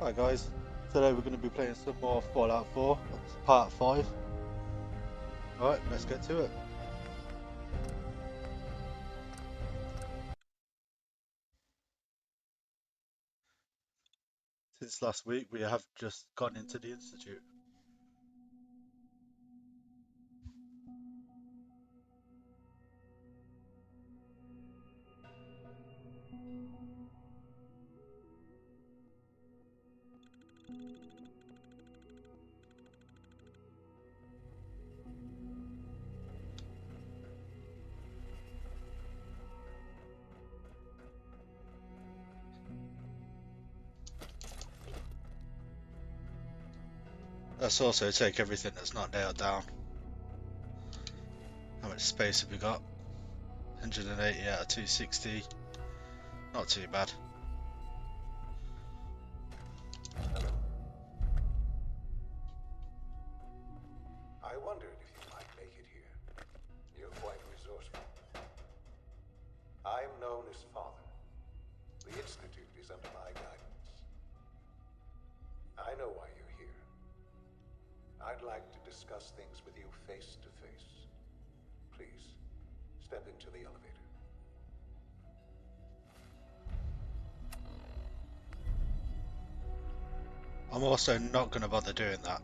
Hi guys, today we're going to be playing some more Fallout 4, part 5. Alright, let's get to it. Since last week we have just gone into the Institute. Let's also take everything that's not nailed down. How much space have we got? 180 out of 260. Not too bad. I wondered if you might make it here. You're quite resourceful. I'm known as Father. The Institute is under my guidance. I know why you're here. I'd like to discuss things with you face to face. Please, step into the elevator. I'm also not going to bother doing that,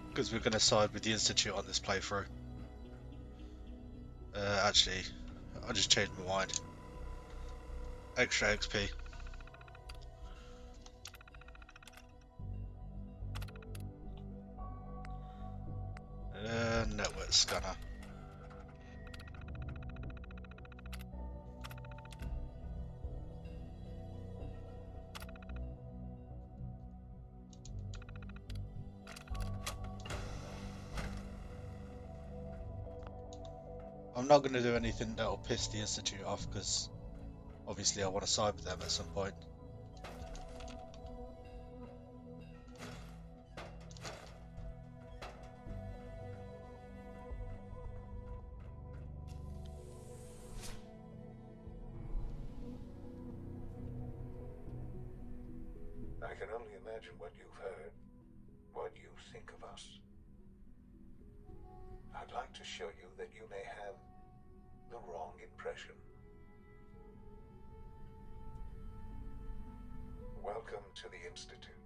because we're going to side with the Institute on this playthrough. Actually, I'll just change my mind. Extra XP. Network scanner. I'm not going to do anything that'll piss the Institute off, because obviously I want to side with them at some point. I can only imagine what you've heard, what you think of us. I'd like to show you that you may have the wrong impression. Welcome to the Institute.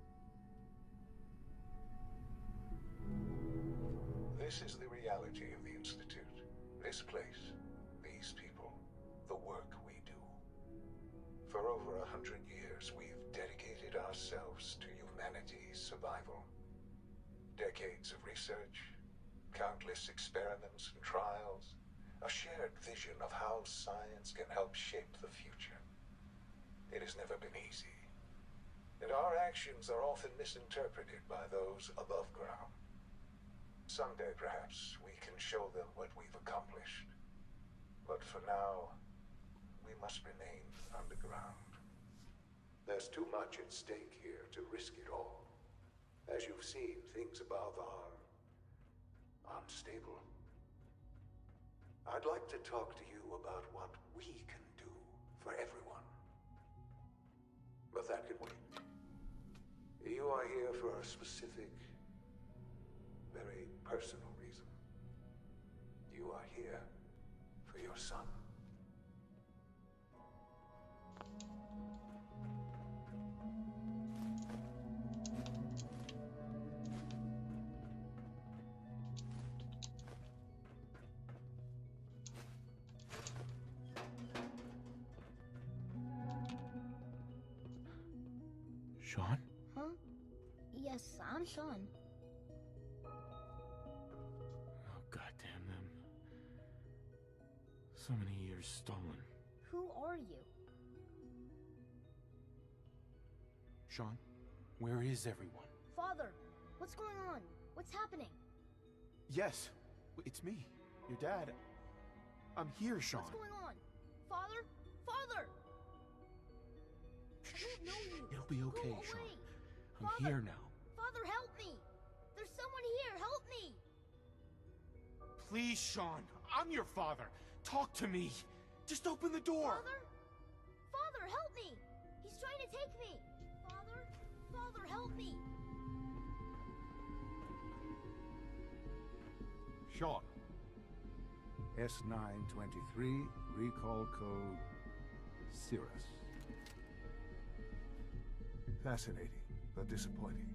This is the reality of the Institute. This place, these people, the work we do. For over 100 years, we've dedicated ourselves to humanity's survival. Decades of research, countless experiments and trials, a shared vision of how science can help shape the future. It has never been easy, and our actions are often misinterpreted by those above ground. Someday, perhaps, we can show them what we've accomplished. But for now, we must remain underground. There's too much at stake here to risk it all. As you've seen, things above are unstable. I'd like to talk to you about what we can do for everyone. But that can wait. You are here for a specific, very personal reason. You are here for your son. Sean? Huh? Yes, I'm Sean. Oh, goddamn them. So many years stolen. Who are you? Sean, where is everyone? Father, what's going on? What's happening? Yes, it's me, your dad. I'm here, Sean. What's going on? Father? Father! I don't know you. It'll be okay, Go Sean. away. I'm Father. here now. Father, help me! There's someone here, help me! Please, Sean, I'm your father. Talk to me. Just open the door. Father? Father, help me! He's trying to take me! Father, help me! Sean. S923, recall code Cirrus. Fascinating, but disappointing.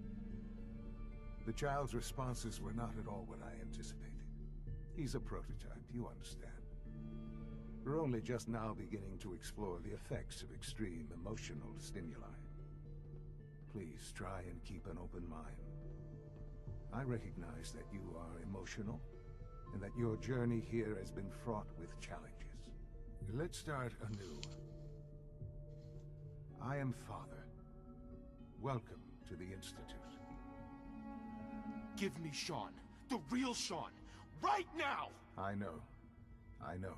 The child's responses were not at all what I anticipated. He's a prototype, you understand. We're only just now beginning to explore the effects of extreme emotional stimuli. Please try and keep an open mind. I recognize that you are emotional, and that your journey here has been fraught with challenges. Let's start anew. I am Father. Welcome to the Institute. Give me Sean. The real Sean. Right now! I know. I know.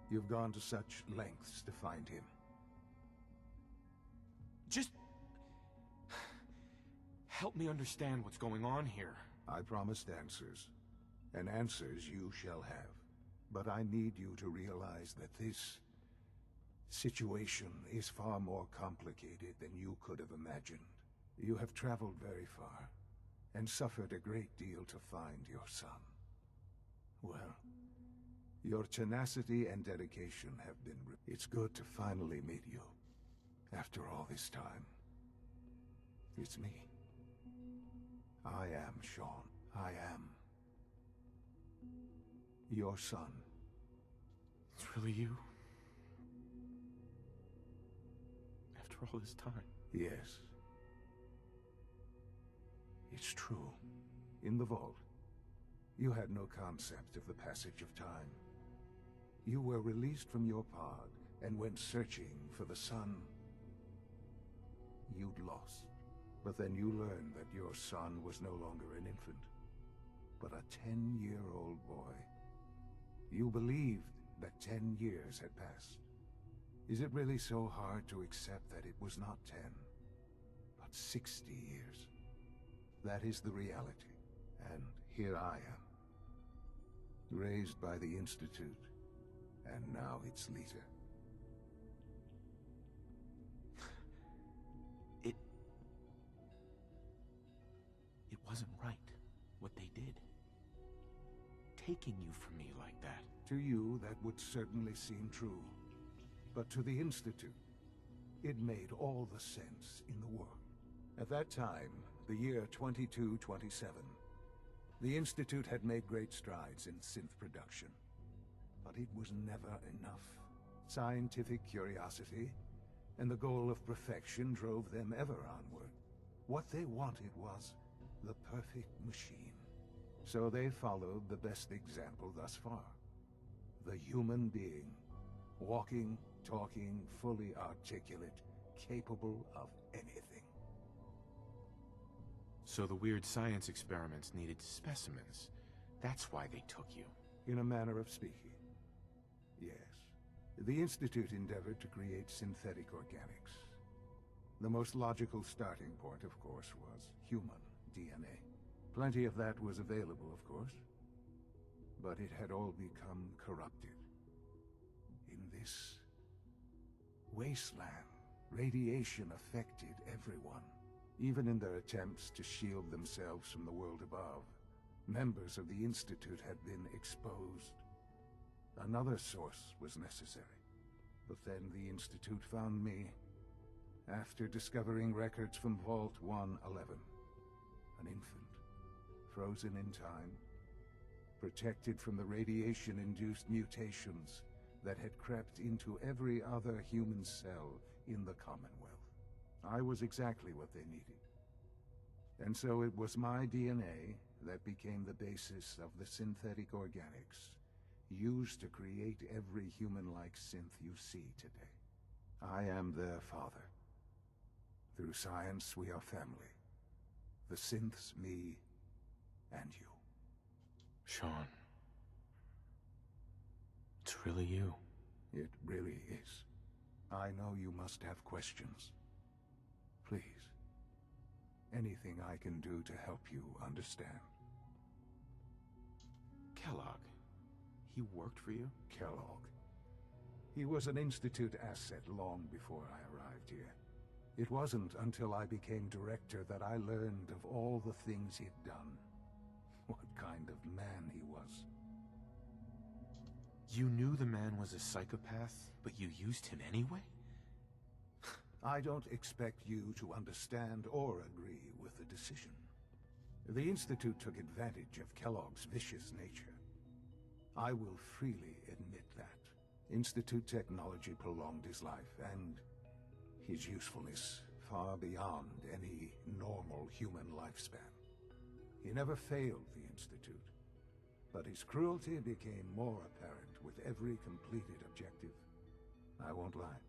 You've gone to such lengths to find him. Just... help me understand what's going on here. I promised answers. And answers you shall have. But I need you to realize that this situation is far more complicated than you could have imagined. You have traveled very far, and suffered a great deal to find your son. Well, your tenacity and dedication have been... It's good to finally meet you, after all this time. It's me. I am Sean. I am your son. It's really you? After all this time? Yes. It's true. In the vault, you had no concept of the passage of time. You were released from your pod and went searching for the son you'd lost. But then you learned that your son was no longer an infant, but a 10-year-old boy. You believed that 10 years had passed. Is it really so hard to accept that it was not 10, but 60 years? That is the reality, and here I am. Raised by the Institute, and now its leader. It wasn't right, what they did. Taking you from me like that. To you, that would certainly seem true. But to the Institute, it made all the sense in the world. At that time, the year 2227, the Institute had made great strides in synth production. But it was never enough. Scientific curiosity and the goal of perfection drove them ever onward. What they wanted was the perfect machine. So they followed the best example thus far. The human being. Walking, talking, fully articulate, capable of anything. So the weird science experiments needed specimens. That's why they took you. In a manner of speaking. Yes. The Institute endeavored to create synthetic organics. The most logical starting point, of course, was human DNA. Plenty of that was available, of course. But it had all become corrupted. In this wasteland, radiation affected everyone. Even in their attempts to shield themselves from the world above, members of the Institute had been exposed. Another source was necessary. But then the Institute found me, after discovering records from Vault 111. An infant, frozen in time, protected from the radiation-induced mutations that had crept into every other human cell in the Commonwealth. I was exactly what they needed. And so it was my DNA that became the basis of the synthetic organics used to create every human-like synth you see today. I am their father. Through science, we are family. The synths, me, and you. Sean. It's really you. It really is. I know you must have questions. Please. Anything I can do to help you understand. Kellogg. He worked for you? Kellogg. He was an Institute asset long before I arrived here. It wasn't until I became director that I learned of all the things he'd done. What kind of man he was. You knew the man was a psychopath, but you used him anyway? I don't expect you to understand or agree with the decision. The Institute took advantage of Kellogg's vicious nature. I will freely admit that. Institute technology prolonged his life, and his usefulness far beyond any normal human lifespan. He never failed the Institute, but his cruelty became more apparent with every completed objective. I won't lie.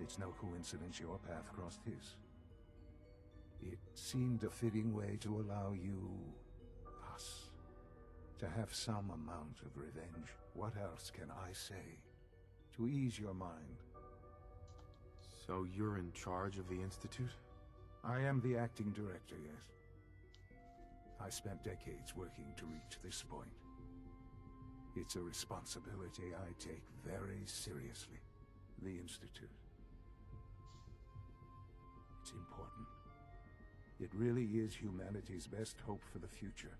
It's no coincidence your path crossed his. It seemed a fitting way to allow you, us, to have some amount of revenge. What else can I say to ease your mind? So you're in charge of the Institute? I am the acting director, yes. I spent decades working to reach this point. It's a responsibility I take very seriously. The Institute. It's important. It really is humanity's best hope for the future,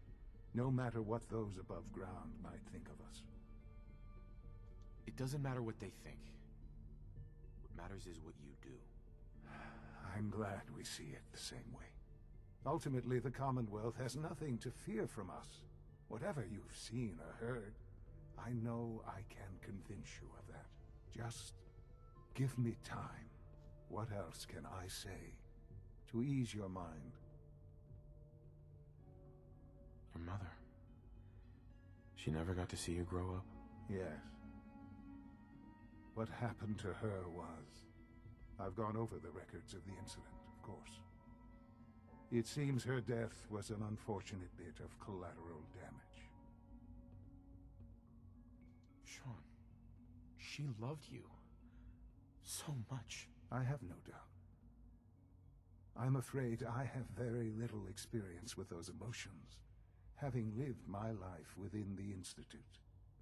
no matter what those above ground might think of us. It doesn't matter what they think. What matters is what you do. I'm glad we see it the same way. Ultimately, the Commonwealth has nothing to fear from us. Whatever you've seen or heard, I know I can convince you of that. Just give me time. What else can I say to ease your mind? Your mother. She never got to see you grow up? Yes. What happened to her was... I've gone over the records of the incident, of course. It seems her death was an unfortunate bit of collateral damage. Sean, she loved you. So much. I have no doubt. I'm afraid I have very little experience with those emotions, having lived my life within the Institute.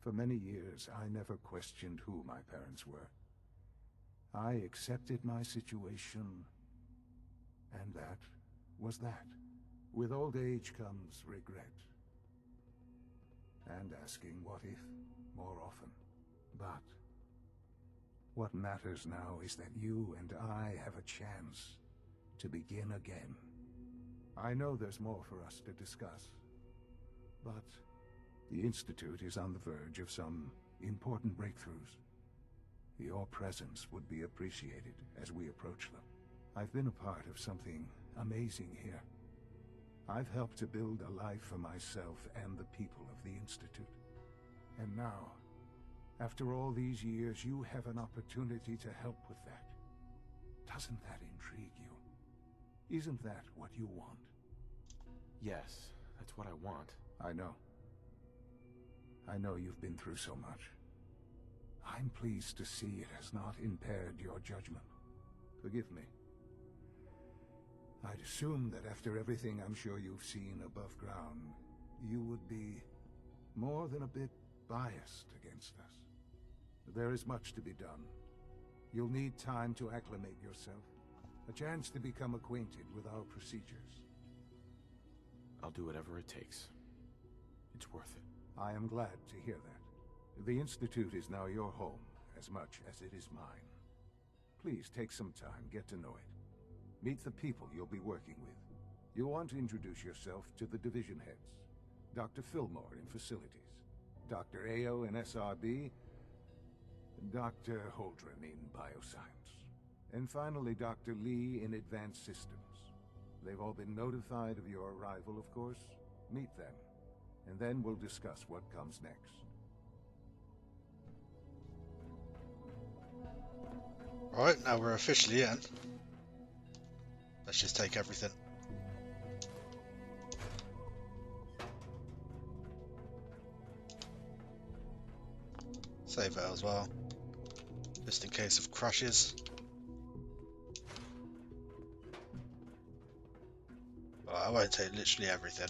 For many years, I never questioned who my parents were. I accepted my situation, and that was that. With old age comes regret. And asking what if more often. But what matters now is that you and I have a chance to begin again. I know there's more for us to discuss, but the Institute is on the verge of some important breakthroughs. Your presence would be appreciated as we approach them. I've been a part of something amazing here. I've helped to build a life for myself and the people of the Institute. And now, after all these years, you have an opportunity to help with that. Doesn't that intrigue you? Isn't that what you want? Yes, that's what I want. I know. I know you've been through so much. I'm pleased to see it has not impaired your judgment. Forgive me. I'd assume that after everything I'm sure you've seen above ground, you would be more than a bit biased against us. There is much to be done. You'll need time to acclimate yourself, a chance to become acquainted with our procedures. I'll do whatever it takes. It's worth it. I am glad to hear that. The Institute is now your home, as much as it is mine. Please take some time, get to know it. Meet the people you'll be working with. You'll want to introduce yourself to the division heads. Dr. Fillmore in Facilities, Dr. Ao in SRB, Dr. Holdren in Bioscience, and finally Dr. Lee in Advanced Systems. They've all been notified of your arrival, of course. Meet them, and then we'll discuss what comes next. Right, now we're officially in. Let's just take everything. Save it as well, just in case of crashes. Well, I won't take literally everything.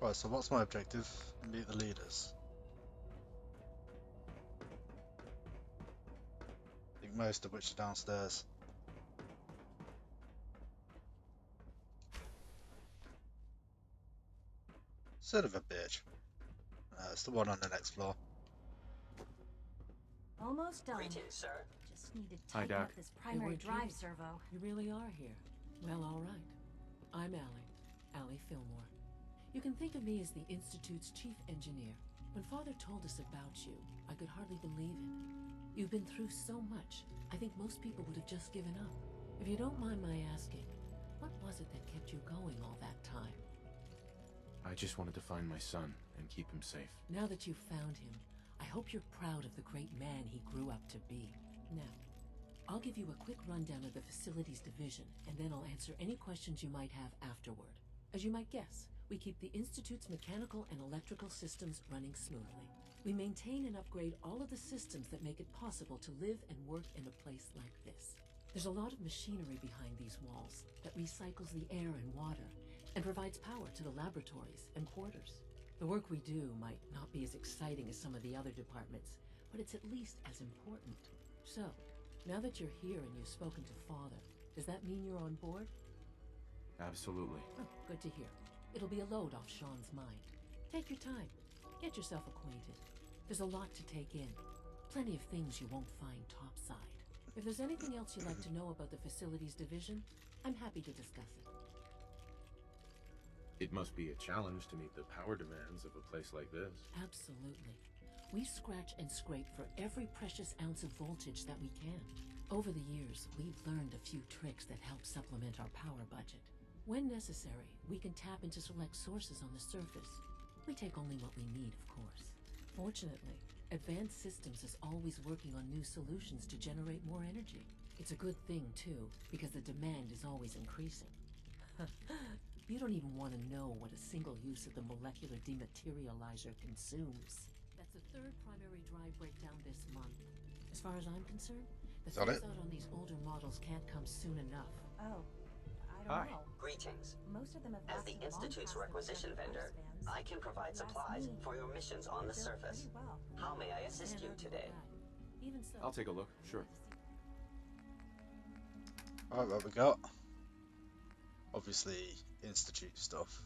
Right, so what's my objective? Meet the leaders. I think most of which are downstairs. Son of a bitch. It's the one on the next floor. Almost done. Greetings, sir. Just need to Hi, tighten Doc. up this primary weren't drive kidding. servo. You really are here. Well, all right. I'm Allie Fillmore. You can think of me as the Institute's chief engineer. When Father told us about you, I could hardly believe it. You've been through so much, I think most people would have just given up. If you don't mind my asking, what was it that kept you going all that time? I just wanted to find my son and keep him safe. Now that you've found him, I hope you're proud of the great man he grew up to be. Now, I'll give you a quick rundown of the Facilities Division, and then I'll answer any questions you might have afterward. As you might guess, we keep the Institute's mechanical and electrical systems running smoothly. We maintain and upgrade all of the systems that make it possible to live and work in a place like this. There's a lot of machinery behind these walls that recycles the air and water and provides power to the laboratories and quarters. The work we do might not be as exciting as some of the other departments, but it's at least as important. So, now that you're here and you've spoken to Father, does that mean you're on board? Absolutely. Oh, good to hear. It'll be a load off Sean's mind. Take your time. Get yourself acquainted. There's a lot to take in. Plenty of things you won't find topside. If there's anything else you'd like to know about the Facilities Division, I'm happy to discuss it. It must be a challenge to meet the power demands of a place like this. Absolutely. We scratch and scrape for every precious ounce of voltage that we can. Over the years, we've learned a few tricks that help supplement our power budget. When necessary, we can tap into select sources on the surface. We take only what we need, of course. Fortunately, Advanced Systems is always working on new solutions to generate more energy. It's a good thing, too, because the demand is always increasing. You don't even want to know what a single use of the molecular dematerializer consumes. That's the third primary drive breakdown this month. As far as I'm concerned, the Got things it. out on these older models can't come soon enough. Oh, I don't Hi. know. Greetings. Most of them have As the lasted long Institute's past their requisition first vendor, lifespans. I can provide Last supplies me, for your missions on the they built surface. pretty well. How may I assist you Can't argue today? with that. Even so, I'll take a look, sure. Alright, what we got? Obviously, Institute stuff.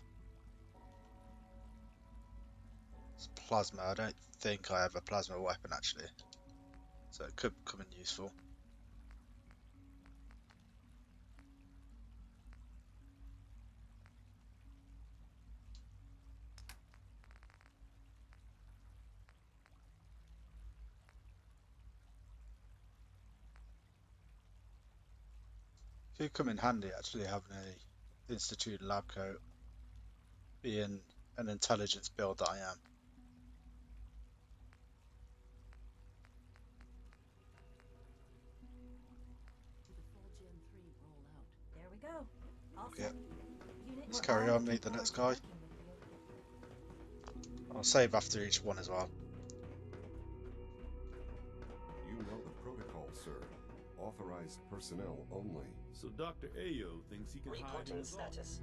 It's plasma. I don't think I have a plasma weapon actually, so it could come in useful. Could come in handy actually having a Institute lab coat, being an intelligence build that I am. the full Gen 3 rollout. There we go. All Yeah. set. Unit, Let's we're carry all on, looking meet the forward next to guy. working with you. I'll save after each one as well. You know the protocol, sir. Authorized personnel only. So Dr. Ayo thinks he can hide in Reporting his status. office.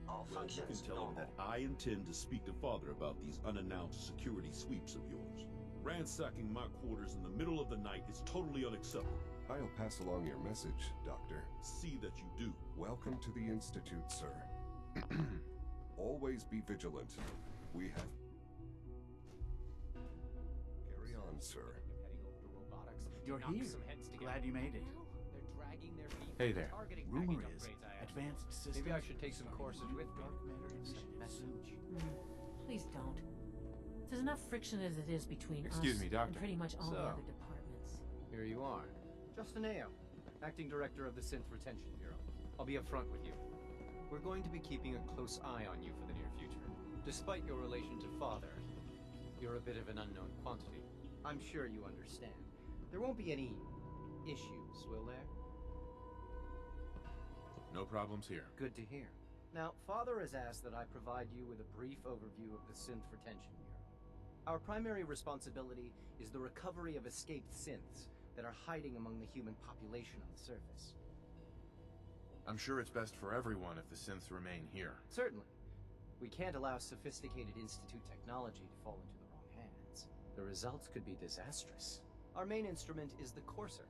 All Well, you functions can tell him normal. that I intend to speak to Father about these unannounced security sweeps of yours. Ransacking my quarters in the middle of the night is totally unacceptable. I'll pass along your message, Doctor. See that you do. Welcome to the Institute, sir. Always be vigilant. We have... Carry on, sir. You're here. Glad you made it. Hey there. Rumor is, advanced systems... Maybe I should take some courses with me. dark matter emissions. Please don't. There's enough friction as it is between Excuse us me, Doctor. and pretty much all the So. other departments. Here you are. Justin Ayo, Acting Director of the Synth Retention Bureau. I'll be upfront with you. We're going to be keeping a close eye on you for the near future. Despite your relation to Father, you're a bit of an unknown quantity. I'm sure you understand. There won't be any issues, will there? No problems here. Good to hear. Now, Father has asked that I provide you with a brief overview of the Synth Retention Bureau. Our primary responsibility is the recovery of escaped synths that are hiding among the human population on the surface. I'm sure it's best for everyone if the synths remain here. Certainly. We can't allow sophisticated Institute technology to fall into the wrong hands. The results could be disastrous. Our main instrument is the Courser,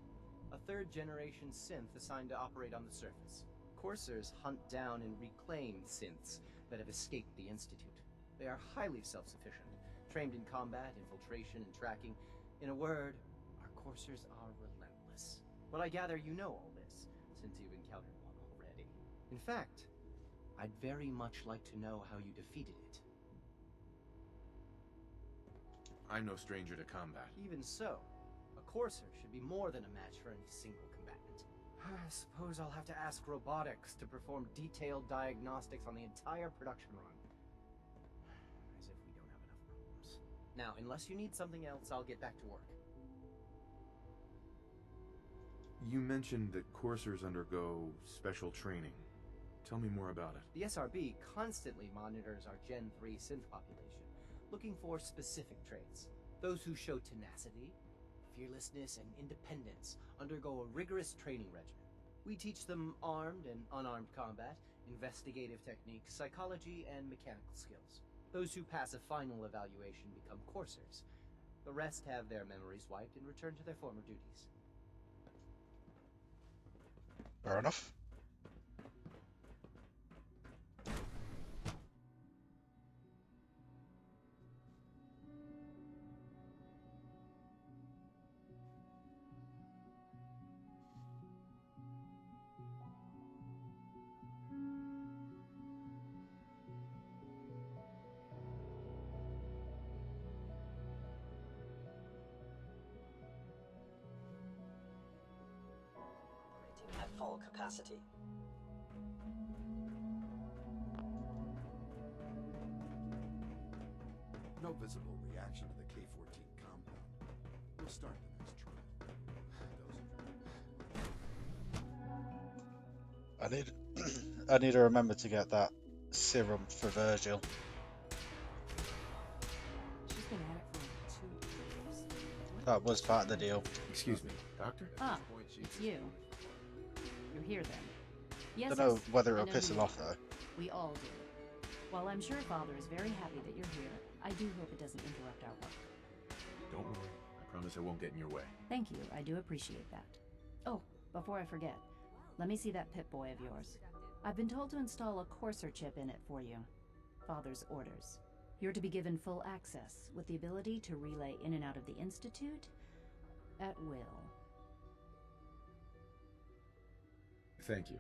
a third-generation synth assigned to operate on the surface. Coursers hunt down and reclaim synths that have escaped the Institute. They are highly self-sufficient, trained in combat, infiltration, and tracking. In a word, our Coursers are relentless. Well, I gather you know all this, since you've encountered one already. In fact, I'd very much like to know how you defeated it. I'm no stranger to combat. Even so, a Courser should be more than a match for any single combatant. I suppose I'll have to ask robotics to perform detailed diagnostics on the entire production run. As if we don't have enough problems. Now, unless you need something else, I'll get back to work. You mentioned that coursers undergo special training. Tell me more about it. The SRB constantly monitors our Gen 3 synth population, looking for specific traits. Those who show tenacity, fearlessness, and independence undergo a rigorous training regimen. We teach them armed and unarmed combat, investigative techniques, psychology, and mechanical skills. Those who pass a final evaluation become coursers. The rest have their memories wiped and return to their former duties. Fair enough. At full capacity. No visible reaction to the K-14 compound. We'll start the next trial. I need to remember to get that serum for Virgil. She's been at it for 2 years. That was part of the deal. Excuse me, Doctor? Ah, it's you. You're here then. Yes, I don't know yes, whether I it'll know piss you him off are. though. We all do. While I'm sure Father is very happy that you're here, I do hope it doesn't interrupt our work. Don't worry. I promise I won't get in your way. Thank you, I do appreciate that. Oh, before I forget, let me see that Pip-Boy of yours. I've been told to install a Courser chip in it for you. Father's orders. You're to be given full access, with the ability to relay in and out of the Institute at will. Thank you.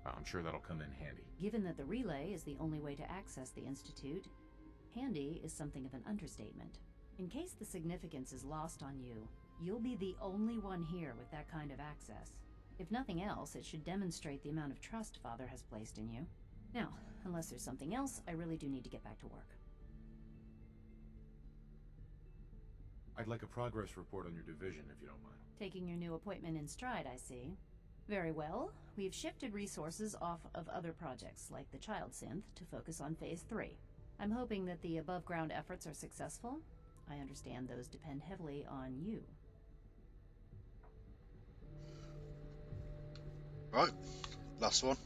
I'm sure that'll come in handy. Given that the relay is the only way to access the Institute, handy is something of an understatement. In case the significance is lost on you, you'll be the only one here with that kind of access. If nothing else, it should demonstrate the amount of trust Father has placed in you. Now, unless there's something else, I really do need to get back to work. I'd like a progress report on your division, if you don't mind. Taking your new appointment in stride, I see. Very well. We've shifted resources off of other projects, like the Child Synth, to focus on Phase 3. I'm hoping that the above-ground efforts are successful. I understand those depend heavily on you. Right, last one.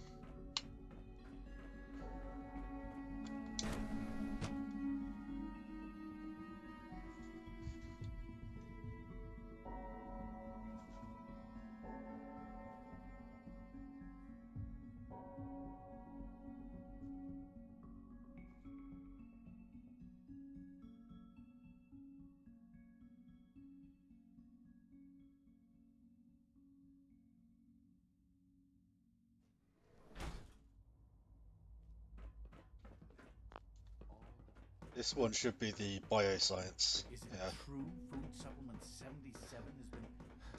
This one should be the bioscience. Is it Yeah. true food supplement 77 has been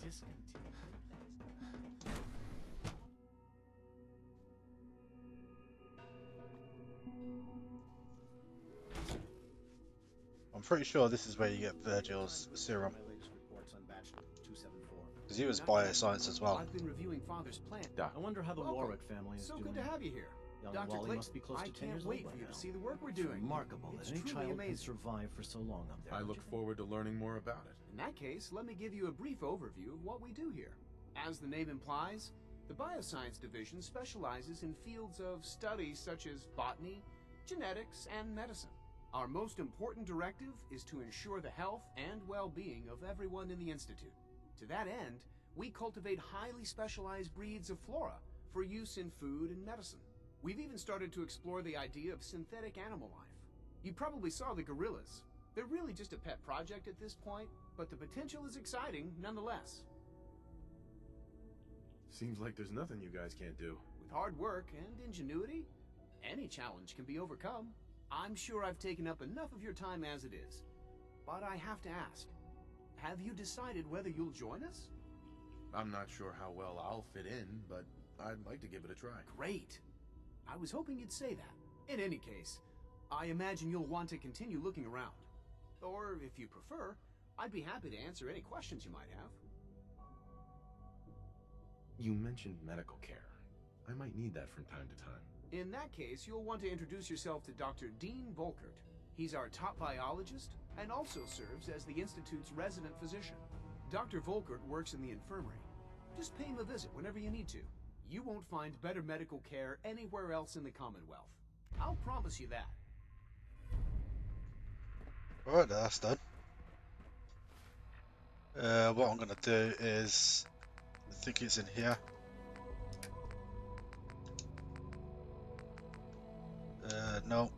discontinued? I'm pretty sure this is where you get Virgil's serum. My latest reports on batch 274. Because he was bioscience as well. I've been reviewing Father's plant. Doc. I wonder how the Welcome. Warwick family is So doing. good to have you here. Young Dr. Wally Clayton, must be close I to 10 can't years wait old for by you now. to see the work we're It's doing. remarkable It's that any truly child can amazing. survive for so long up there. I don't look you? forward to learning more about it. In that case, let me give you a brief overview of what we do here. As the name implies, the Bioscience Division specializes in fields of study such as botany, genetics, and medicine. Our most important directive is to ensure the health and well-being of everyone in the Institute. To that end, we cultivate highly specialized breeds of flora for use in food and medicine. We've even started to explore the idea of synthetic animal life. You probably saw the gorillas. They're really just a pet project at this point, but the potential is exciting nonetheless. Seems like there's nothing you guys can't do. With hard work and ingenuity, any challenge can be overcome. I'm sure I've taken up enough of your time as it is. But I have to ask, have you decided whether you'll join us? I'm not sure how well I'll fit in, but I'd like to give it a try. Great. I was hoping you'd say that. In any case, I imagine you'll want to continue looking around. Or, if you prefer, I'd be happy to answer any questions you might have. You mentioned medical care. I might need that from time to time. In that case, you'll want to introduce yourself to Dr. Dean Volkert. He's our top biologist and also serves as the Institute's resident physician. Dr. Volkert works in the infirmary. Just pay him a visit whenever you need to. You won't find better medical care anywhere else in the Commonwealth. I'll promise you that. Alright, that's done. What I'm going to do is, I think it's in here. No.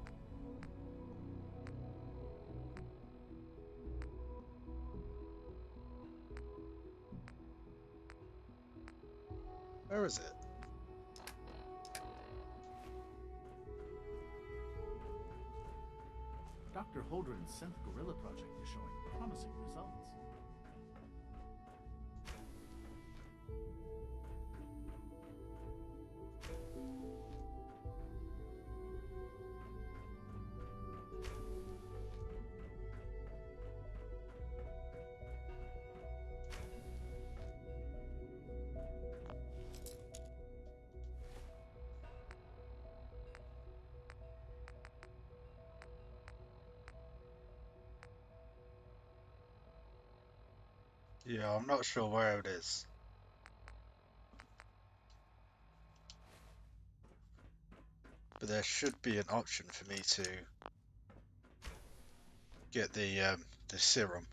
Where is it? Dr. Holdren's synth gorilla project is showing promising results. Yeah, I'm not sure where it is. But there should be an option for me to get the serum.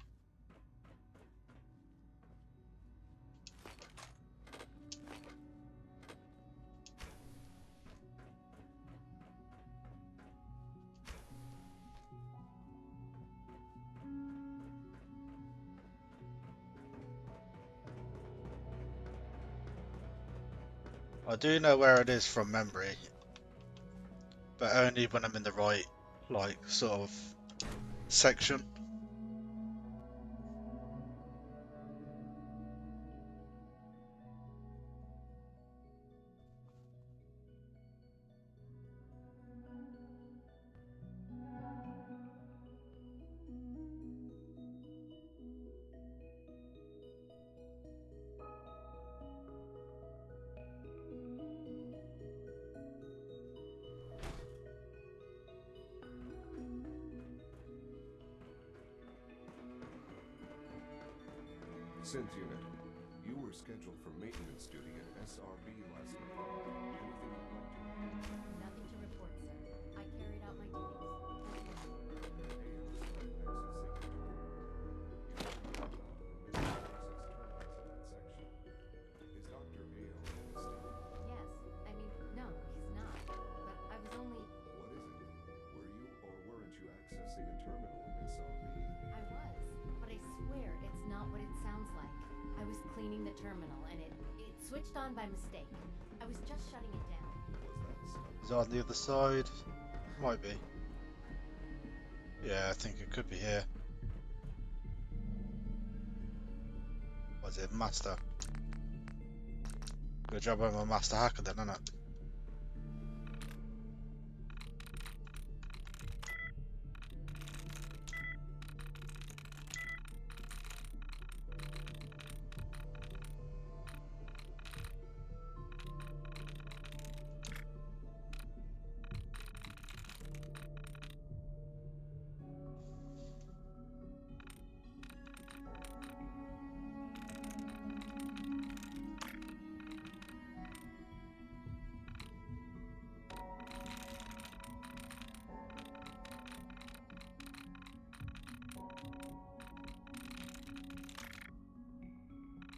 I do know where it is from memory, but only when I'm in the right, like, sort of section. Synth unit, you were scheduled for maintenance duty at SRB last night. Anything you'd like to report? Nothing to report, sir. I carried out my duties. Is Dr. Hale in the study? Yes. I mean, no, he's not. But I was only... What is it? Were you or weren't you accessing a terminal in SRB? I was. But I swear it's not what it sounds like. I was cleaning the terminal and it switched on by mistake. I was just shutting it down. Is it on the other side? Might be. Yeah, I think it could be here. What is it? Master. Good job I'm a master hacker then, isn't it?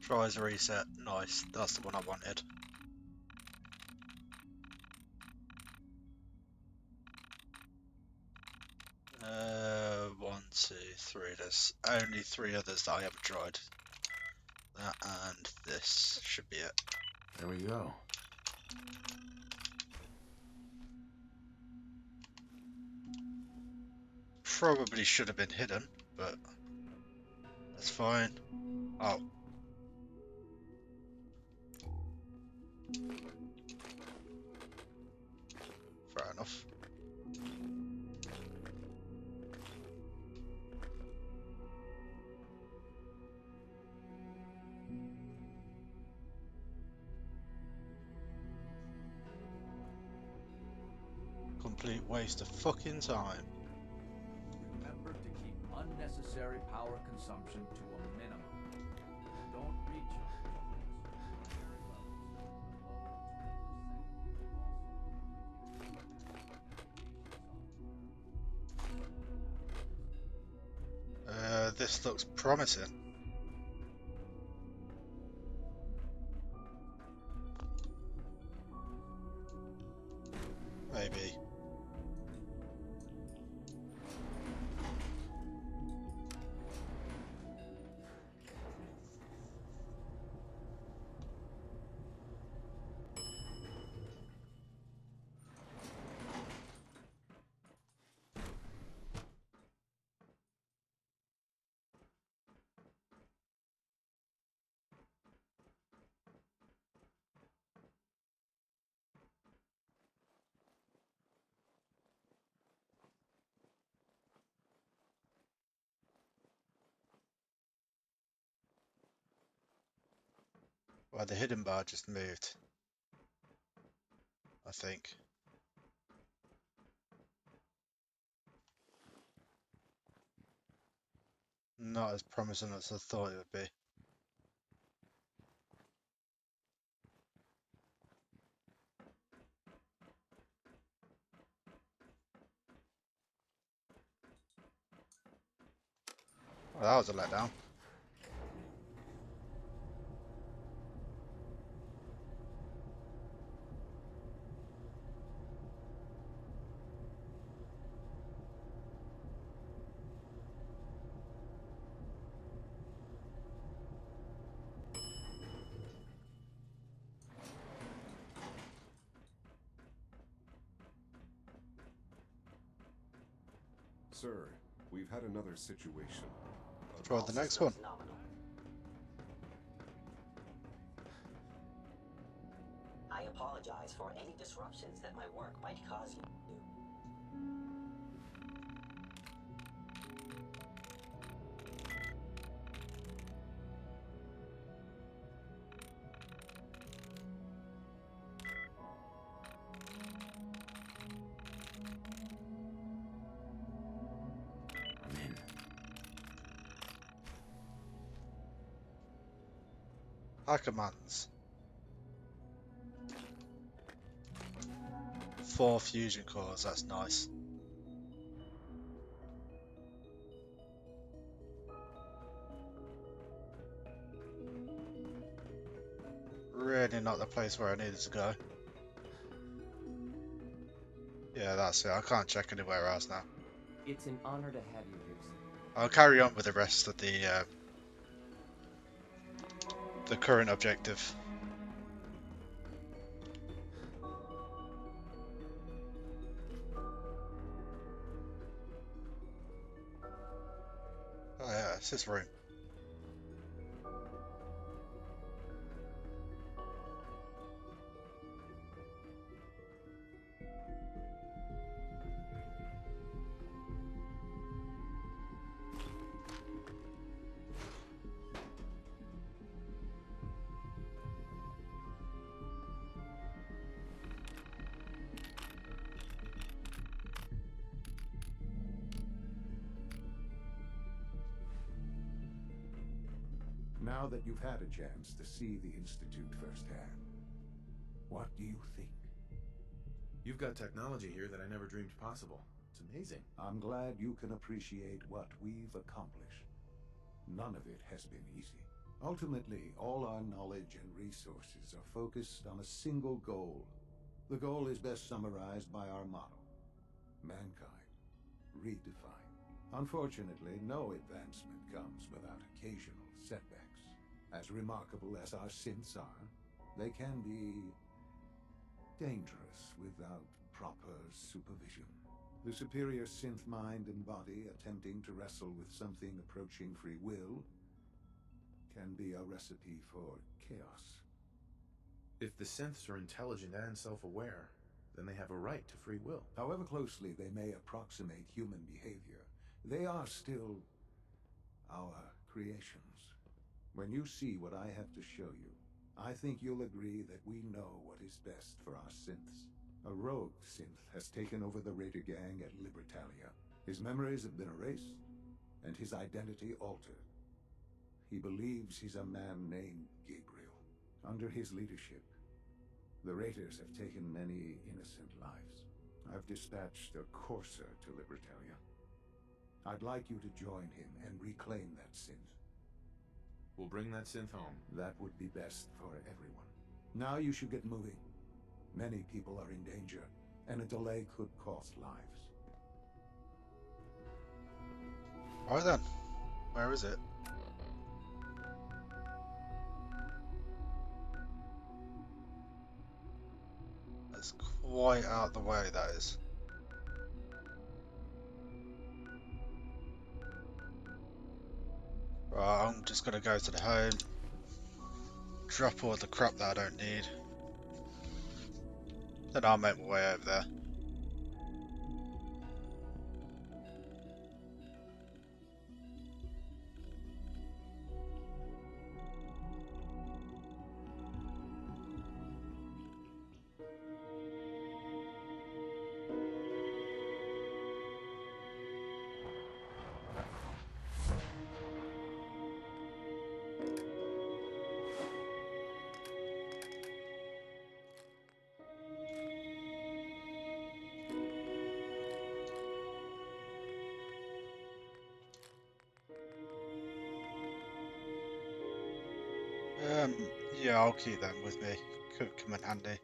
Tries a reset. Nice. That's the one I wanted. One, two, three. There's only 3 others that I haven't tried. That and this should be it. There we go. Probably should have been hidden, but that's fine. Oh. Fair enough. Complete waste of fucking time. Remember to keep unnecessary power consumption to a minimum. Don't reach This looks promising. Maybe. Well, the hidden bar just moved, I think. Not as promising as I thought it would be. Well, that was a letdown. Sir, we've had another situation. Try the next one. I apologize for any disruptions that my work might cause you. Ackermans. 4 fusion cores, that's nice. Really not the place where I needed to go. Yeah, that's it. I can't check anywhere else now. It's an honor to have you here, sir. I'll carry on with the rest of the current objective. Oh yeah, it's this room. Now that you've had a chance to see the Institute firsthand, what do you think? You've got technology here that I never dreamed possible. It's amazing. I'm glad you can appreciate what we've accomplished. None of it has been easy. Ultimately, all our knowledge and resources are focused on a single goal. The goal is best summarized by our motto: mankind redefined. Unfortunately, no advancement comes without occasional setbacks. As remarkable as our synths are, they can be dangerous without proper supervision. The superior synth mind and body attempting to wrestle with something approaching free will can be a recipe for chaos. If the synths are intelligent and self-aware, then they have a right to free will. However closely they may approximate human behavior, they are still our creations. When you see what I have to show you, I think you'll agree that we know what is best for our synths. A rogue synth has taken over the Raider gang at Libertalia. His memories have been erased, and his identity altered. He believes he's a man named Gabriel. Under his leadership, the Raiders have taken many innocent lives. I've dispatched a courser to Libertalia. I'd like you to join him and reclaim that synth. We'll bring that synth home. That would be best for everyone. Now you should get moving. Many people are in danger, and a delay could cost lives. Alright then. Where is it? That's quite out the way, that is. Right, I'm just gonna go to the home, drop all the crap that I don't need, then I'll make my way over there. Yeah, I'll keep them with me. Could come in handy.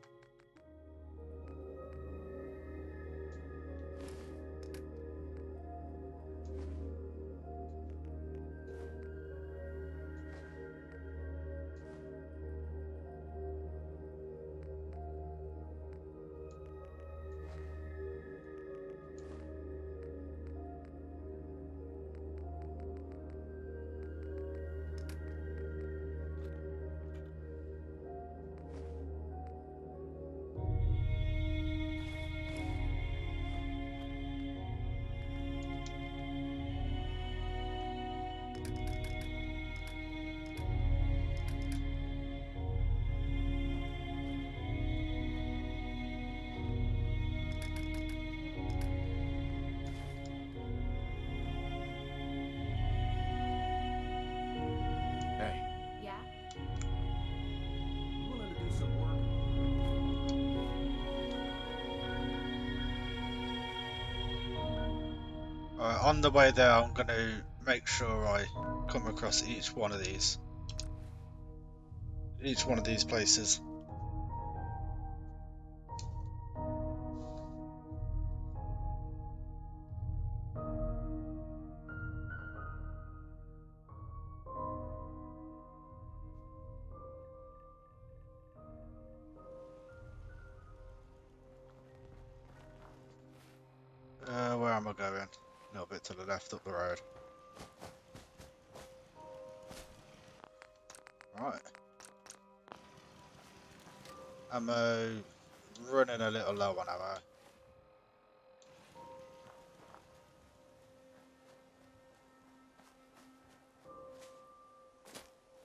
On the way there, I'm going to make sure I come across each one of these places. Where am I going? A little bit to the left up the road. Right. Ammo, running a little low on ammo.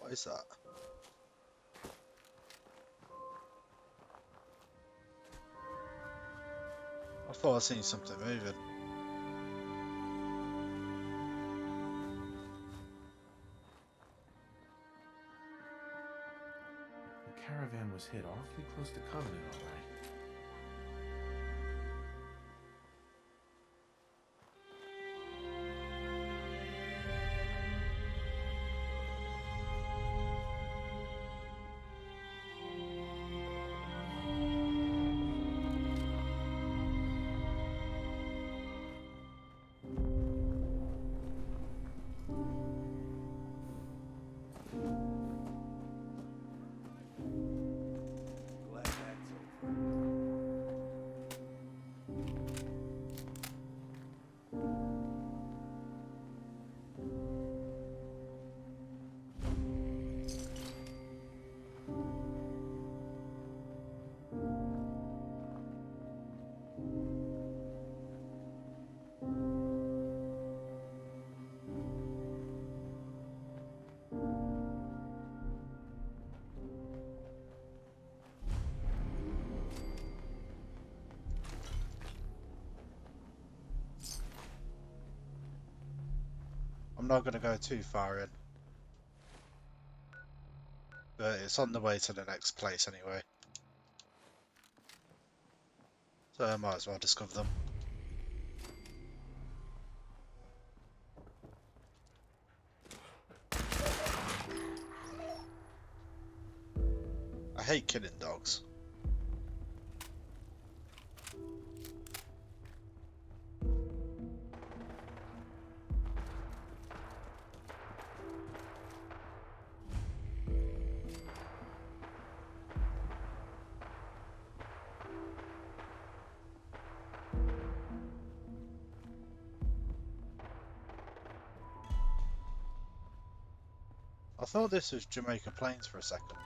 What is that? I thought I seen something moving. The caravan was hit awfully close to Covenant, all right. I'm not going to go too far in. But it's on the way to the next place anyway. So I might as well discover them. I hate killing dogs. I thought this was Jamaica Plains for a second.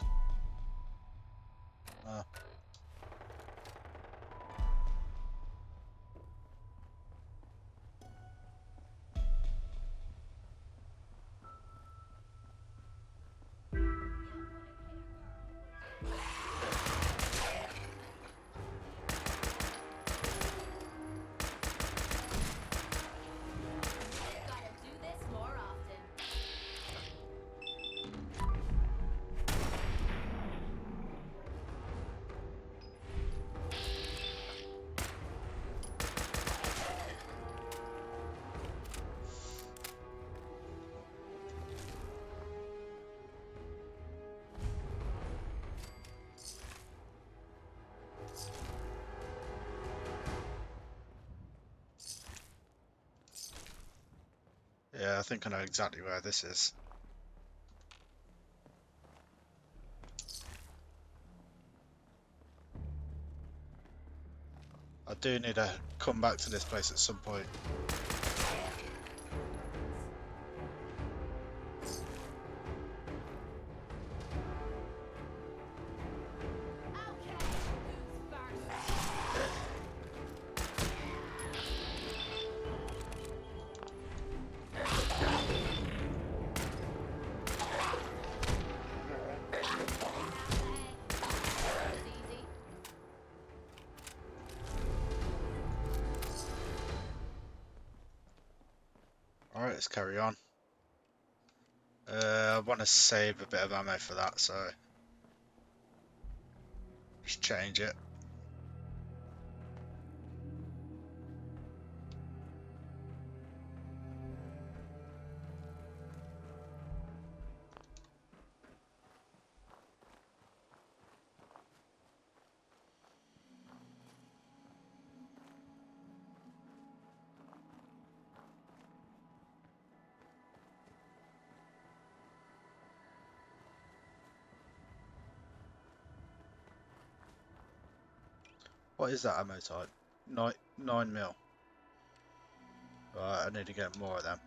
Yeah, I think I know exactly where this is. I do need to come back to this place at some point. Alright, let's carry on. I want to save a bit of ammo for that, so just change it. What is that ammo type? 9mm. Right, I need to get more of them.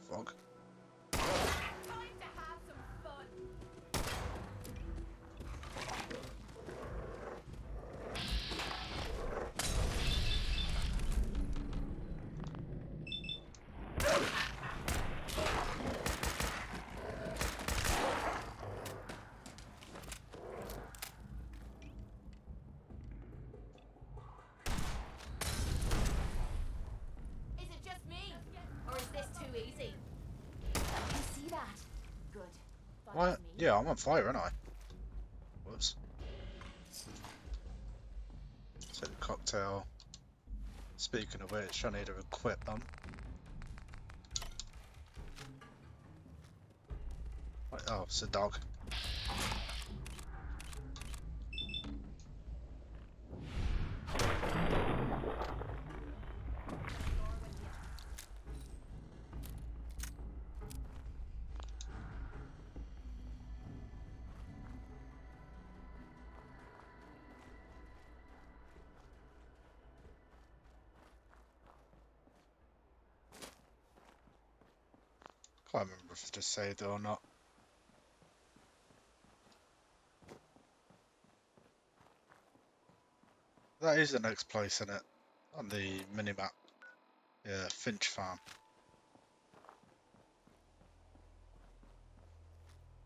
Fog. What? Yeah, I'm on fire, aren't I? Whoops. Take the cocktail. Speaking of which, I need to equip them. Wait, oh, it's a dog. Can't remember if I just saved it or not. That is the next place in it, on the minimap. Yeah, Finch Farm.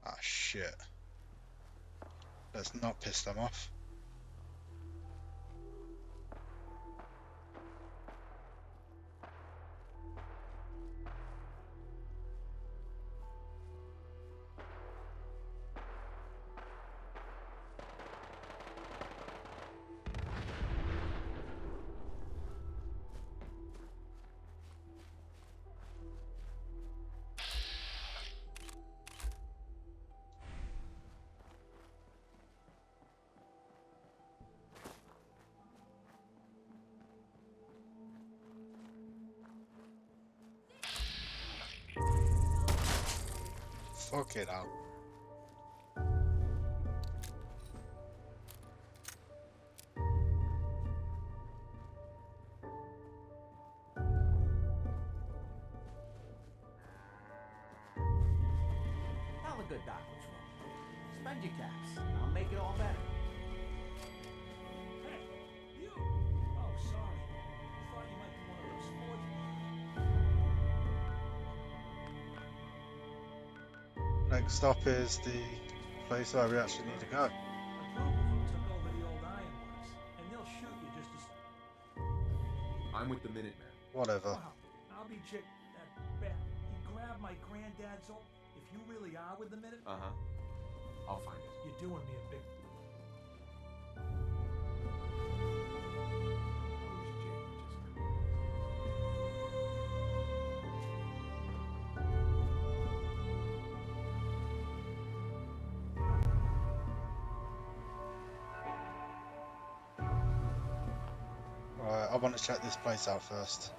Ah, shit. Let's not piss them off. Fuck it out. Tell a good doc what's wrong. Spend your caps. I'll make it all better. Hey, you! Oh, sorry. I thought you might be one of those sportsmen. Next stop is the place where we actually need to go. A group of them took over the old ironworks, and they'll shoot you just as... I'm with the Minutemen. Whatever. Wow, I'll be chick... bet. You grab my granddad's old... If you really are with the Minute... Uh-huh. I'll find it. You're doing me a big... Alright, I want to check this place out first.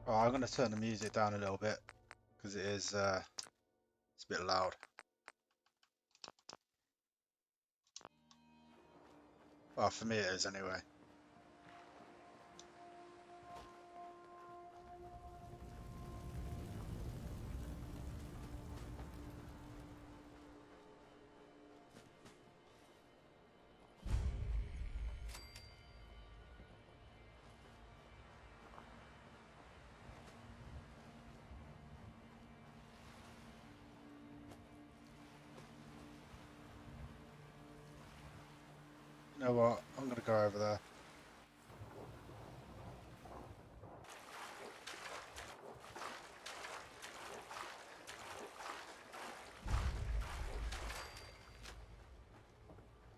Oh, I'm going to turn the music down a little bit because it is it's a bit loud. Well, for me it is anyway. You know what? I'm going to go over there.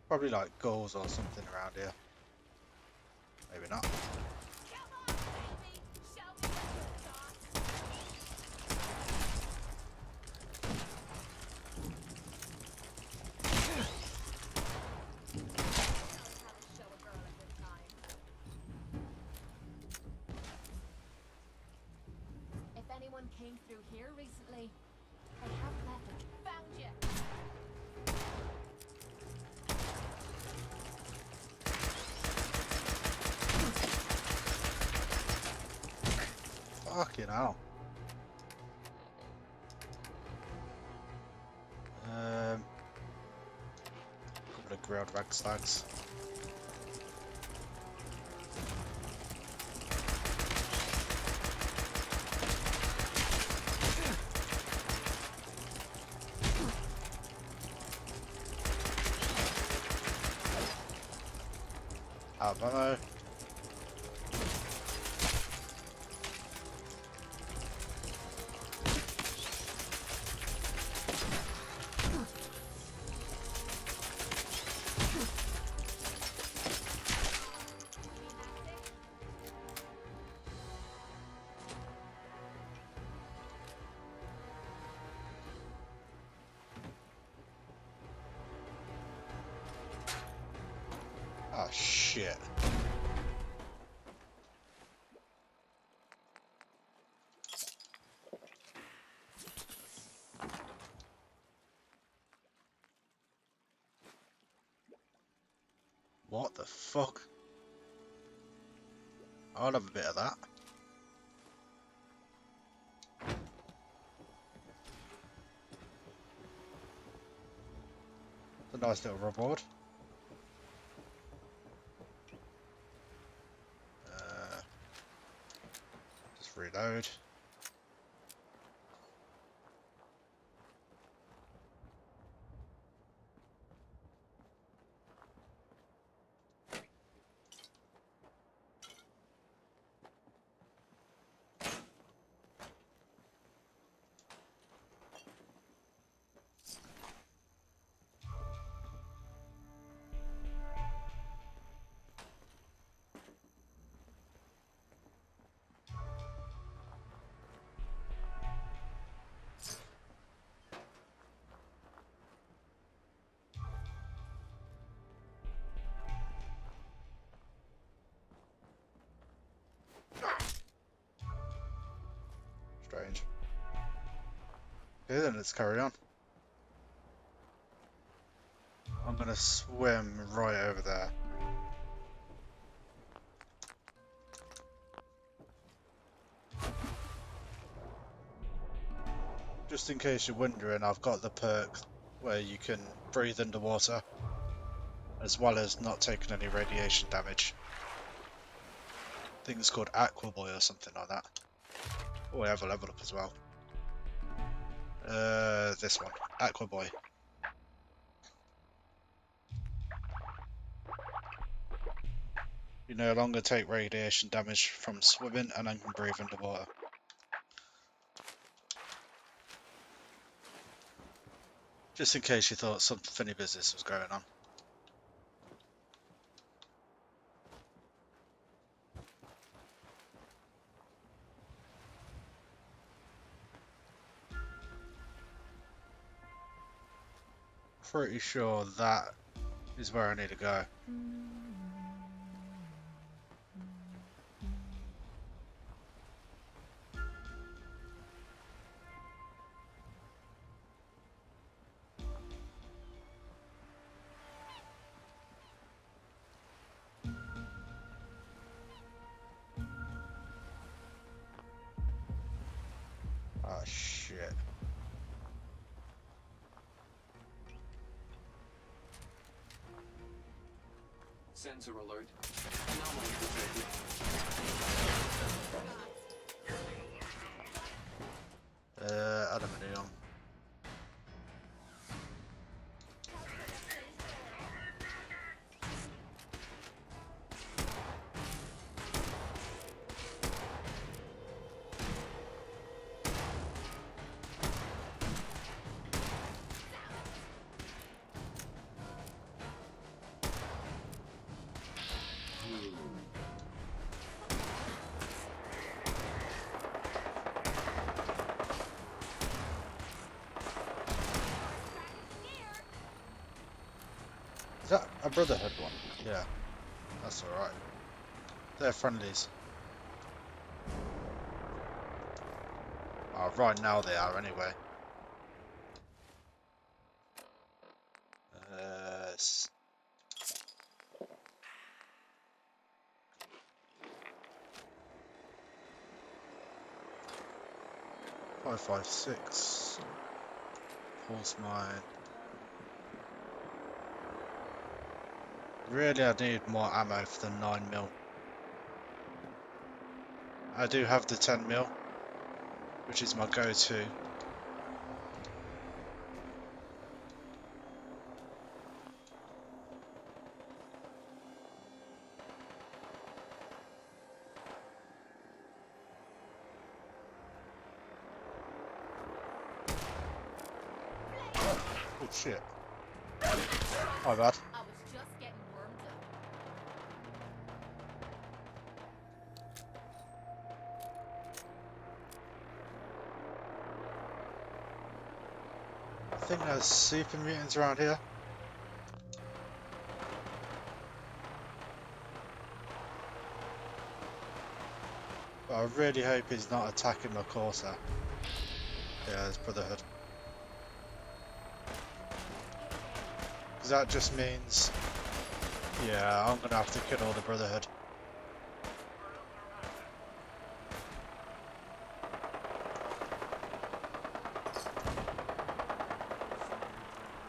Probably like ghouls or something around here. Maybe not. If anyone came through here recently, I have left it. Found you. Fucking hell. Couple of grilled rag slugs. Out of ammo. Oh shit. What the fuck? I'll have a bit of that. It's a nice little reward. Just reload. Strange. Okay, then let's carry on. I'm gonna swim right over there. Just in case you're wondering, I've got the perk where you can breathe underwater, as well as not taking any radiation damage. I think it's called Aqua Boy or something like that. Oh, I have a level up as well. This one, Aqua Boy. You no longer take radiation damage from swimming and then can breathe underwater. Just in case you thought some funny business was going on. Pretty sure that is where I need to go. Oh shit. Sensor alert. Adam and Leon. Is that a Brotherhood one? Yeah, that's alright. They're friendlies. Oh, right now they are anyway. S- 556. Pulse mine. Really, I need more ammo for the 9mm. I do have the 10mm, which is my go-to. Oh shit. My bad. I was just getting warmed up. I think there's super mutants around here. But I really hope he's not attacking my Corsair. Yeah, there's Brotherhood. Because that just means Yeah, I'm gonna have to kill all the Brotherhood.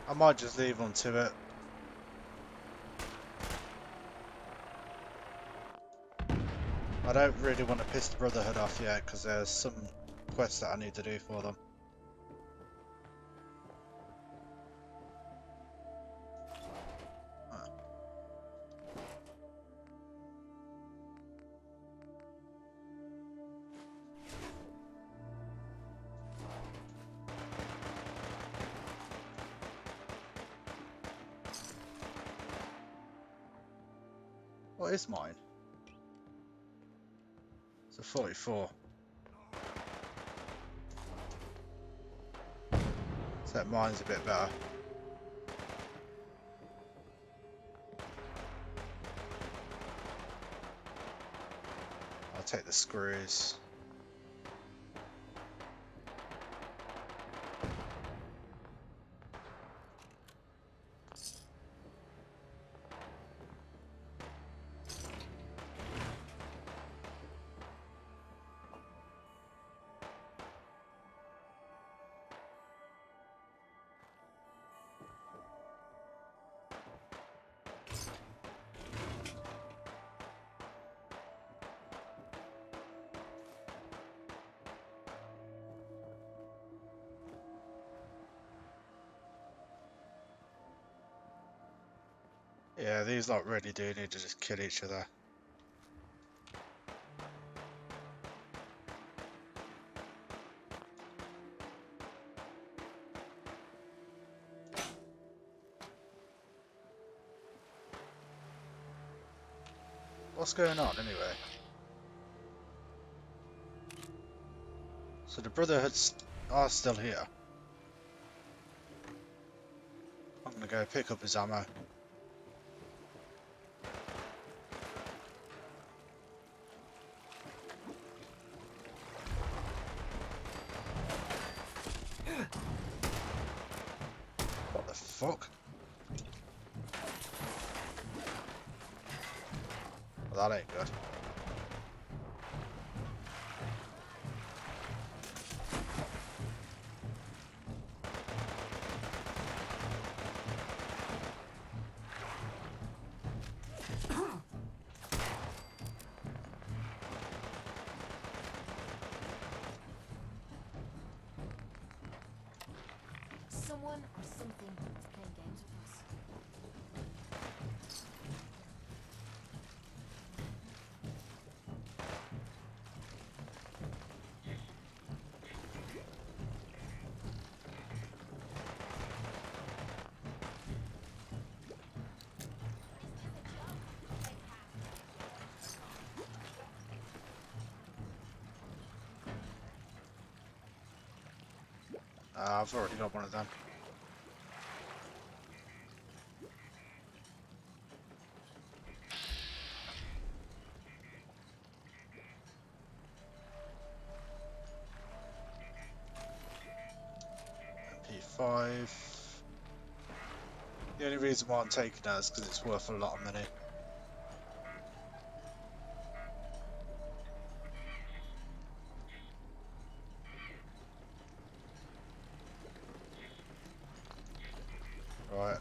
I might just leave them to it. I don't really want to piss the Brotherhood off yet, because there's some quests that I need to do for them. What is mine? It's a 44. So mine's a bit better. I'll take the screws. Yeah, these lot really do need to just kill each other. What's going on anyway? So the Brotherhoods are still here. I'm gonna go pick up his ammo. What the fuck? Well, that ain't good. Someone or something is playing games with us. I've already got one of them. MP5. The only reason why I'm taking that is because it's worth a lot of money. Right.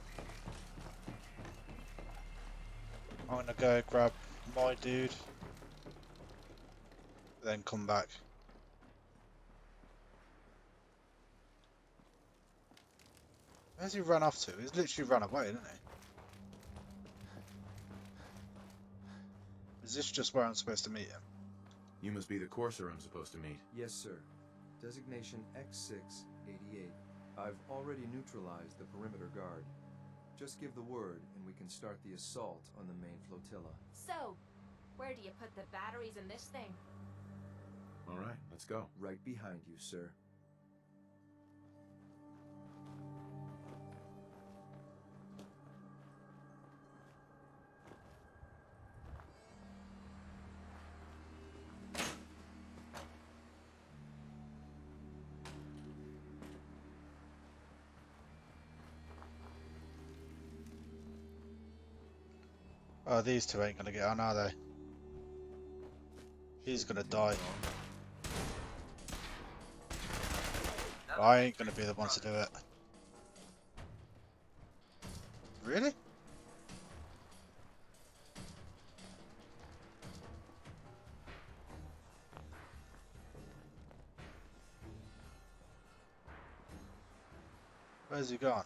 I'm gonna go grab my dude, then come back. Where's he run off to? He's literally run away, isn't he? Is this just where I'm supposed to meet him? You must be the courser I'm supposed to meet. Yes, sir. Designation X688. I've already neutralized the perimeter guard. Just give the word, and we can start the assault on the main flotilla. So, where do you put the batteries in this thing? All right, let's go. Right behind you, sir. Oh, these two ain't gonna get on, are they? He's gonna die. I ain't gonna be the one to do it. Really? Where's he gone?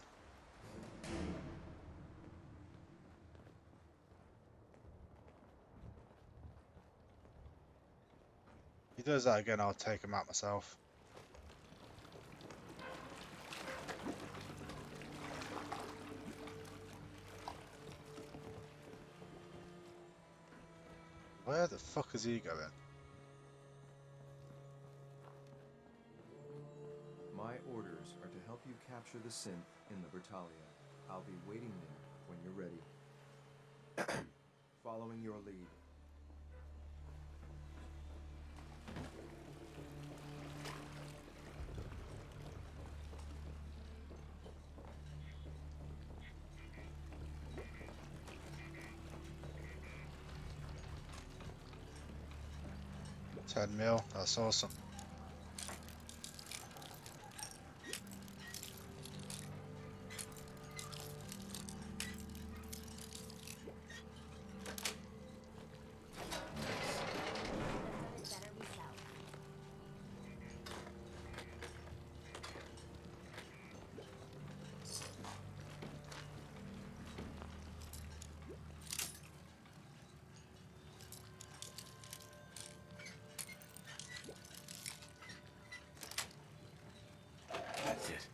If he does that again, I'll take him out myself. Where the fuck is he going? My orders are to help you capture the synth in the Bertalia. I'll be waiting there when you're ready. Following your lead. $10 mil, that's awesome. That's it.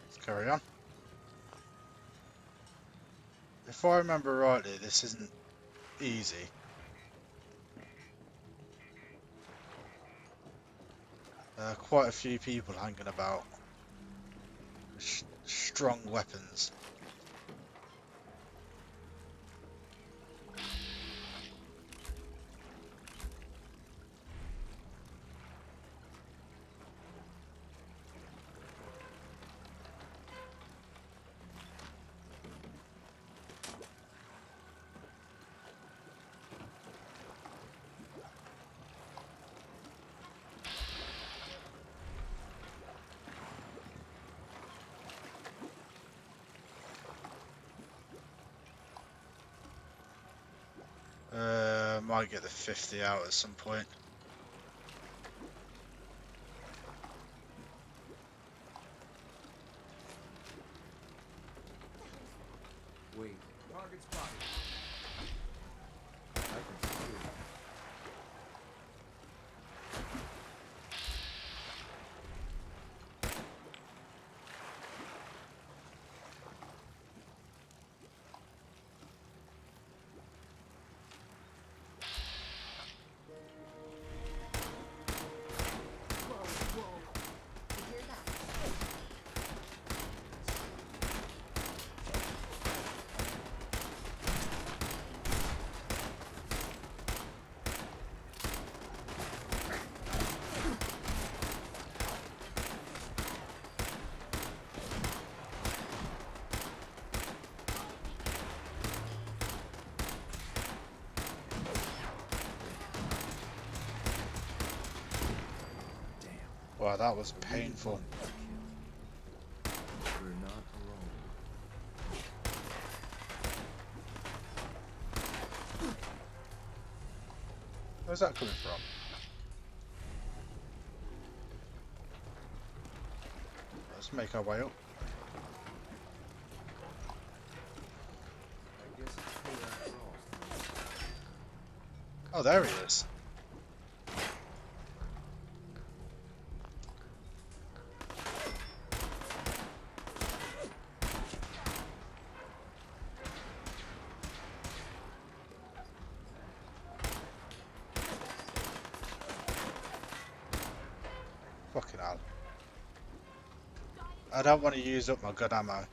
Let's carry on. If I remember rightly, this isn't easy. Quite a few people hanging about. Strong weapons. Might get the 50 out at some point. Wait. Target spotted. I can secure it. Wow, that was painful. We're not alone. Where's that coming from? Let's make our way up. I guess it's true after all. Oh, there he is. Fucking hell. I don't want to use up my good ammo.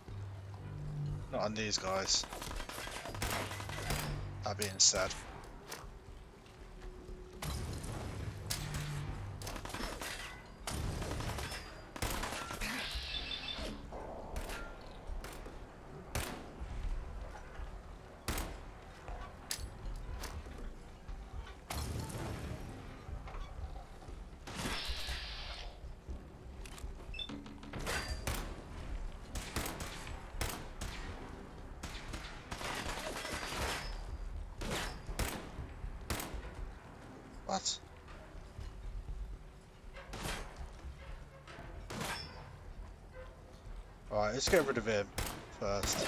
Not on these guys. That being said. Right, let's get rid of him first.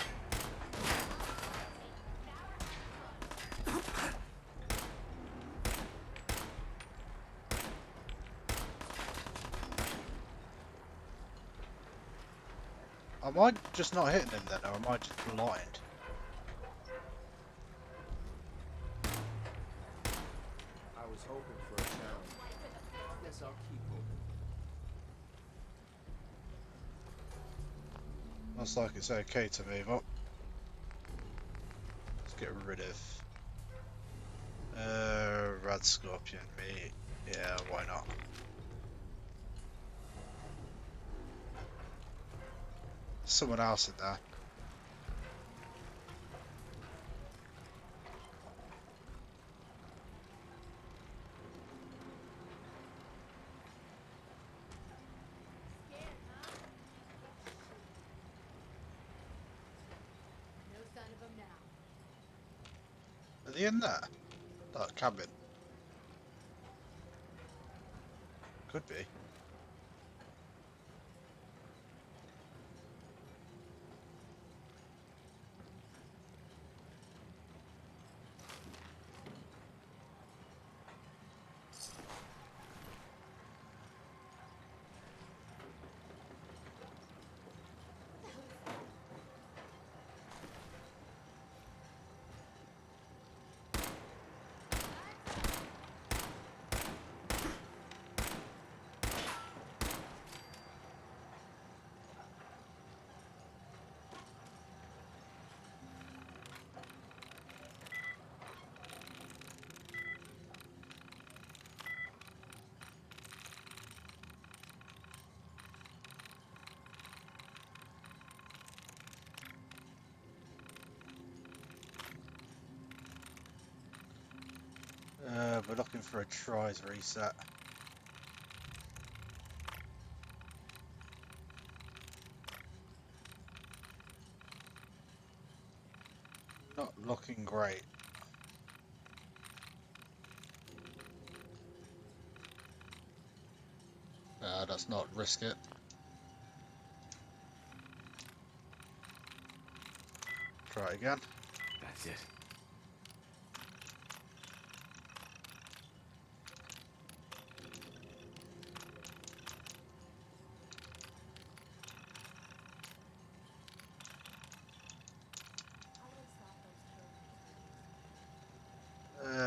Am I just not hitting him then, or am I just blind? I was hoping for a challenge. Guess I'll keep hoping. Looks like it's okay to move up. Let's get rid of Rad Scorpion meat. Yeah, why not? Someone else in there. No sign of him now. Are they in there? That cabin? Could be. We're looking for a tries reset. Not looking great. Let's not risk it. Try again. That's it.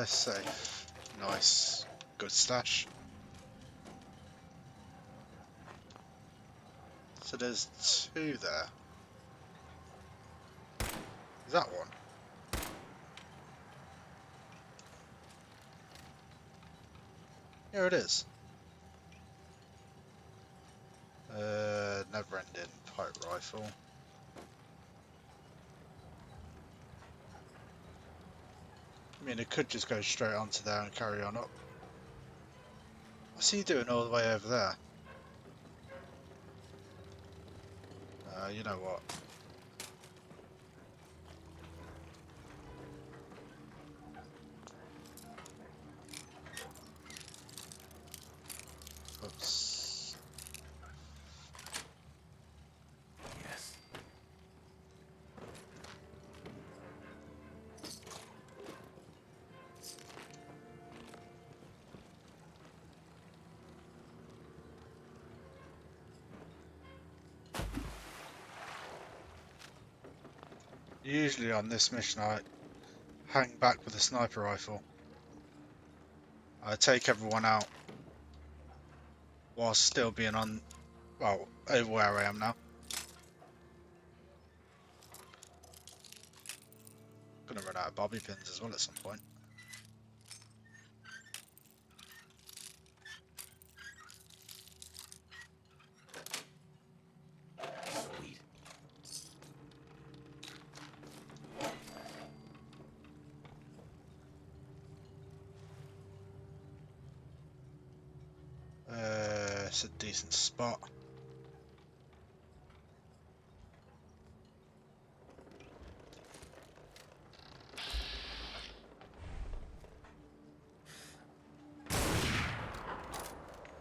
Safe. Nice. Good stash. So there's two there. Is that one? Here it is. Never-ending pipe rifle. I mean, it could just go straight onto there and carry on up. What's he doing all the way over there? You know what? Oops. Yes. Usually on this mission I hang back with a sniper rifle. I take everyone out while still being on, well, over where I am now. Gonna run out of bobby pins as well at some point. Sweet. It's a decent spot.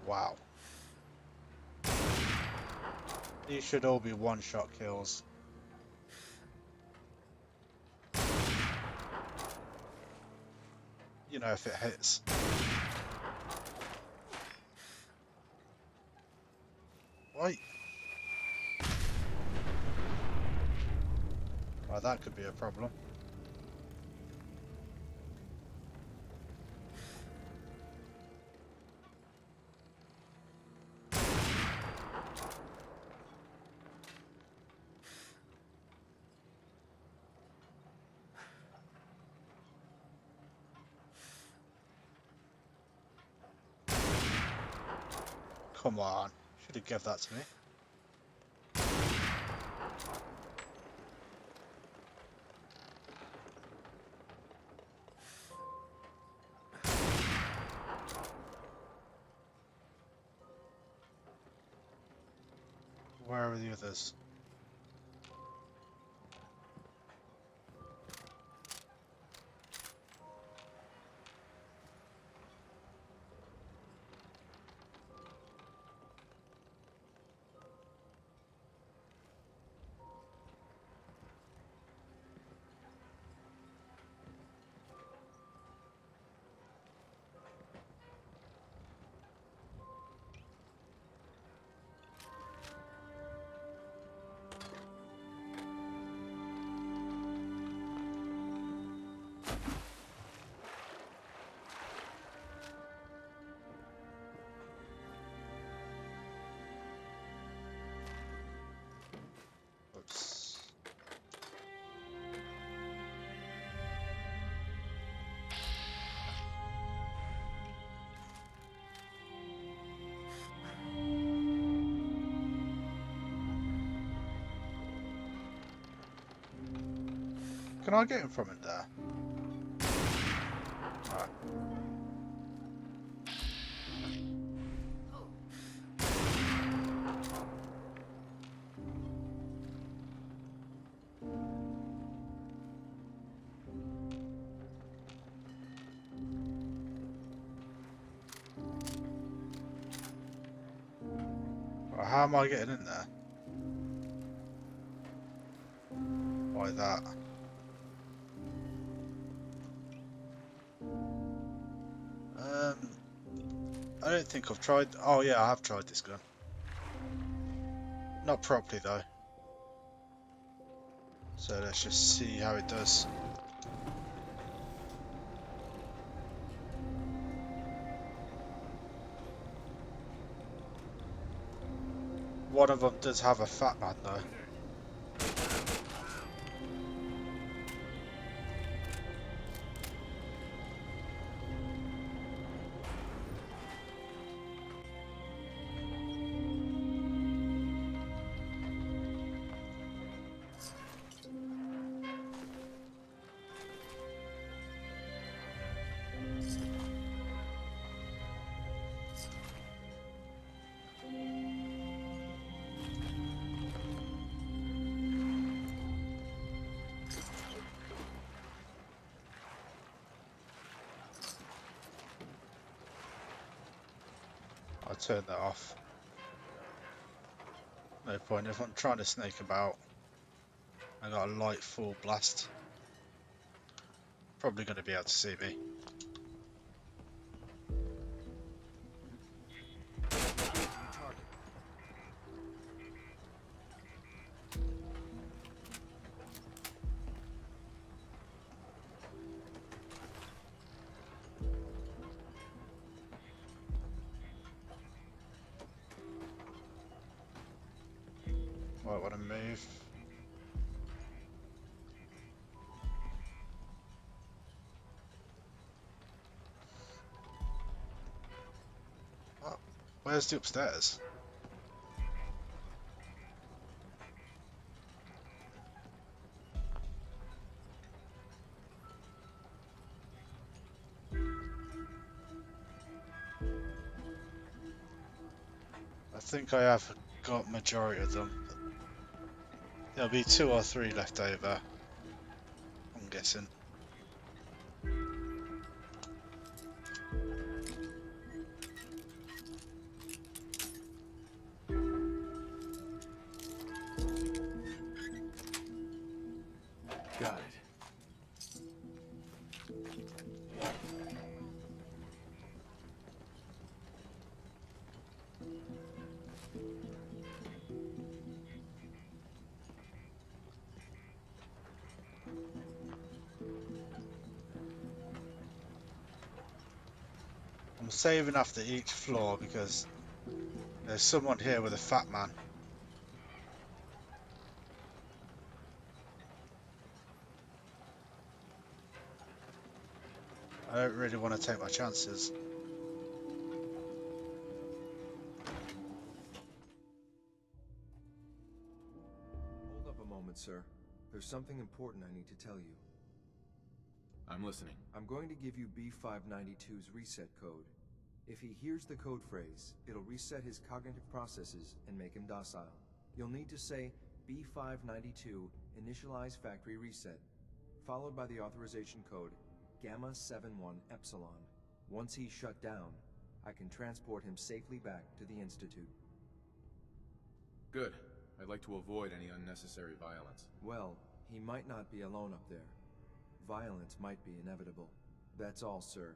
Wow. These should all be one-shot kills. You know, if it hits. Why? Well, that could be a problem. Come on, should have given that to me. Where are the others? Oops. Can I get him from it there? Alright. Well, how am I getting in there? Like that. I don't think I've tried. Oh yeah, I have tried this gun. Not properly though. So let's just see how it does. One of them does have a fat man though. I'll turn that off. No point if I'm trying to snake about. I got a light full blast. Probably going to be able to see me. Might want to move. Oh, where's the upstairs? I think I have got majority of them. There'll be 2 or 3 left over, I'm guessing. Got it. I'm saving after each floor because there's someone here with a fat man. I don't really want to take my chances. Hold up a moment, sir. There's something important I need to tell you. I'm listening. I'm going to give you B592's reset code. If he hears the code phrase, it'll reset his cognitive processes and make him docile. You'll need to say B592 initialize factory reset, followed by the authorization code Gamma 71 Epsilon. Once he's shut down, I can transport him safely back to the Institute. Good. I'd like to avoid any unnecessary violence. Well, he might not be alone up there. Violence might be inevitable. That's all, sir.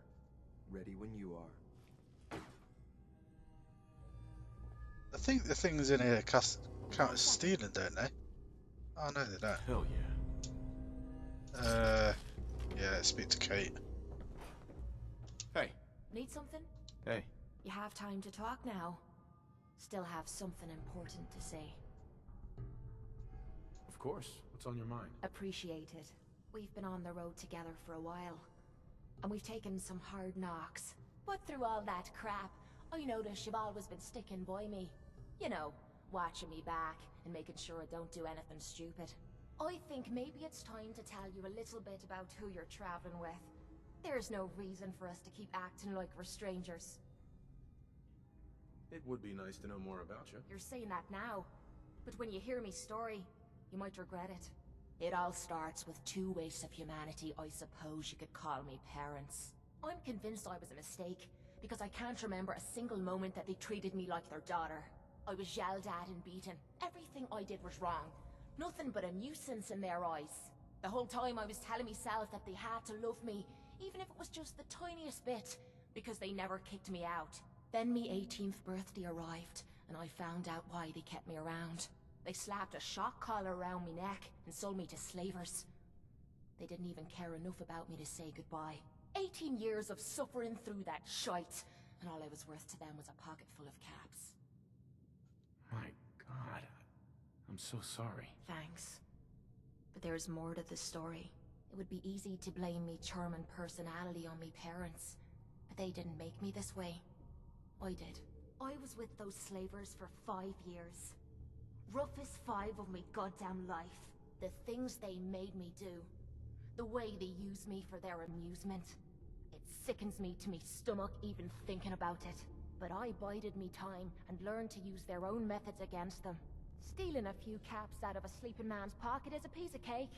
Ready when you are. I think the things in here count as stealing, don't they? Oh no, they don't. Hell yeah. Yeah, let's speak to Kate. Hey. Need something? Hey. You have time to talk now. Still have something important to say. Of course. What's on your mind? Appreciate it. We've been on the road together for a while. And we've taken some hard knocks. But through all that crap, I notice you've always been sticking by me. You know, watching me back and making sure I don't do anything stupid. I think maybe it's time to tell you a little bit about who you're traveling with. There's no reason for us to keep acting like we're strangers. It would be nice to know more about you. You're saying that now, but when you hear me story, you might regret it. It all starts with two wastes of humanity I suppose you could call me parents. I'm convinced I was a mistake, because I can't remember a single moment that they treated me like their daughter. I was yelled at and beaten. Everything I did was wrong. Nothing but a nuisance in their eyes. The whole time I was telling myself that they had to love me, even if it was just the tiniest bit, because they never kicked me out. Then me 18th birthday arrived, and I found out why they kept me around. They slapped a shock collar around my neck and sold me to slavers. They didn't even care enough about me to say goodbye. 18 years of suffering through that shite, and all I was worth to them was a pocket full of caps. My God. I'm so sorry. Thanks. But there's more to the story. It would be easy to blame me charming personality on me parents, but they didn't make me this way. I did. I was with those slavers for 5 years. Roughest 5 of me goddamn life. The things they made me do. The way they use me for their amusement. It sickens me to me stomach even thinking about it. But I bided me time and learned to use their own methods against them. Stealing a few caps out of a sleeping man's pocket is a piece of cake.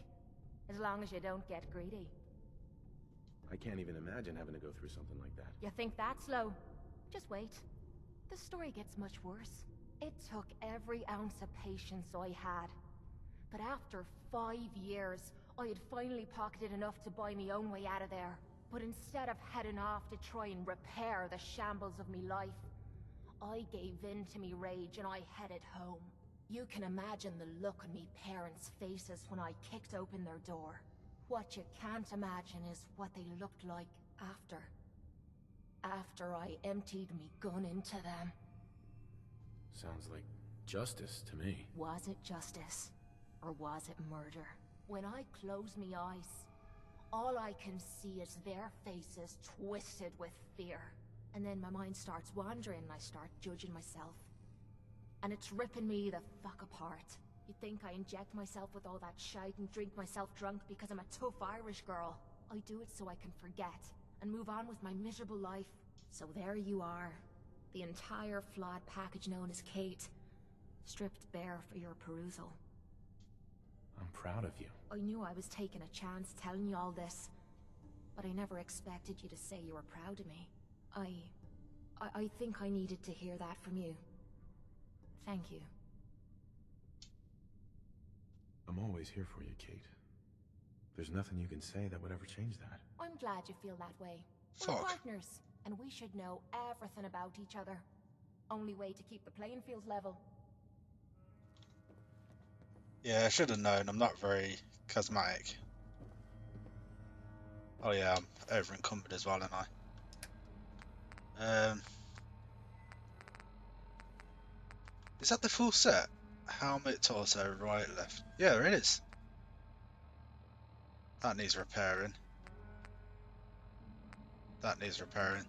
As long as you don't get greedy. I can't even imagine having to go through something like that. You think that's low? Just wait. The story gets much worse. It took every ounce of patience I had. But after 5 years, I had finally pocketed enough to buy my own way out of there. But instead of heading off to try and repair the shambles of me life, I gave in to me rage and I headed home. You can imagine the look on me parents' faces when I kicked open their door. What you can't imagine is what they looked like after. After I emptied me gun into them. Sounds like justice to me. Was it justice? Or was it murder? When I close me eyes, all I can see is their faces twisted with fear. And then my mind starts wandering and I start judging myself. And it's ripping me the fuck apart. You think I inject myself with all that shite and drink myself drunk because I'm a tough Irish girl. I do it so I can forget and move on with my miserable life. So there you are. The entire flawed package known as Kate. Stripped bare for your perusal. I'm proud of you. I knew I was taking a chance telling you all this. But I never expected you to say you were proud of me. I think I needed to hear that from you. Thank you. I'm always here for you, Kate. There's nothing you can say that would ever change that. I'm glad you feel that way. We're Fuck. partners, and we should know everything about each other. Only way to keep the playing field level. Yeah, I should have known. I'm not very charismatic. Oh yeah, I'm over encumbered as well, aren't I? Is that the full set? Helmet, torso, right, left. Yeah, it is. That needs repairing. That needs repairing.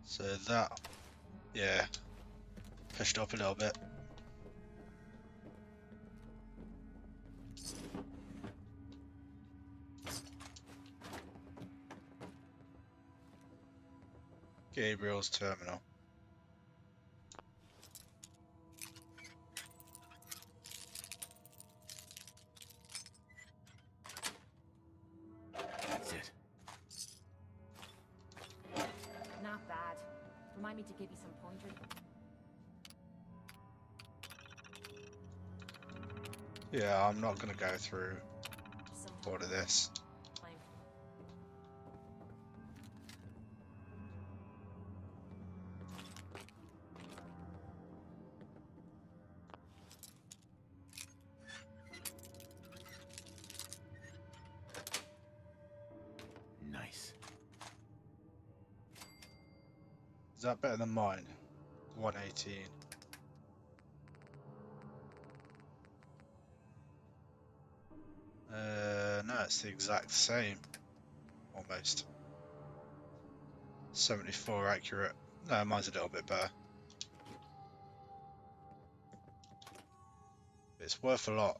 So that, yeah, pushed up a little bit. Gabriel's terminal. That's it. Not bad. Remind me to give you some pointers. Yeah, I'm not gonna go through all of this. Nice. Is that better than mine? 118. No, it's the exact same. Almost. 74 accurate. No, mine's a little bit better. It's worth a lot.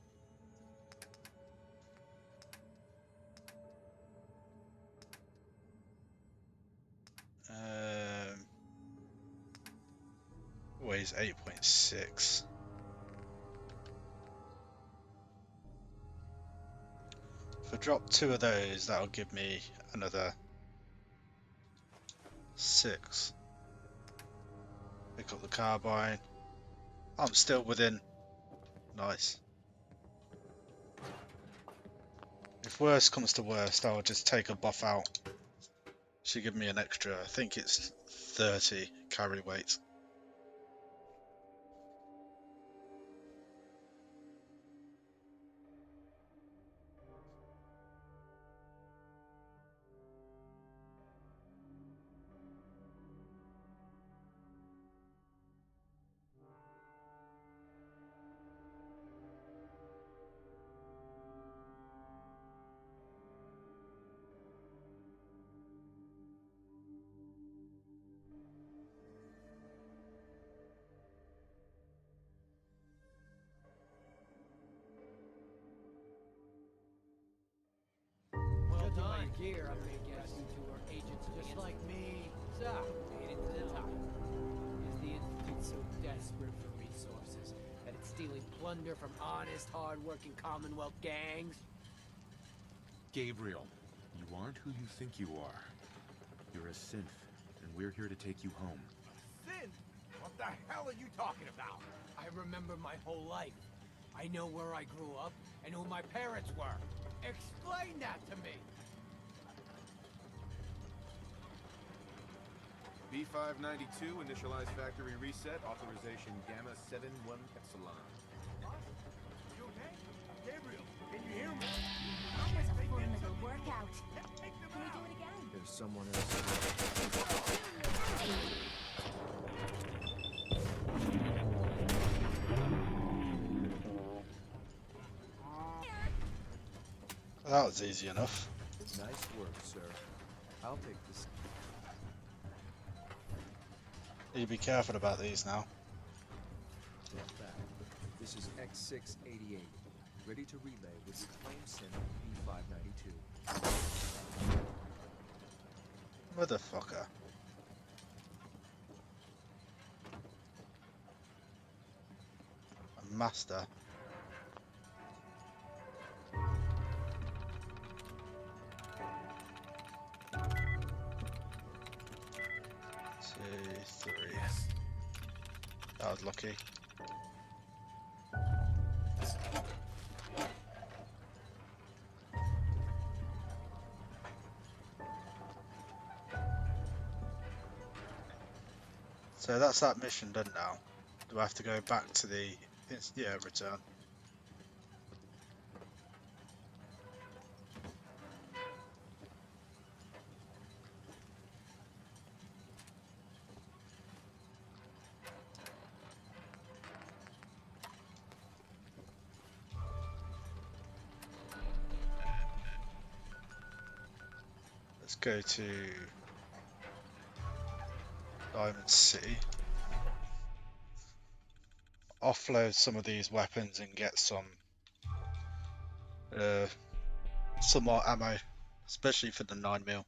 Weighs 8.6. If I drop 2 of those, that'll give me another 6. Pick up the carbine. I'm still within. Nice. If worst comes to worst, I'll just take a buff out. Should give me an extra, I think it's 30 carry weight. Here, I'm gonna guess you two are agents just like me. So, made it to the top. Is the Institute so desperate for resources that it's stealing plunder from honest, hard-working Commonwealth gangs? Gabriel, you aren't who you think you are. You're a synth, and we're here to take you home. Sin? What the hell are you talking about? I remember my whole life. I know where I grew up and who my parents were. Explain that to me! B592, initialize factory reset, authorization Gamma 71 Epsilon. You okay? Gabriel, can you hear me? That was a fun little workout. Can we do it again? There's someone else. That was easy enough. Nice work, sir. I'll take this. You be careful about these now. Step back. This is X688. Ready to relay with the claim synth B592. Motherfucker. A master. That was lucky. So that's that mission done now. Do I have to go back to the... yeah, return. Let's go to Diamond City. Offload some of these weapons and get some more ammo, especially for the 9mm.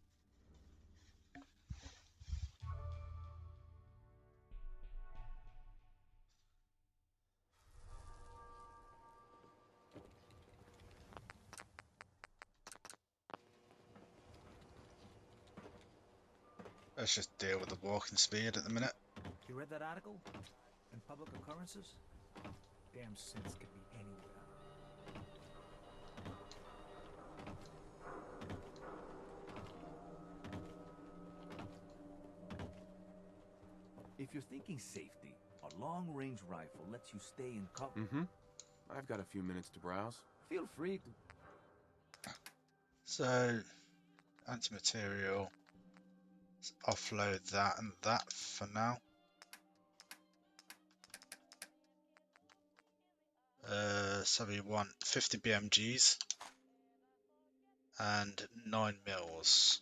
Let's just deal with the walking speed at the minute. You read that article? In Public Occurrences? Damn synths could be anywhere. If you're thinking safety, a long-range rifle lets you stay in cover. Mm-hmm. I've got a few minutes to browse. Feel free to... So, anti-material. Let's offload that and that for now. So we want 50 BMGs and 9mm,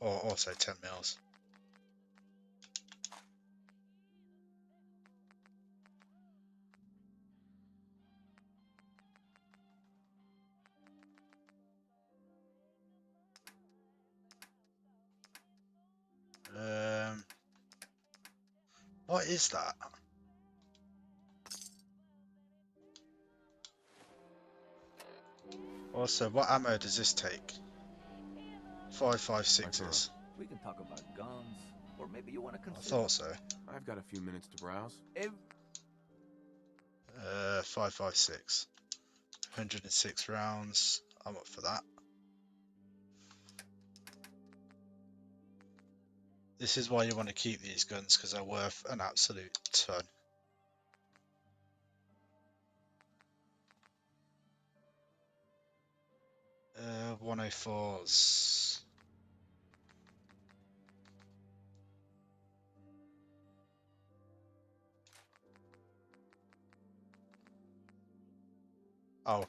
or also 10mm. What is that? Also, what ammo does this take? 5.56s. We can talk about guns, or maybe you want to I consider... thought so. I've got a few minutes to browse. 5.56. 106 rounds. I'm up for that. This is why you want to keep these guns, because they're worth an absolute ton. Uh, 104s. Oh,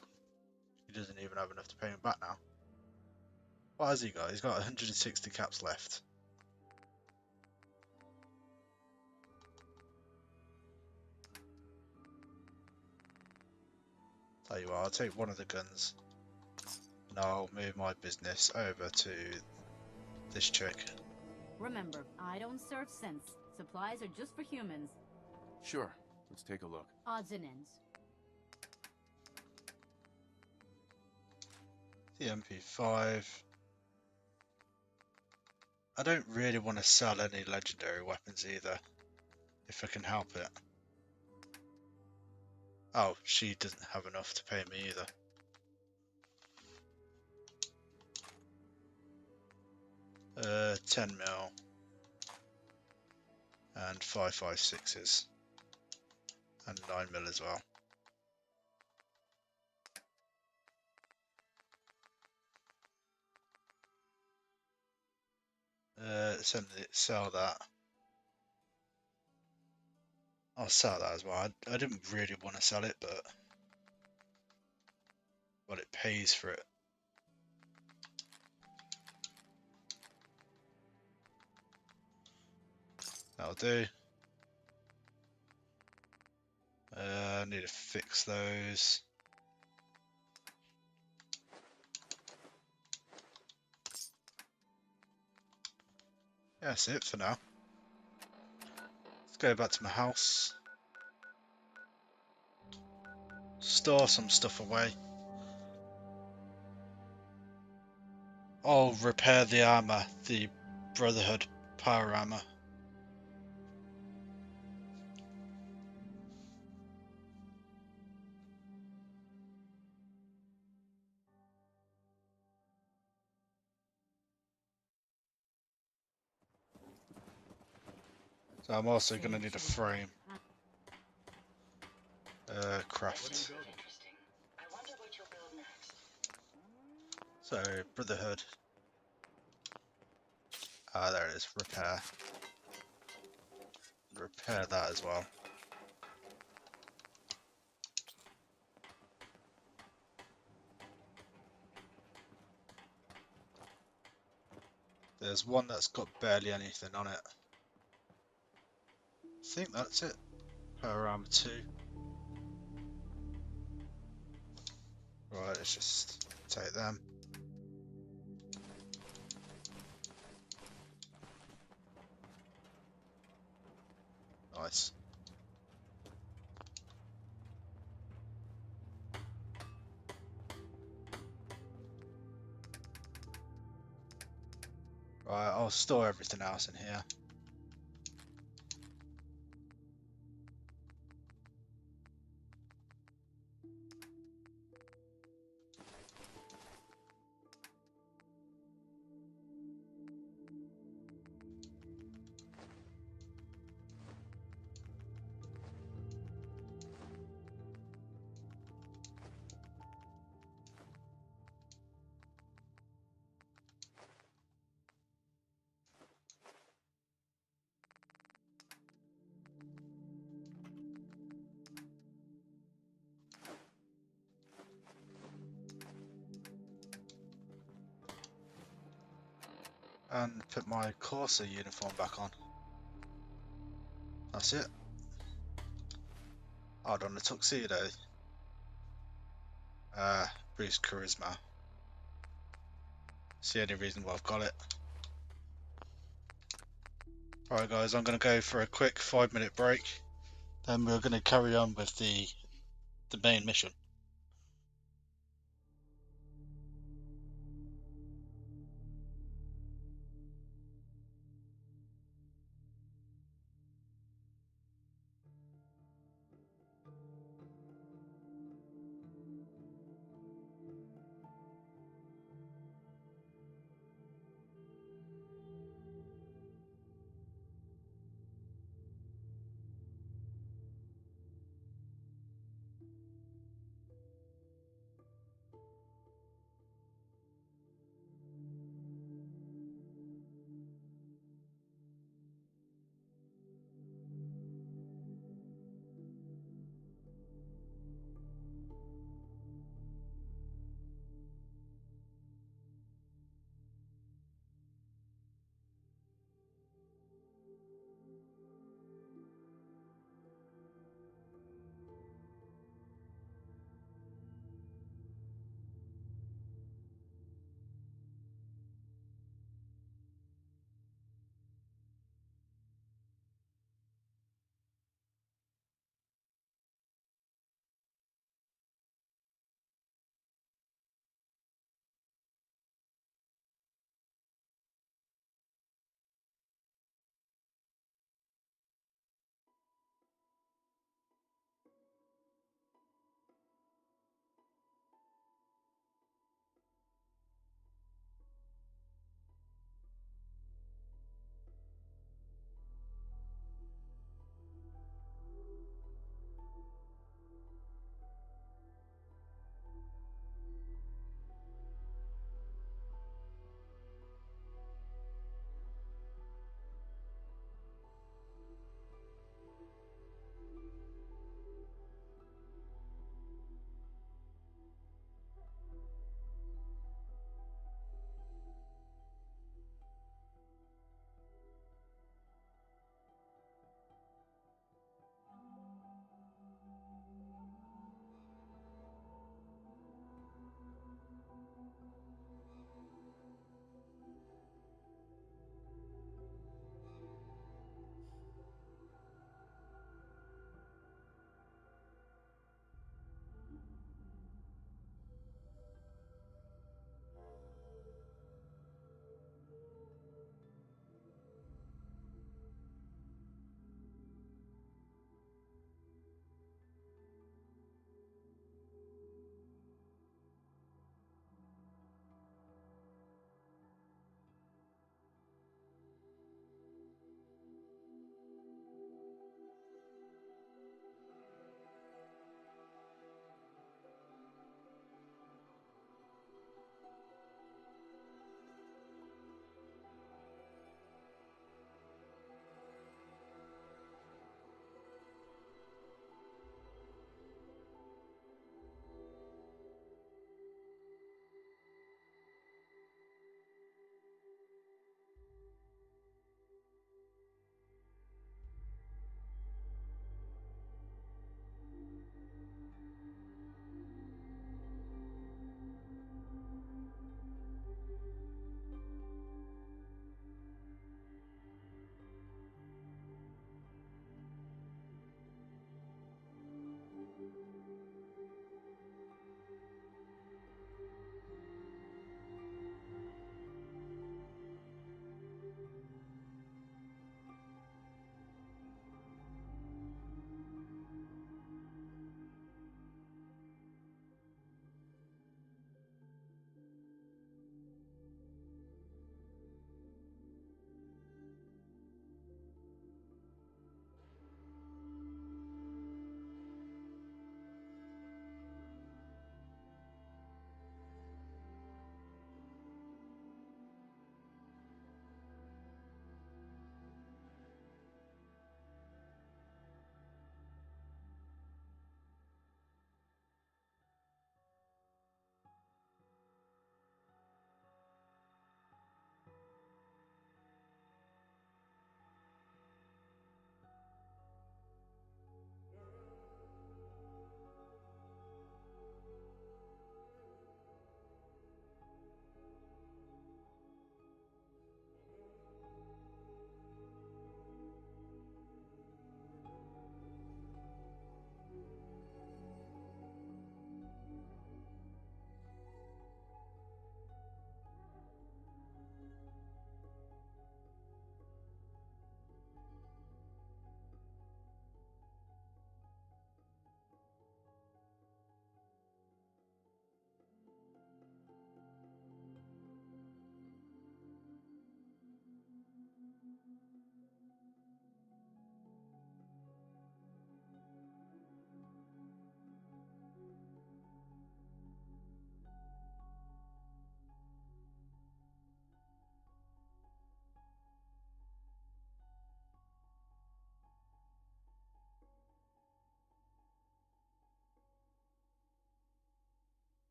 he doesn't even have enough to pay him back now. What has he got? He's got 160 caps left. Tell you what, I'll take one of the guns. And I'll move my business over to this chick. Remember, I don't serve synths. Supplies are just for humans. Sure. Let's take a look. Odds and ends. The MP5. I don't really want to sell any legendary weapons either, if I can help it. Oh, she doesn't have enough to pay me either. Uh, 10mm and 5.56s and 9mm as well. Sell that. I'll sell that as well. I didn't really want to sell it, but it pays for it. That'll do. I need to fix those. Yeah, that's it for now. Let's go back to my house. Store some stuff away. I'll repair the armor, the Brotherhood power armor. So I'm also going to need a frame. Craft. So, Brotherhood. Ah, there it is. Repair. Repair that as well. There's one that's got barely anything on it. I think that's it. Per armor 2. Right, let's just take them. Nice. Right, I'll store everything else in here. And put my Corsair uniform back on. That's it. Hold on, the tuxedo. Boost charisma. It's the only reason why I've got it. Alright guys, I'm going to go for a quick 5-minute break. Then we're going to carry on with the main mission.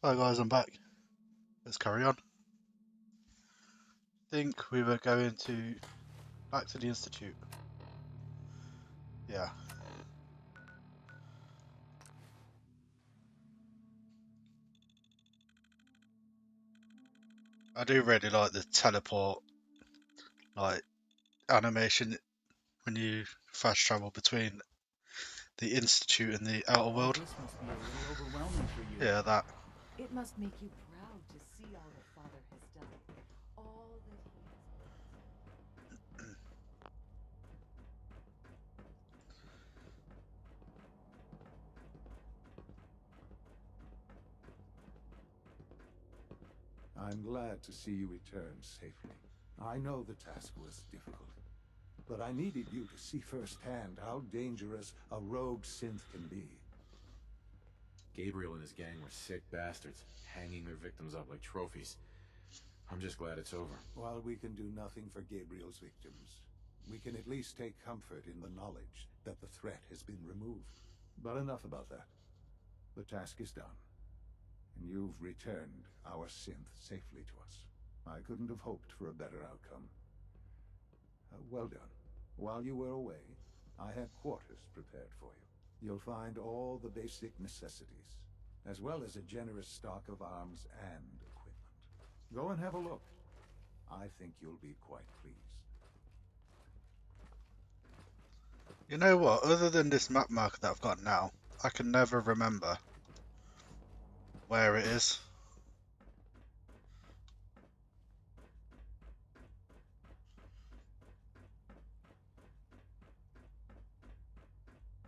Hi guys, I'm back. Let's carry on. Think we were going to back to the Institute. Yeah. I do really like the teleport animation when you fast travel between the Institute and the outer world. This must be a little overwhelming for you. Yeah, that. It must make you proud to see all that Father has done. All that he has. I'm glad to see you return safely. I know the task was difficult, but I needed you to see firsthand how dangerous a rogue synth can be. Gabriel and his gang were sick bastards, hanging their victims up like trophies. I'm just glad it's over. While we can do nothing for Gabriel's victims, we can at least take comfort in the knowledge that the threat has been removed. But enough about that. The task is done, and you've returned our synth safely to us. I couldn't have hoped for a better outcome. Well done. While you were away, I had quarters prepared for you. You'll find all the basic necessities, as well as a generous stock of arms and equipment. Go and have a look. I think you'll be quite pleased. You know what? Other than this map marker that I've got now, I can never remember where it is.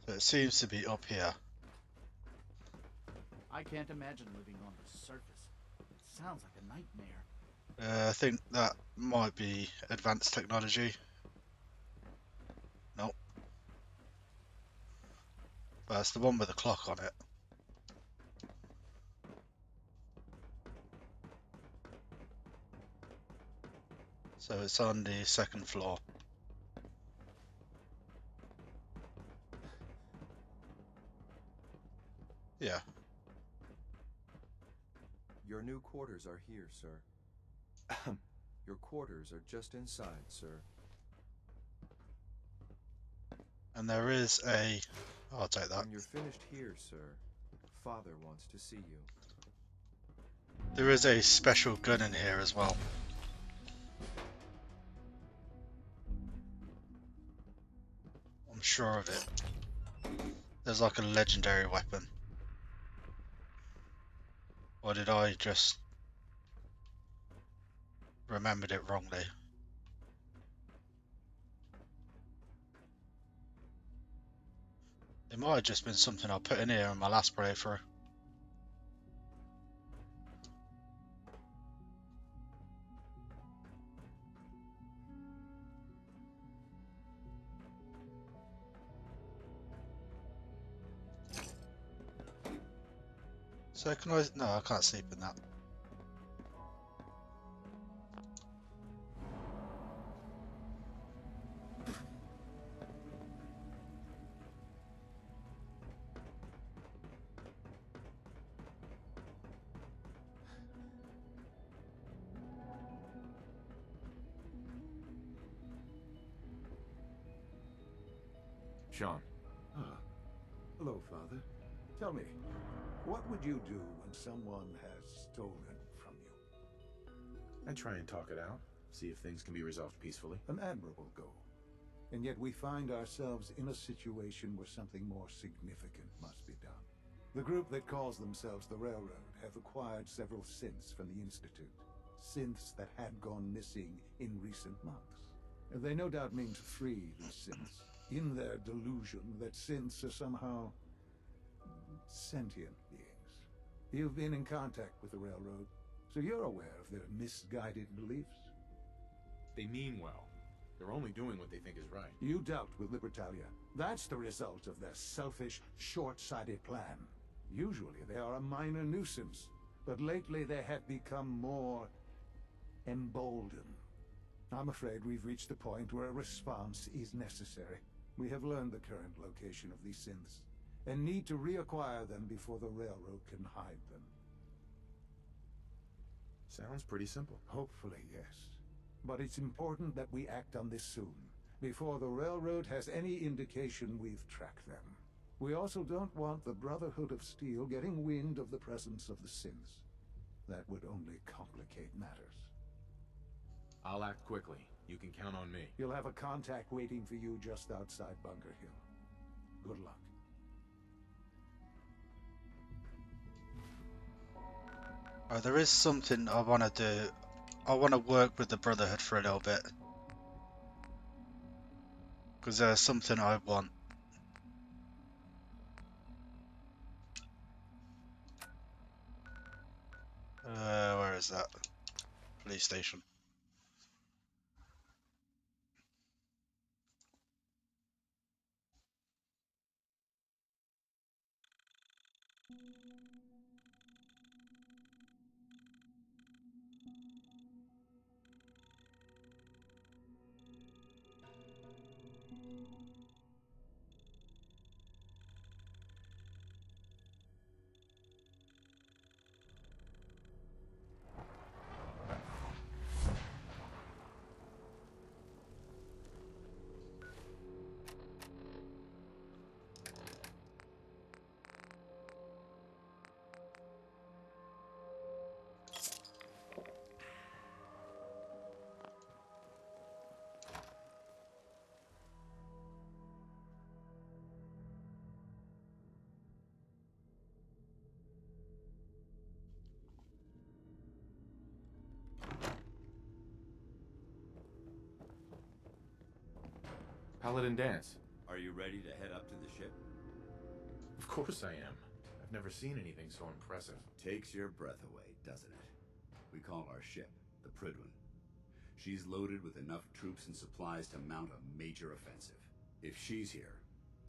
So it seems to be up here. I can't imagine living on the surface. It sounds like a nightmare. I think that might be advanced technology. Nope. But it's the one with the clock on it. So it's on the second floor. Yeah. Your new quarters are here, sir. Your quarters are just inside, sir. And there is a... I'll take that. When you're finished here, sir, Father wants to see you. There is a special gun in here as well. I'm sure of it. There's like a legendary weapon. Or did I just remembered it wrongly? It might have just been something I put in here in my last playthrough. So can I... No, I can't sleep in that. Sean. Ah. Hello, Father. Tell me, what would you do when someone has stolen from you? I try and talk it out, see if things can be resolved peacefully. An admirable goal. And yet we find ourselves in a situation where something more significant must be done. The group that calls themselves the Railroad have acquired several synths from the Institute. Synths that had gone missing in recent months. They no doubt mean to free these synths, in their delusion that synths are somehow sentient beings. You've been in contact with the Railroad, so you're aware of their misguided beliefs. They mean well. They're only doing what they think is right. You dealt with Libertalia. That's the result of their selfish, short-sighted plan. Usually they are a minor nuisance, but lately they have become more emboldened. I'm afraid we've reached a point where a response is necessary. We have learned the current location of these synths, and need to reacquire them before the Railroad can hide them. Sounds pretty simple. Hopefully, yes. But it's important that we act on this soon, before the Railroad has any indication we've tracked them. We also don't want the Brotherhood of Steel getting wind of the presence of the synths. That would only complicate matters. I'll act quickly. You can count on me. You'll have a contact waiting for you just outside Bunker Hill. Good luck. There is something I want to do. I want to work with the Brotherhood for a little bit. Because there's something I want. Where is that? Police station. Paladin Danse. Are you ready to head up to the ship? Of course I am. I've never seen anything so impressive. Takes your breath away, doesn't it? We call our ship the Prydwen. She's loaded with enough troops and supplies to mount a major offensive. If she's here,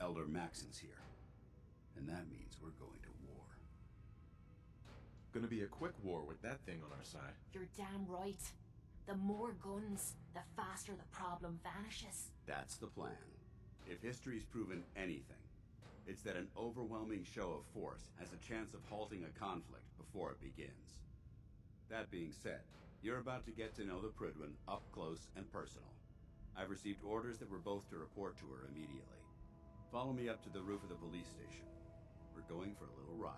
Elder Maxon's here. And that means we're going to war. Gonna be a quick war with that thing on our side. You're damn right. The more guns, the faster the problem vanishes. That's the plan. If history's proven anything, it's that an overwhelming show of force has a chance of halting a conflict before it begins. That being said, you're about to get to know the Prydwen up close and personal. I've received orders that we're both to report to her immediately. Follow me up to the roof of the police station. We're going for a little ride.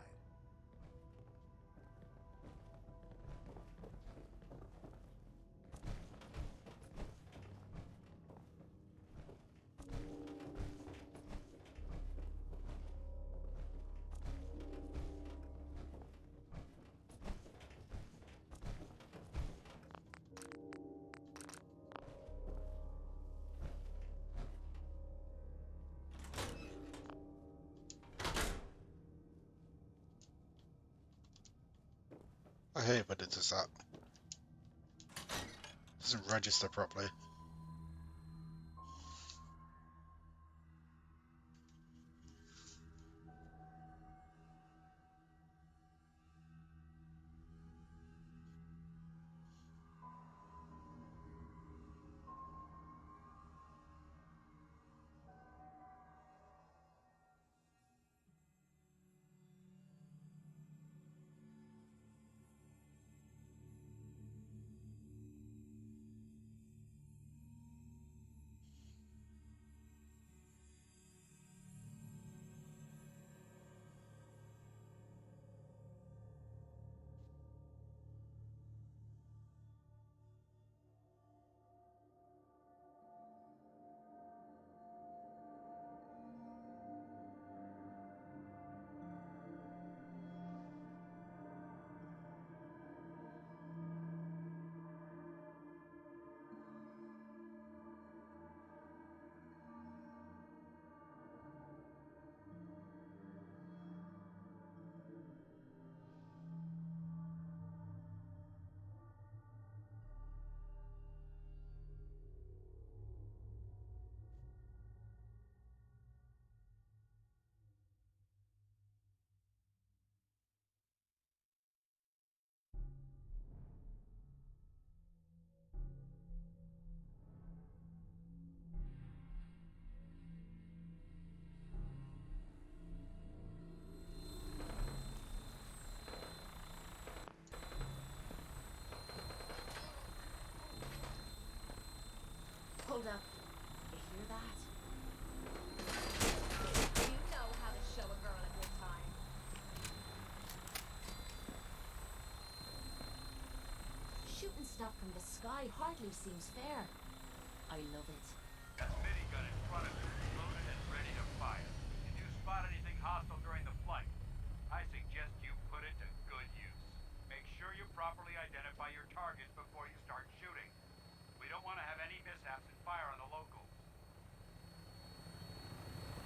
I hate when it does that. Doesn't register properly. Hilda. You hear that? You know how to show a girl a good time. Shooting stuff from the sky hardly seems fair. I love it. That minigun in front of you is loaded and ready to fire. If you spot anything hostile during the flight, I suggest you put it to good use. Make sure you properly identify your targets before you start shooting. We don't want to have any mishaps and fire on the locals.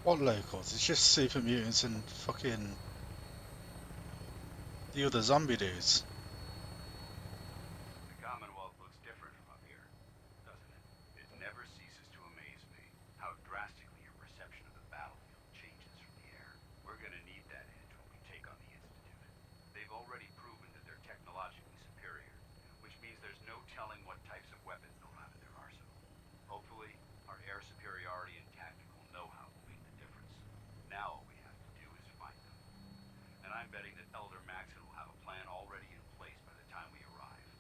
What locals? It's just super mutants and fucking the other zombie dudes. The Commonwealth looks different from up here, doesn't it? It never ceases to amaze me how drastically your perception of the battlefield changes from the air. We're gonna need that edge when we take on the Institute. They've already proven that they're technologically superior, which means there's no telling what types of weapons they'll have in their arsenal. Hopefully, our air superiority and tactical know-how will make the difference. Now all we have to do is find them. And I'm betting that Elder Maxon will have a plan already in place by the time we arrive.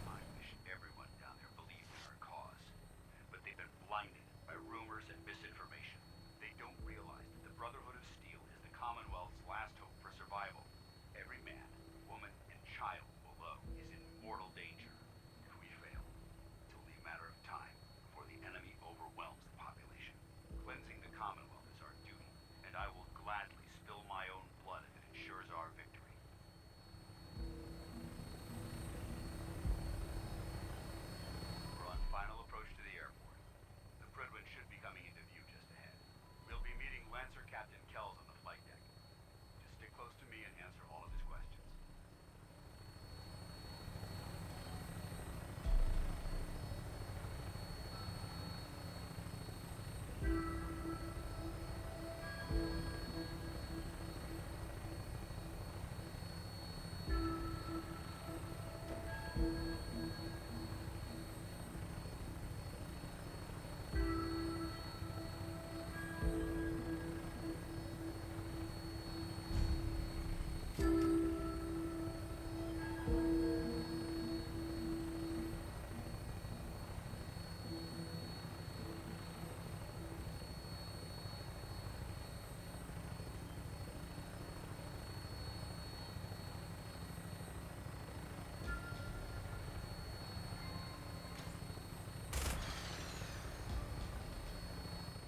I wish everyone down there believed in our cause, but they've been blinded by rumors and misinformation. They don't realize that the Brotherhood of Steel is the Commonwealth's last hope for survival. Every man, woman, and child below is in mortal danger. If we fail, it's only a matter of time before the enemy overwhelms the population. Cleansing the Commonwealth is our duty, and I will gladly spill my own blood if it ensures our victory. We're on final approach to the airport. The Prydwen should be coming into view just ahead. We'll be meeting Lancer Captain Kells on the flight deck. Just stick close to me and answer all of his questions.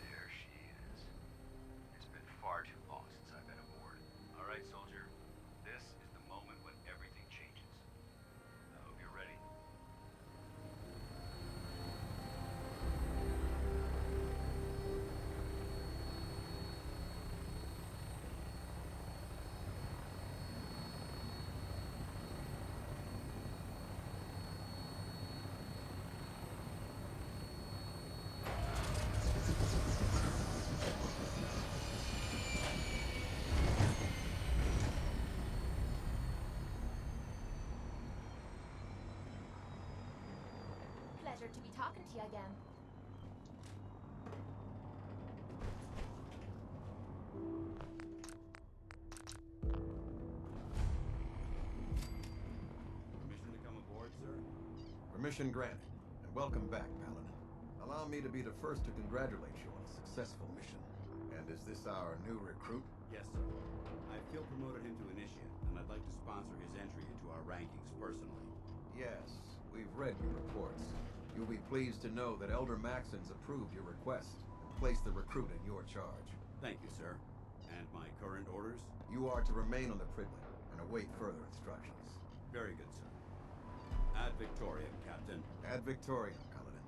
There she is. It's been far too long since I've been aboard. All right, soldier. This is the moment when everything changes. I hope you're ready. Pleasure to be talking to you again. Permission to come aboard, sir? Permission granted, and welcome back, Paladin. Allow me to be the first to congratulate you on a successful mission. And is this our new recruit? Yes, sir. I feel promoted him to initiate, and I'd like to sponsor his entry into our rankings personally. Yes, we've read your reports. You'll be pleased to know that Elder Maxon's approved your request and placed the recruit in your charge. Thank you, sir. And my current orders? You are to remain on the Prydwen and await further instructions. Very good, sir. Ad Victoriam, Captain. Ad Victoriam, Paladin.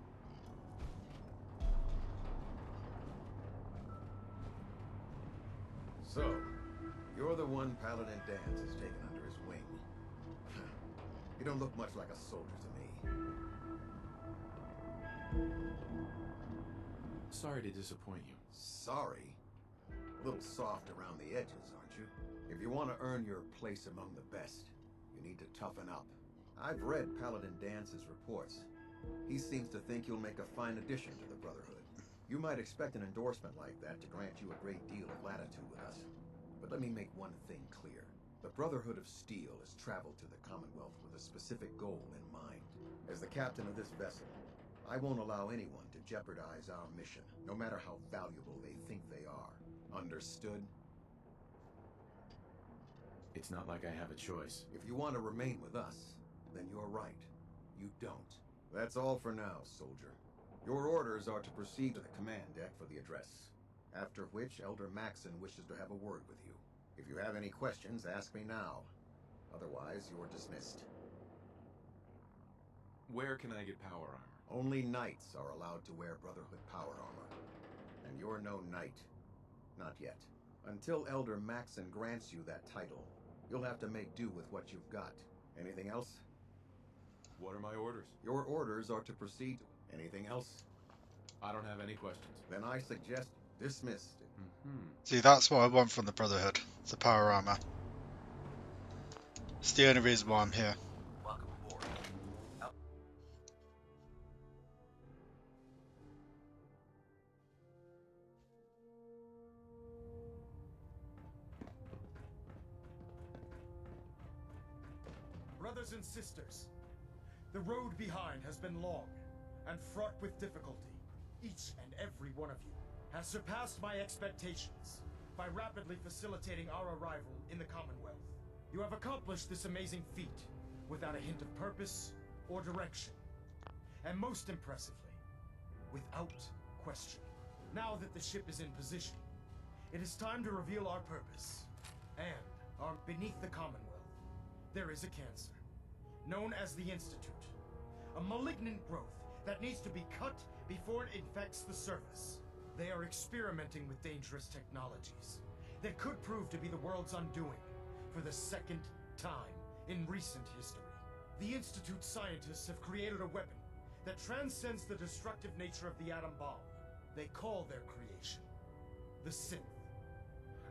So, you're the one Paladin Danse has taken under his wing. You don't look much like a soldier to me. Sorry to disappoint you. Sorry? A little soft around the edges, aren't you? If you want to earn your place among the best, you need to toughen up. I've read Paladin Dance's reports. He seems to think you'll make a fine addition to the Brotherhood. You might expect an endorsement like that to grant you a great deal of latitude with us. But let me make one thing clear. The Brotherhood of Steel has traveled to the Commonwealth with a specific goal in mind. As the captain of this vessel, I won't allow anyone to jeopardize our mission, no matter how valuable they think they are. Understood? It's not like I have a choice. If you want to remain with us, then you're right. You don't. That's all for now, soldier. Your orders are to proceed to the command deck for the address, after which Elder Maxon wishes to have a word with you. If you have any questions, ask me now. Otherwise, you're dismissed. Where can I get power armor? Only knights are allowed to wear Brotherhood power armor. And you're no knight. Not yet. Until Elder Maxon grants you that title, you'll have to make do with what you've got. Anything else? What are my orders? Your orders are to proceed. Anything else? I don't have any questions. Then I suggest dismissed. See, that's what I want from the Brotherhood. The power armor. It's the only reason why I'm here. Welcome aboard. Brothers and sisters, the road behind has been long and fraught with difficulty. Each and every one of you has surpassed my expectations by rapidly facilitating our arrival in the Commonwealth. You have accomplished this amazing feat without a hint of purpose or direction. And most impressively, without question. Now that the ship is in position, it is time to reveal our purpose. And beneath the Commonwealth, there is a cancer, known as the Institute. A malignant growth that needs to be cut before it infects the surface. They are experimenting with dangerous technologies that could prove to be the world's undoing for the second time in recent history. The Institute scientists have created a weapon that transcends the destructive nature of the atom bomb. They call their creation the Synth,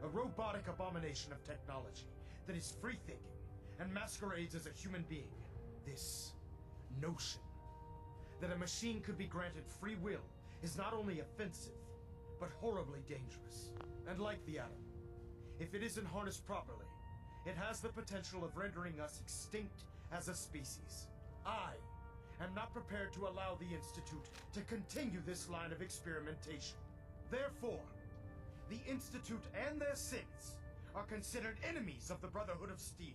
a robotic abomination of technology that is free-thinking and masquerades as a human being. This notion that a machine could be granted free will is not only offensive, but horribly dangerous. And like the atom, if it isn't harnessed properly, it has the potential of rendering us extinct as a species. I am not prepared to allow the Institute to continue this line of experimentation. Therefore, the Institute and their synths are considered enemies of the Brotherhood of Steel,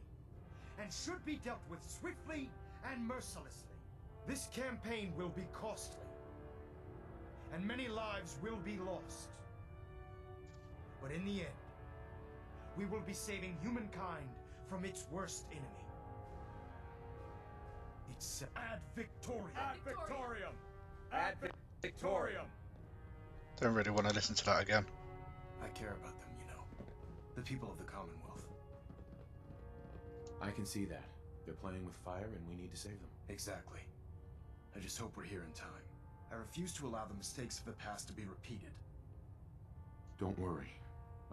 and should be dealt with swiftly and mercilessly. This campaign will be costly, and many lives will be lost. But in the end, we will be saving humankind from its worst enemy. It's Ad Victoriam! Ad Victoriam! Ad Victoriam! Don't really want to listen to that again. I care about them, you know. The people of the Commonwealth. I can see that. They're playing with fire and we need to save them. Exactly. I just hope we're here in time. I refuse to allow the mistakes of the past to be repeated. Don't worry.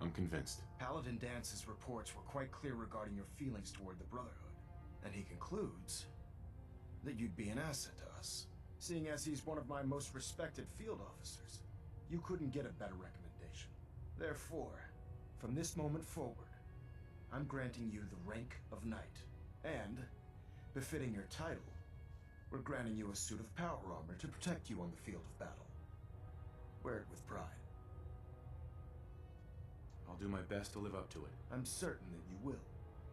I'm convinced. Paladin Dance's reports were quite clear regarding your feelings toward the Brotherhood. And he concludes that you'd be an asset to us. Seeing as he's one of my most respected field officers, you couldn't get a better recommendation. Therefore, from this moment forward, I'm granting you the rank of Knight. And, befitting your title, we're granting you a suit of power armor to protect you on the field of battle. Wear it with pride. I'll do my best to live up to it. I'm certain that you will.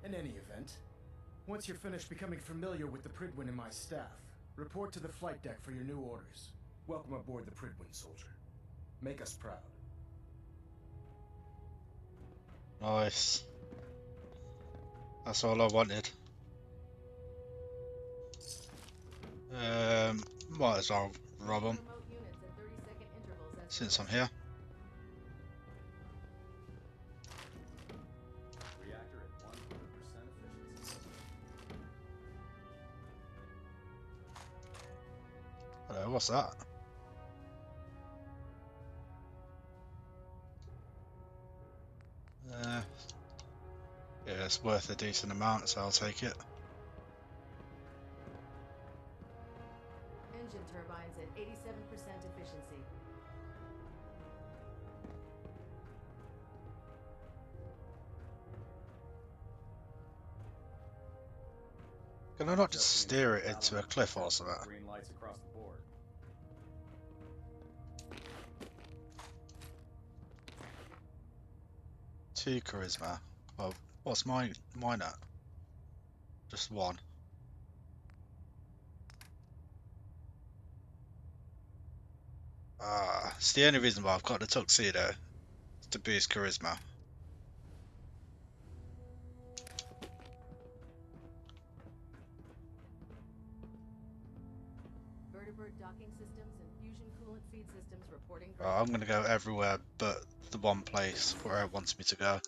In any event, once you're finished becoming familiar with the Prydwen and my staff, report to the flight deck for your new orders. Welcome aboard the Prydwen, soldier. Make us proud. Nice. That's all I wanted. Might as well rob them since I'm here. Reactor at 100% efficiency. Hello, what's that? Yeah, it's worth a decent amount, so I'll take it. Engine turbines at 87% efficiency. Can I not just steer it into a cliff or something? Green lights across the board. 2 charisma. Well, what's mine at? Just 1. Ah, it's the only reason why I've got the tuxedo, is to boost charisma. Vertibird docking systems and fusion coolant feed systems reporting. I'm gonna go everywhere but the one place where it wants me to go.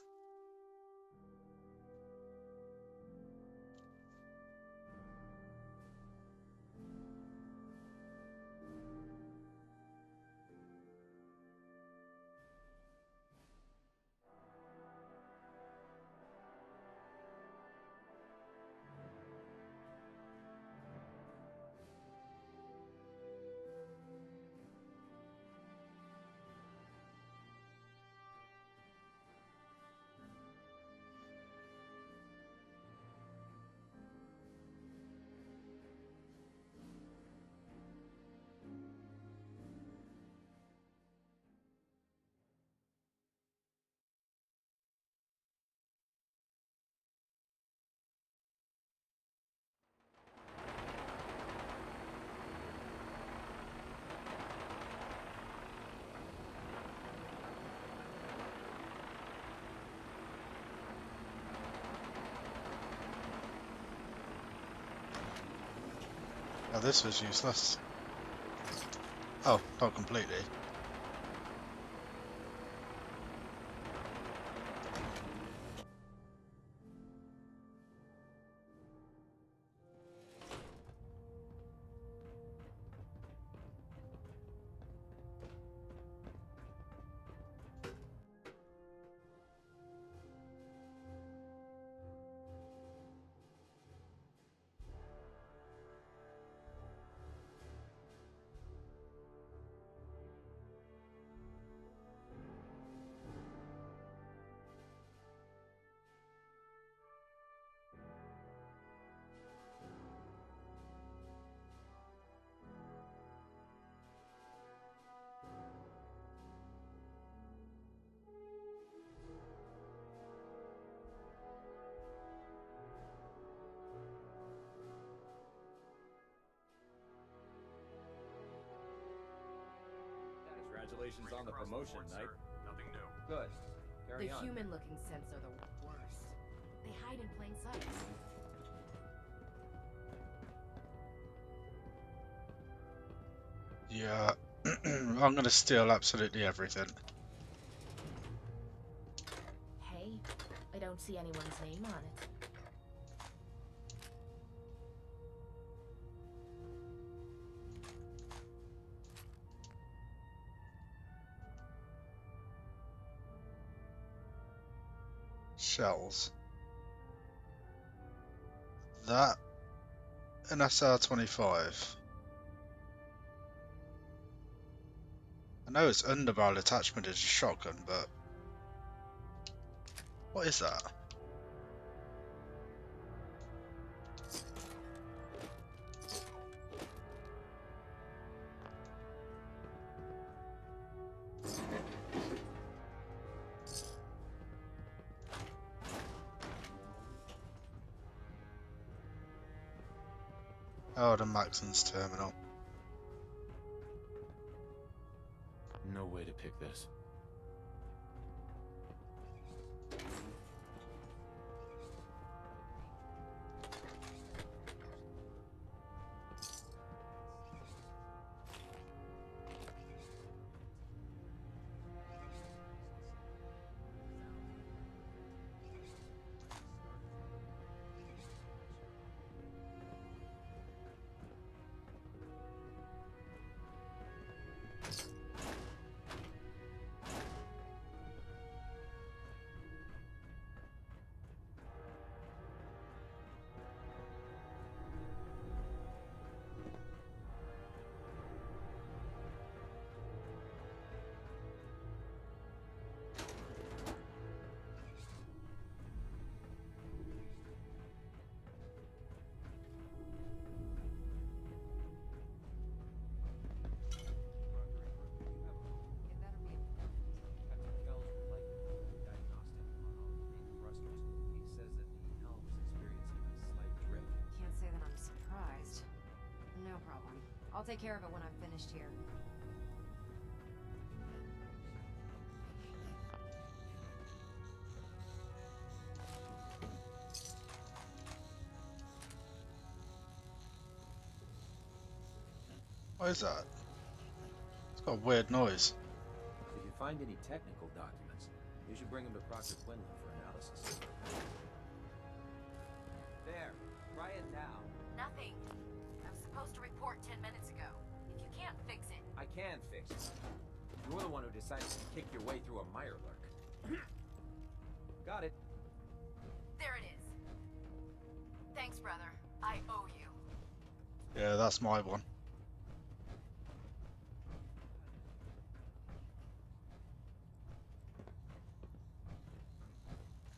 Oh, this was useless. Oh, not completely. Congratulations on the promotion, Knight. Nothing new. Good. Carry The on. human-looking scents are the worst. They hide in plain sight. Yeah, I'm gonna steal absolutely everything. Hey, I don't see anyone's name on it. Shells. That an SR-25. I know it's underbarrel attachment is a shotgun, but what is that? Oh, the Maxon's terminal. No way to pick this. I'll take care of it when I'm finished here. What is that? It's got a weird noise. If you find any technical documents, you should bring them to Proctor Quinlan for analysis. There, try it now. Nothing. I was supposed to report 10 minutes ago. If you can't fix it... I can fix it. You're the one who decided to kick your way through a Mirelurk. Got it. There it is. Thanks, brother. I owe you. Yeah, that's my one.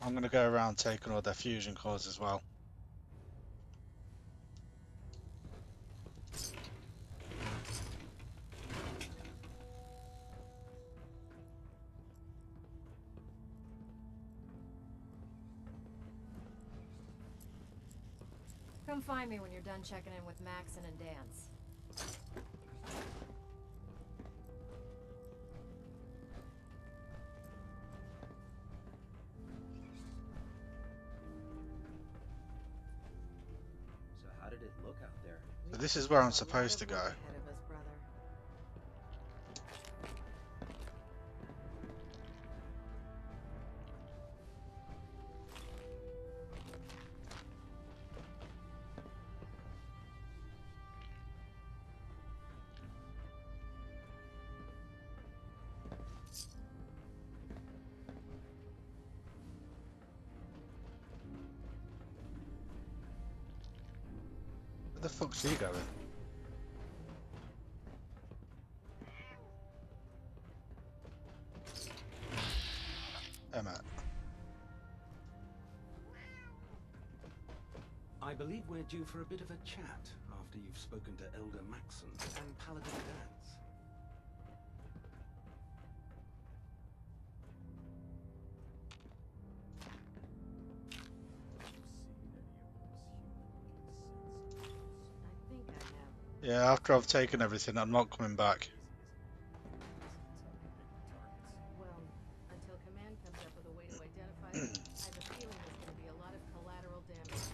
I'm going to go around taking all their fusion cores as well. Come find me when you're done checking in with Maxon and Dance. So how did it look out there? So this is where I'm supposed to go. Ahead of us, brother. Where the fuck's he going? Emma. I believe we're due for a bit of a chat after you've spoken to Elder Maxon and Paladin Dance. Yeah, after I've taken everything, I'm not coming back. Well, until Command comes up with a way to identify them, I have a feeling there's going to be a lot of collateral damage.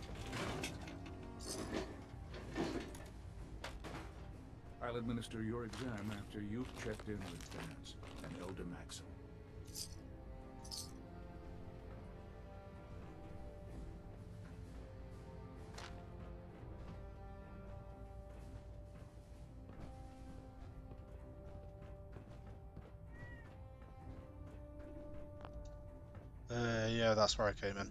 I'll administer your exam after you've checked in with Dance and Elder Maxon. Yeah, that's where I came in.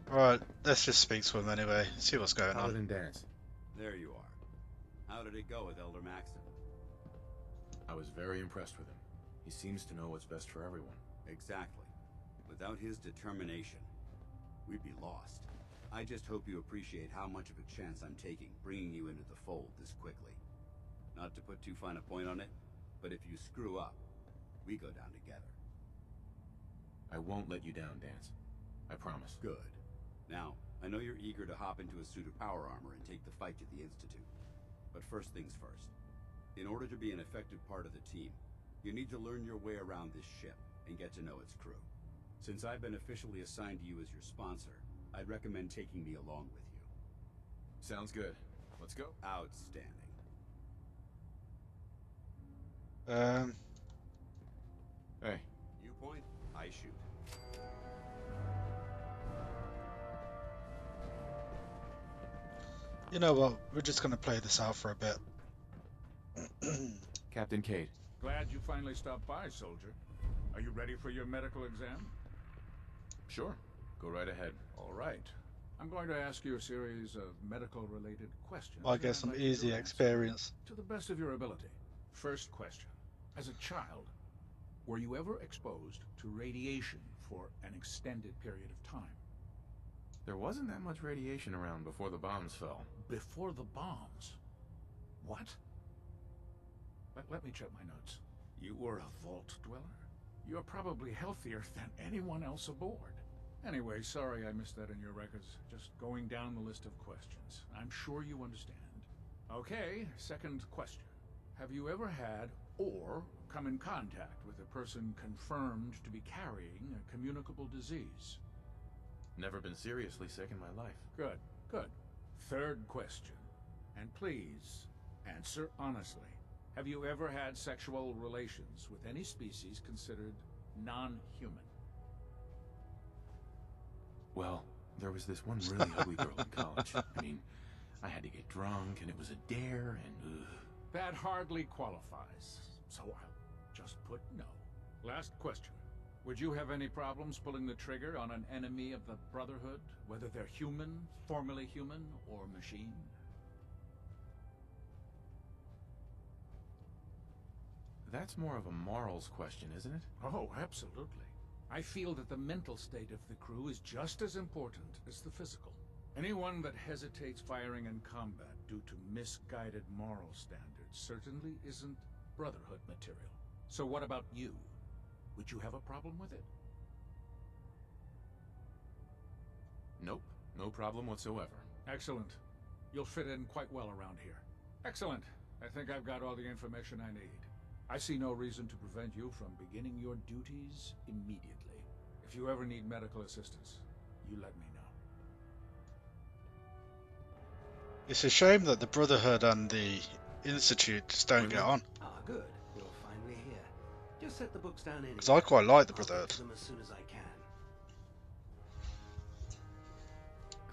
Right, let's just speak to him anyway, see what's going on. Paladin Dance. There you are. How did it go with Elder Maxon? I was very impressed with him. He seems to know what's best for everyone. Exactly. Without his determination, we'd be lost. I just hope you appreciate how much of a chance I'm taking bringing you into the fold this quickly. Not to put too fine a point on it, but if you screw up, we go down together. I won't let you down, Dance. I promise. Good. Now, I know you're eager to hop into a suit of power armor and take the fight to the Institute. But first things first. In order to be an effective part of the team, you need to learn your way around this ship and get to know its crew. Since I've been officially assigned to you as your sponsor, I'd recommend taking me along with you. Sounds good. Let's go. Outstanding. Hey. You point, I shoot. You know what, we're just going to play this out for a bit. Captain Cade. Glad you finally stopped by, soldier. Are you ready for your medical exam? Sure. Go right ahead. All right. I'm going to ask you a series of medical-related questions. I get some easy experience. To the best of your ability. First question. As a child, were you ever exposed to radiation for an extended period of time? There wasn't that much radiation around before the bombs fell. Before the bombs? What? Let me check my notes. You were a vault dweller? You're probably healthier than anyone else aboard. Anyway, sorry I missed that in your records. Just going down the list of questions. I'm sure you understand. Okay, second question. Have you ever had or come in contact with a person confirmed to be carrying a communicable disease? Never been seriously sick in my life. Good, good. Third question. And please, answer honestly. Have you ever had sexual relations with any species considered non-human? Well, there was this one really ugly girl in college. I mean, I had to get drunk, and it was a dare, and ugh. That hardly qualifies, so I'll just put no. Last question. Would you have any problems pulling the trigger on an enemy of the Brotherhood, whether they're human, formerly human, or machine? That's more of a morals question, isn't it? Oh, absolutely. I feel that the mental state of the crew is just as important as the physical. Anyone that hesitates firing in combat due to misguided moral standards certainly isn't Brotherhood material. So what about you? Would you have a problem with it? Nope, no problem whatsoever. Excellent. You'll fit in quite well around here. Excellent. I think I've got all the information I need. I see no reason to prevent you from beginning your duties immediately. If you ever need medical assistance, you let me know. It's a shame that the Brotherhood and the Institute just don't get on. Ah, good. You're finally here. Just set the books down in. Because I quite like the I'll get Brotherhood. to them as soon as I can.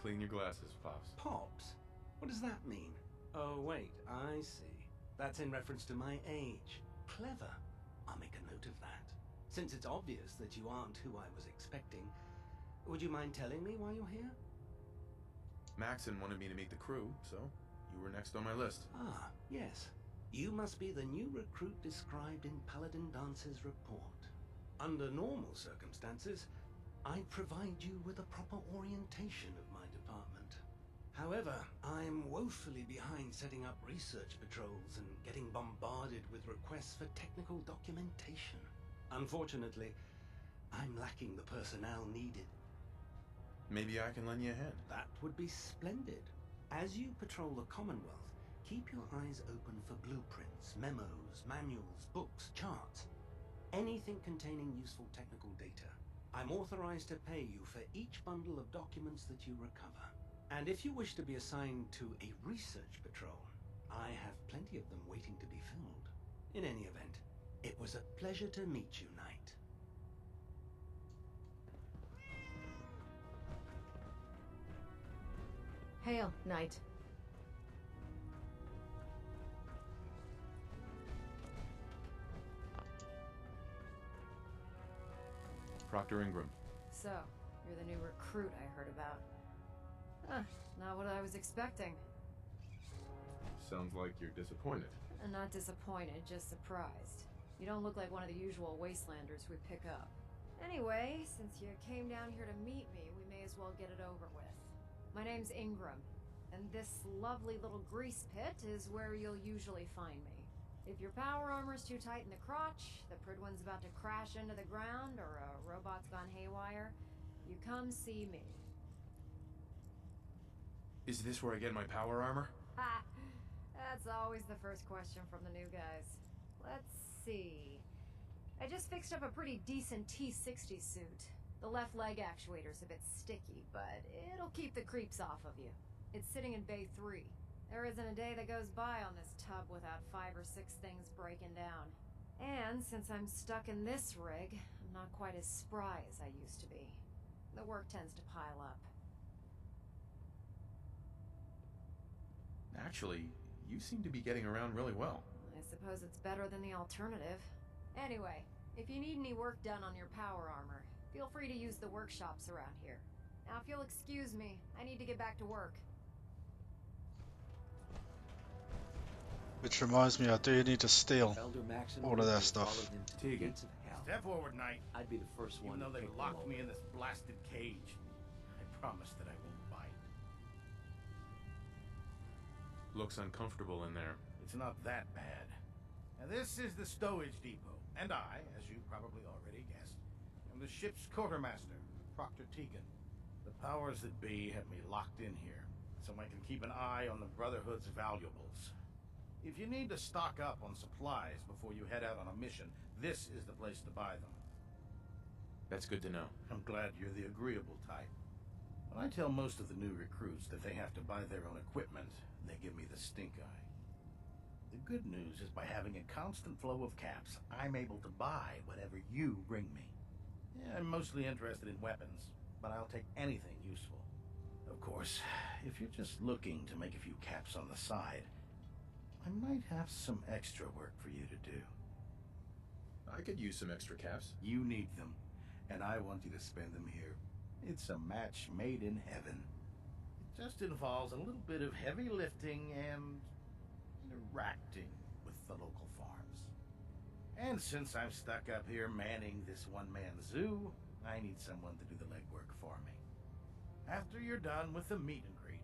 Clean your glasses, Pops. Pops? What does that mean? Oh, wait. I see. That's in reference to my age. Clever. I'll make a note of that. Since it's obvious that you aren't who I was expecting, would you mind telling me why you're here? Maxon wanted me to meet the crew, so you were next on my list. Ah, yes. You must be the new recruit described in Paladin Dance's report. Under normal circumstances, I'd provide you with a proper orientation of my department. However, I'm woefully behind setting up research patrols and getting bombarded with requests for technical documentation. Unfortunately, I'm lacking the personnel needed. Maybe I can lend you a hand. That would be splendid. As you patrol the Commonwealth, keep your eyes open for blueprints, memos, manuals, books, charts. Anything containing useful technical data. I'm authorized to pay you for each bundle of documents that you recover. And if you wish to be assigned to a research patrol, I have plenty of them waiting to be filled. In any event, it was a pleasure to meet you, Knight. Hail, Knight. Proctor Ingram. So, you're the new recruit I heard about. Huh, not what I was expecting. Sounds like you're disappointed. I'm not disappointed, just surprised. You don't look like one of the usual wastelanders we pick up. Anyway, since you came down here to meet me, we may as well get it over with. My name's Ingram, and this lovely little grease pit is where you'll usually find me. If your power armor's too tight in the crotch, the Pridwen's about to crash into the ground, or a robot's gone haywire, you come see me. Is this where I get my power armor? Ha! That's always the first question from the new guys. Let's see. I just fixed up a pretty decent T-60 suit. The left leg actuator's a bit sticky, but it'll keep the creeps off of you. It's sitting in Bay 3. There isn't a day that goes by on this tub without 5 or 6 things breaking down. And since I'm stuck in this rig, I'm not quite as spry as I used to be. The work tends to pile up. Actually, you seem to be getting around really well. I suppose it's better than the alternative. Anyway, if you need any work done on your power armor, feel free to use the workshops around here. Now, if you'll excuse me, I need to get back to work. Which reminds me, I do need to steal all of their stuff. Tegan. Step forward, Knight. I'd be the first one. Even though to they've pick locked them me over. in this blasted cage, I promise that I won't bite. Looks uncomfortable in there. It's not that bad. Now, this is the stowage depot, and I, as you probably already guessed, am the ship's quartermaster, Proctor Tegan. The powers that be have me locked in here, so I can keep an eye on the Brotherhood's valuables. If you need to stock up on supplies before you head out on a mission, this is the place to buy them. That's good to know. I'm glad you're the agreeable type. When I tell most of the new recruits that they have to buy their own equipment, they give me the stink eye. The good news is by having a constant flow of caps, I'm able to buy whatever you bring me. Yeah, I'm mostly interested in weapons, but I'll take anything useful. Of course, if you're just looking to make a few caps on the side, I might have some extra work for you to do. I could use some extra caps. You need them, and I want you to spend them here. It's a match made in heaven. It just involves a little bit of heavy lifting and interacting with the local farms. And since I'm stuck up here manning this one-man zoo, I need someone to do the legwork for me. After you're done with the meet and greet,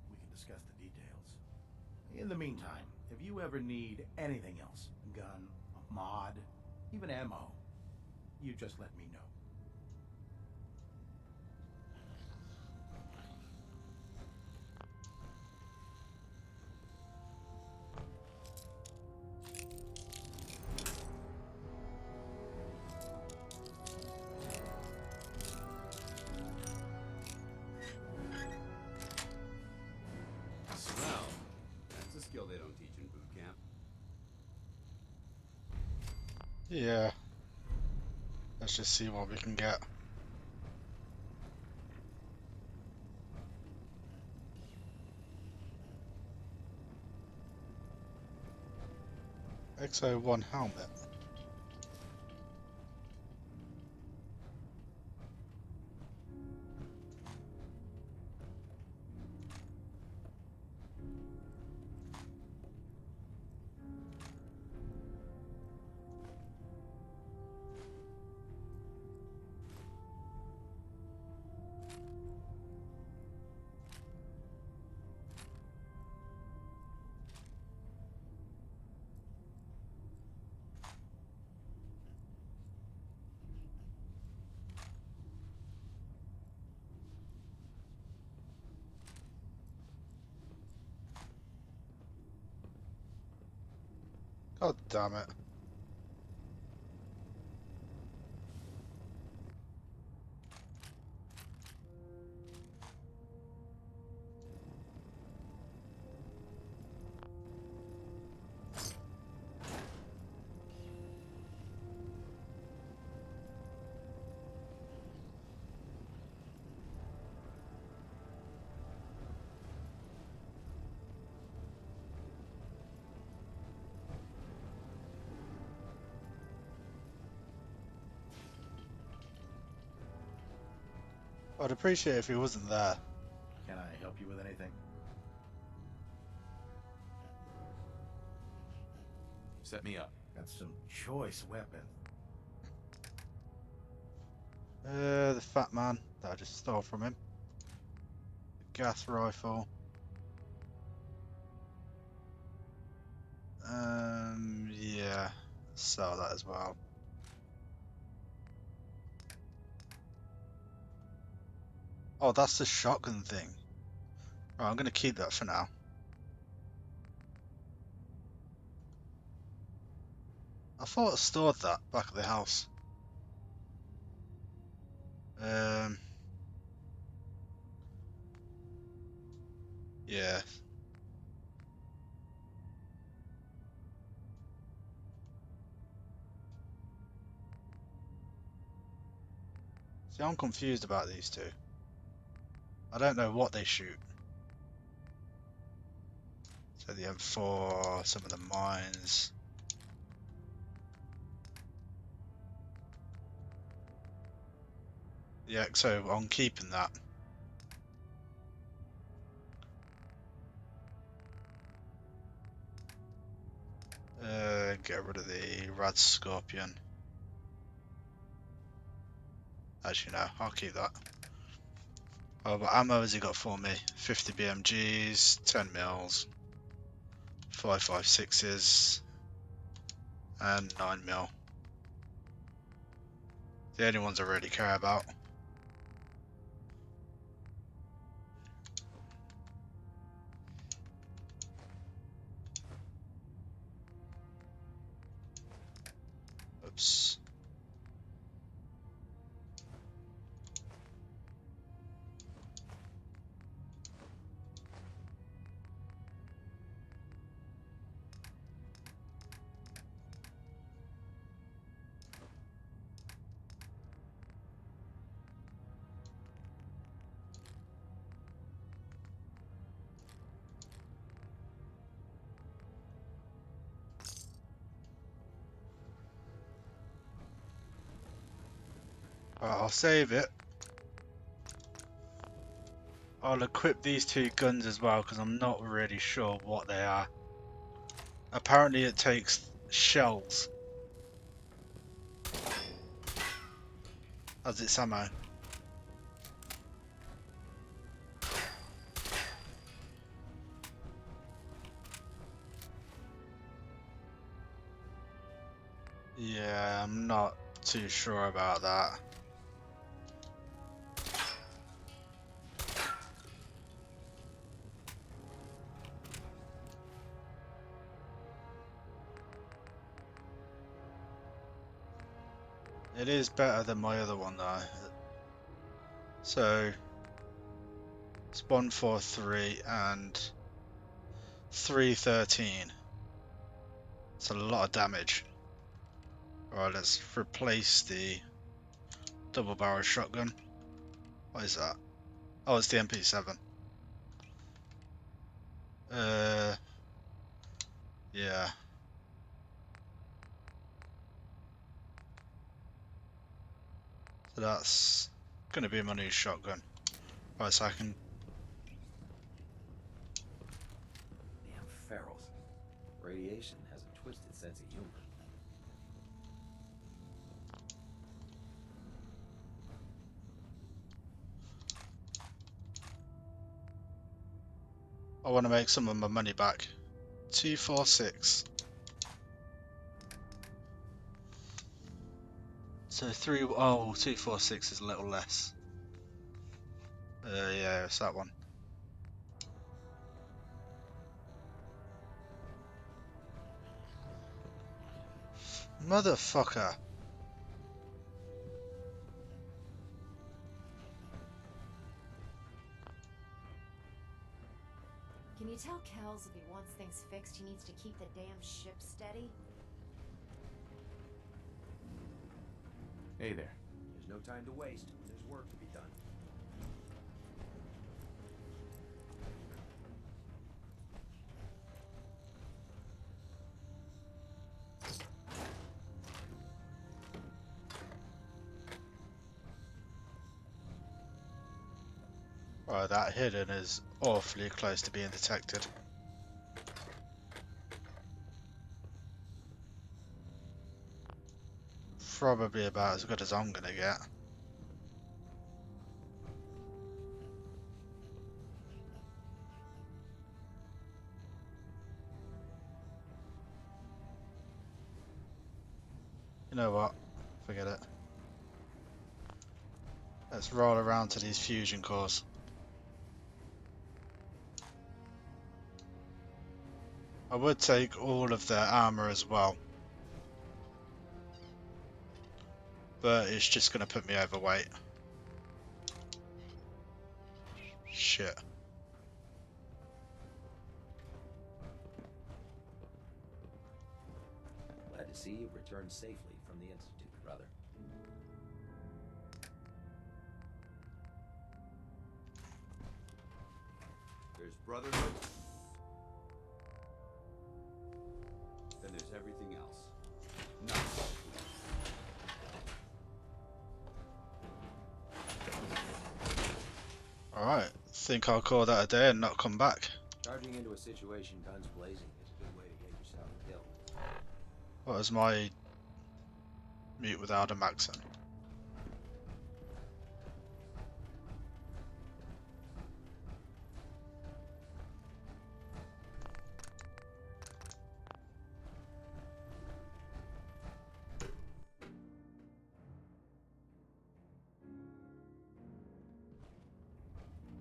we can discuss the details. In the meantime, if you ever need anything else, a gun, a mod, even ammo, you just let me know. Swell. That's a skill they don't teach in boot camp. Yeah. Let's just see what we can get. XO1 helmet. God damn it. I'd appreciate if he wasn't there. Can I help you with anything? Set me up. Got some choice weapon. The fat man that I just stole from him. The gas rifle. Yeah, sell that as well. Oh, that's the shotgun thing. Right, I'm gonna keep that for now. I thought I stored that back at the house. Yeah. See, I'm confused about these two. I don't know what they shoot. So the M4, some of the mines. Yeah, so I'm keeping that. Get rid of the Rad Scorpion. Actually, no, I'll keep that. Oh, what ammo has he got for me? 50 BMGs, 10 mils, 5.56s, and 9 mil. The only ones I really care about. Oops. I'll save it. I'll equip these two guns as well because I'm not really sure what they are. Apparently it takes shells as its ammo. Yeah, I'm not too sure about that. It is better than my other one though. So it's 143 and 313. It's a lot of damage. Alright, let's replace the double barrel shotgun. What is that? Oh, it's the MP7. Yeah. So that's gonna be my new shotgun. Right, so I can. Damn ferals. Radiation has a twisted sense of humor. I want to make some of my money back. 246. So 246 is a little less. Yeah, it's that one. Motherfucker. Can you tell Kells if he wants things fixed, he needs to keep the damn ship steady? Hey there. There's no time to waste. There's work to be done. Right, that hidden is awfully close to being detected. Probably about as good as I'm gonna get. You know what? Forget it. Let's roll around to these fusion cores. I would take all of their armor as well. But it's just gonna put me overweight. Shit. Glad to see you've returned safely from the Institute, brother. There's Brotherhood. Then there's everything else. Nice. Alright, think I'll call that a day and not come back. Charging into a situation guns blazing is a good way to get yourself killed. What is my mute without a Maxon?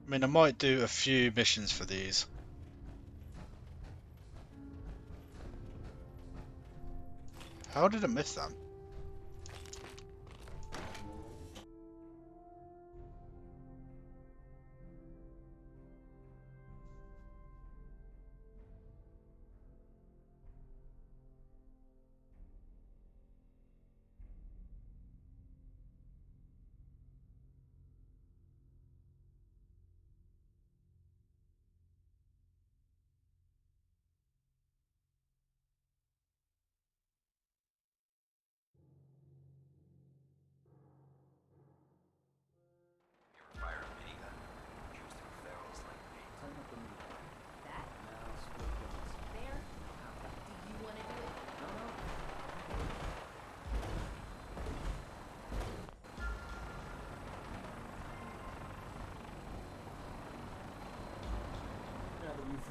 I mean, I might do a few missions for these. How did I miss them?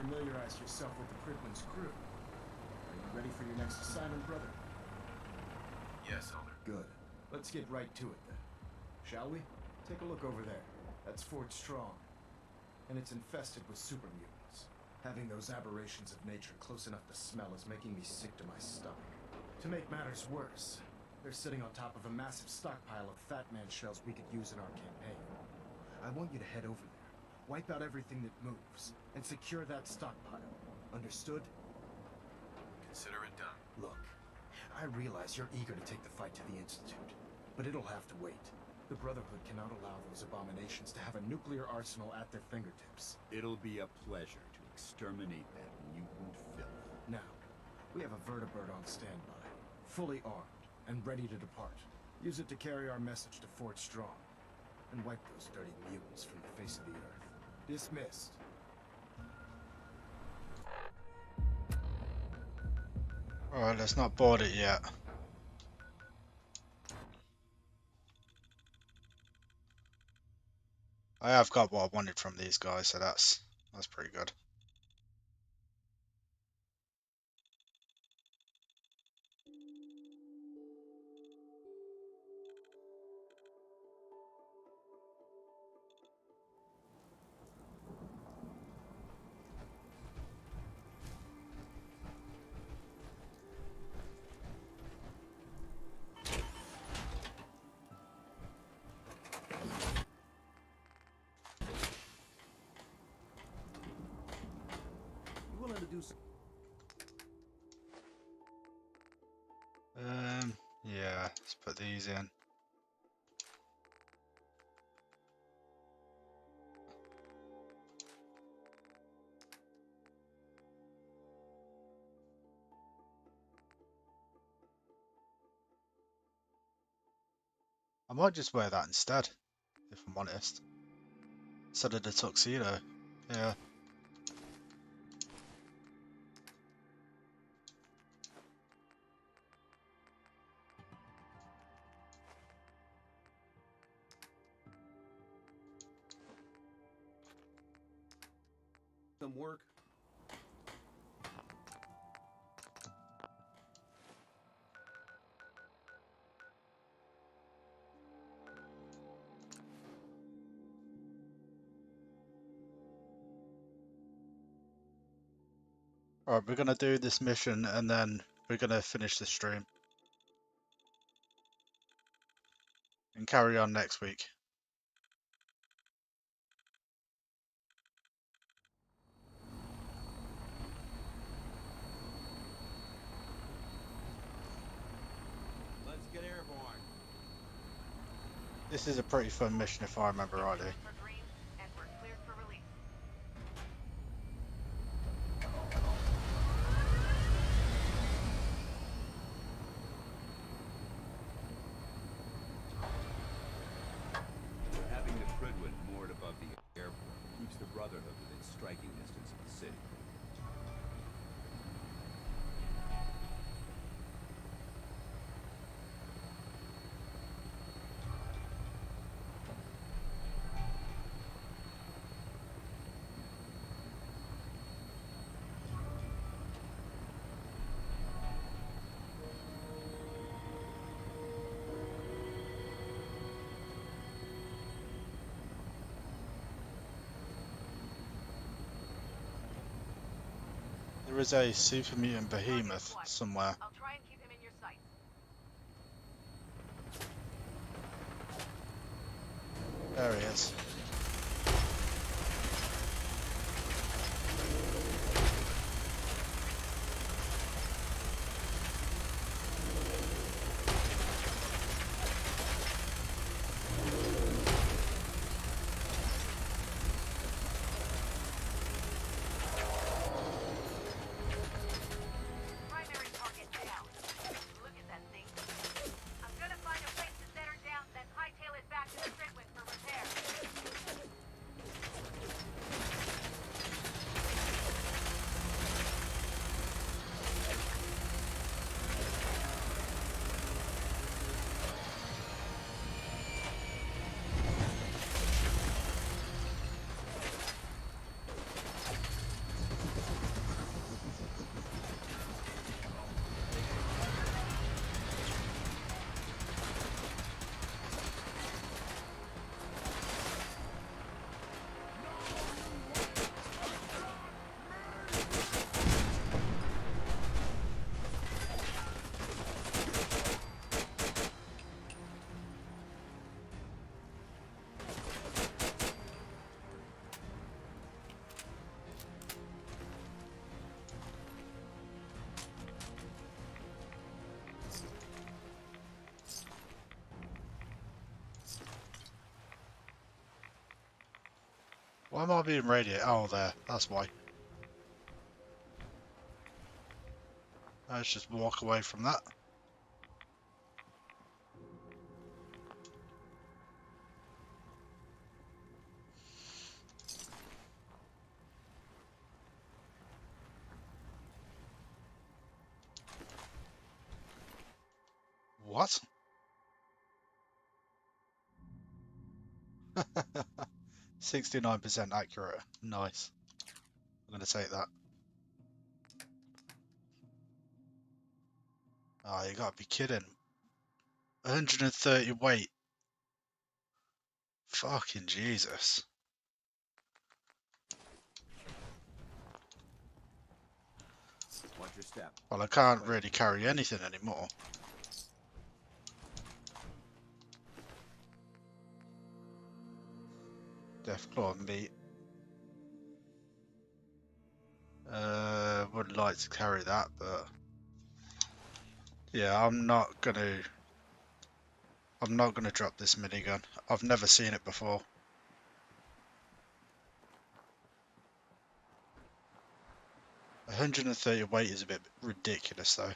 familiarized yourself with the Pridwin's crew. Are you ready for your next assignment, brother? Yes, Elder. Good. Let's get right to it then. Shall we? Take a look over there. That's Fort Strong. And it's infested with super mutants. Having those aberrations of nature close enough to smell is making me sick to my stomach. To make matters worse, they're sitting on top of a massive stockpile of Fat Man shells we could use in our campaign. I want you to head over there, wipe out everything that moves, and secure that stockpile. Understood? Consider it done. Look, I realize you're eager to take the fight to the Institute, but it'll have to wait. The Brotherhood cannot allow those abominations to have a nuclear arsenal at their fingertips. It'll be a pleasure to exterminate that mutant filth. Now, we have a vertibird on standby, fully armed, and ready to depart. Use it to carry our message to Fort Strong, and wipe those dirty mutants from the face of the earth. Dismissed. Alright, let's not board it yet. I have got what I wanted from these guys, so that's pretty good. Yeah, let's put these in. I might just wear that instead, if I'm honest. Instead of the tuxedo. Yeah. Some work. Alright, we're gonna do this mission and then we're gonna finish the stream. And carry on next week. Let's get airborne. This is a pretty fun mission if I remember rightly. Having the Pridwin moored above the airport keeps the Brotherhood within striking distance of the city. There is a super mutant behemoth somewhere. I'll try and keep him in your sights. There he is. Primary target down. Look at that thing. I'm gonna find a place to set her down, then hightail it back to the Pridwin for repair. Why am I being radiated? Oh, there. That's why. Let's just walk away from that. What? 69% accurate. Nice. I'm going to take that. Oh, you got to be kidding. 130 weight. Fucking Jesus. Watch your step. Well, I can't really carry anything anymore. Deathclaw meat. Would like to carry that, but yeah, I'm not gonna drop this minigun. I've never seen it before. $130 weight is a bit ridiculous though.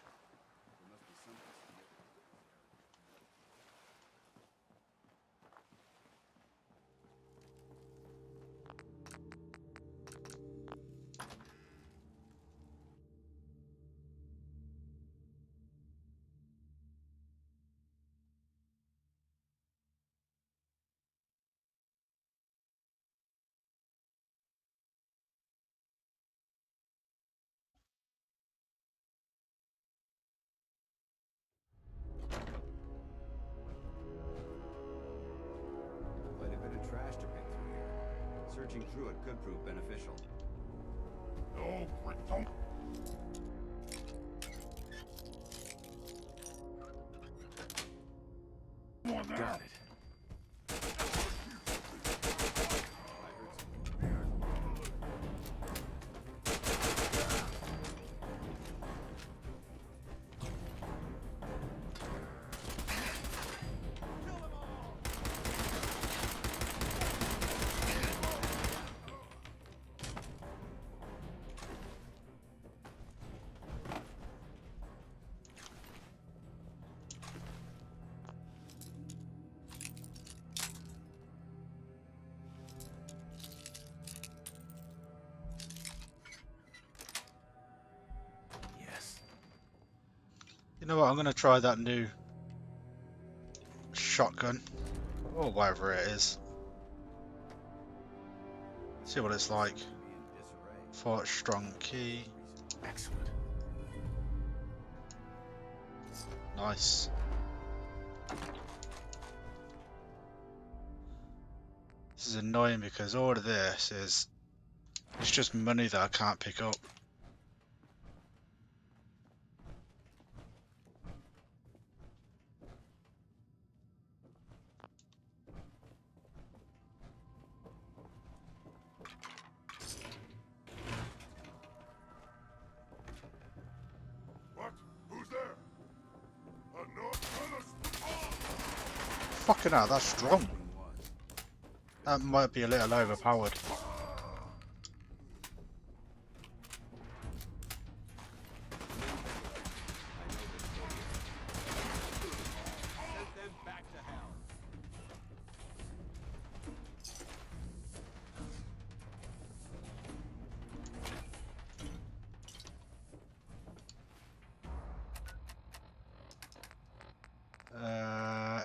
Quite a bit of trash to pick through here. Searching through it could prove beneficial. No, don't. Got it. You know what, I'm going to try that new shotgun, or whatever it is. See what it's like. Fort strong key. Excellent. Nice. This is annoying because all of this is, it's just money that I can't pick up. What? Who's there? Fucking hell, that's strong. That might be a little overpowered.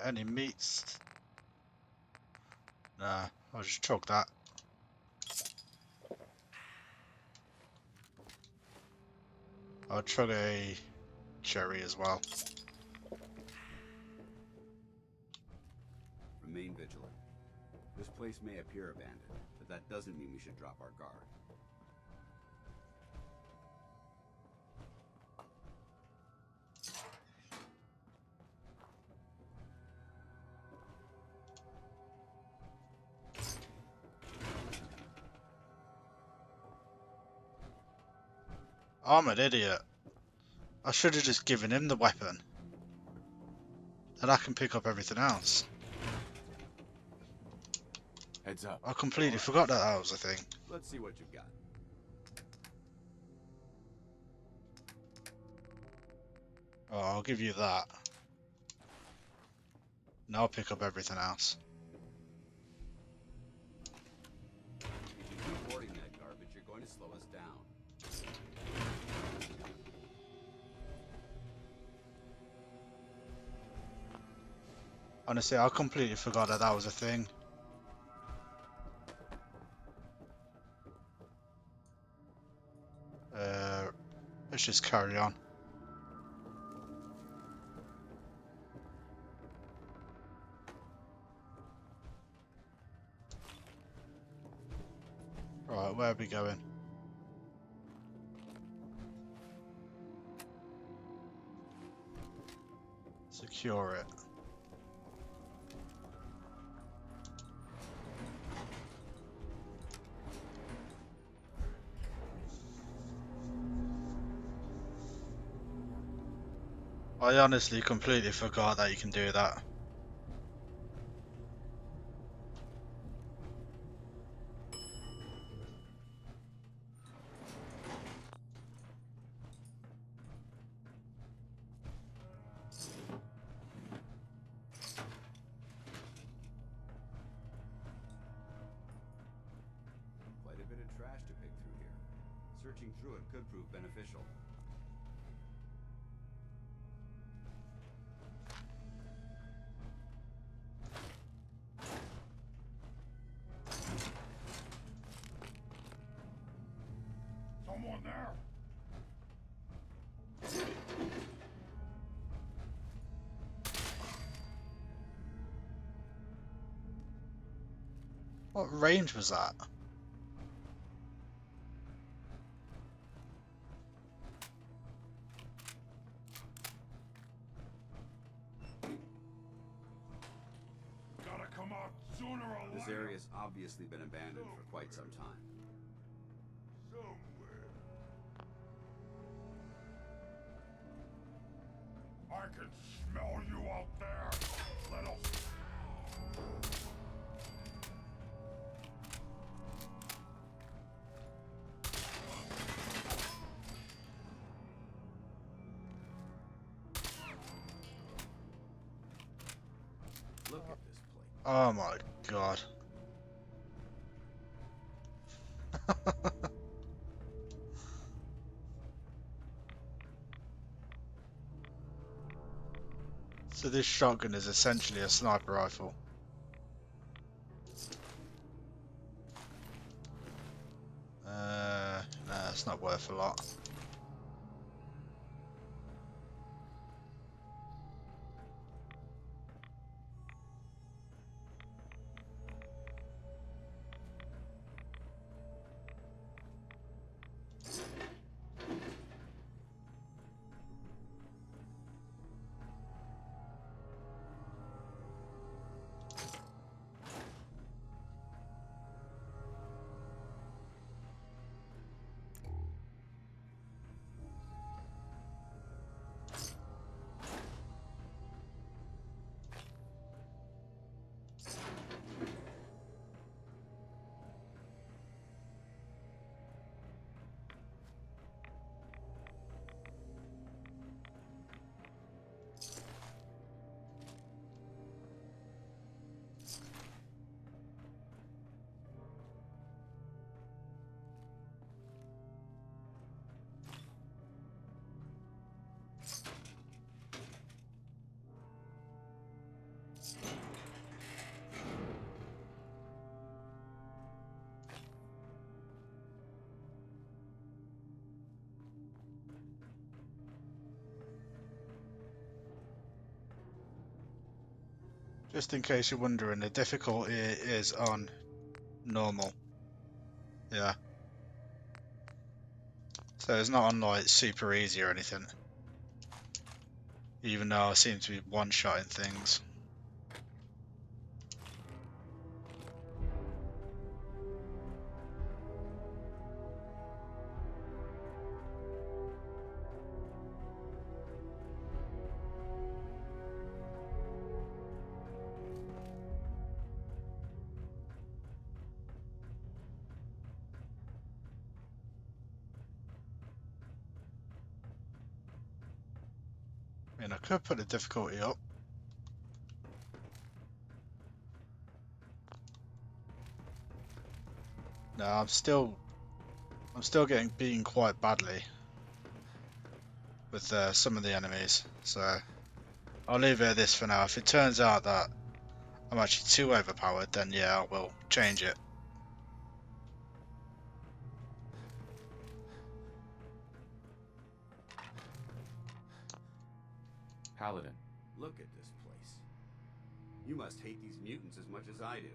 Any meats? Nah, I'll just chug that. I'll chug a cherry as well. Remain vigilant. This place may appear abandoned, but that doesn't mean we should drop our guard. I'm an idiot. I should have just given him the weapon. And I can pick up everything else. Heads up. I completely forgot that that was a thing. Let's see what you've got. Oh, I'll give you that. Now I'll pick up everything else. If you keep hoarding that garbage, you're going to slow us down. Honestly, I completely forgot that that was a thing. Let's just carry on. Right, where are we going? Secure it. I honestly completely forgot that you can do that. Quite a bit of trash to pick through here. Searching through it could prove beneficial. Someone there? What range was that? Gotta come out sooner or later. This area's obviously been abandoned for quite some time. Somewhere. I can smell you out there, little. Look at this place. Oh my god. So this shotgun is essentially a sniper rifle. Nah, it's not worth a lot. Just in case you're wondering, the difficulty is on normal. Yeah. So it's not on like super easy or anything. Even though I seem to be one-shotting things. Could put the difficulty up. No, I'm still getting beaten quite badly with some of the enemies, so I'll leave it at this for now. If it turns out that I'm actually too overpowered, then yeah, I will change it. Paladin. Look at this place. You must hate these mutants as much as I do.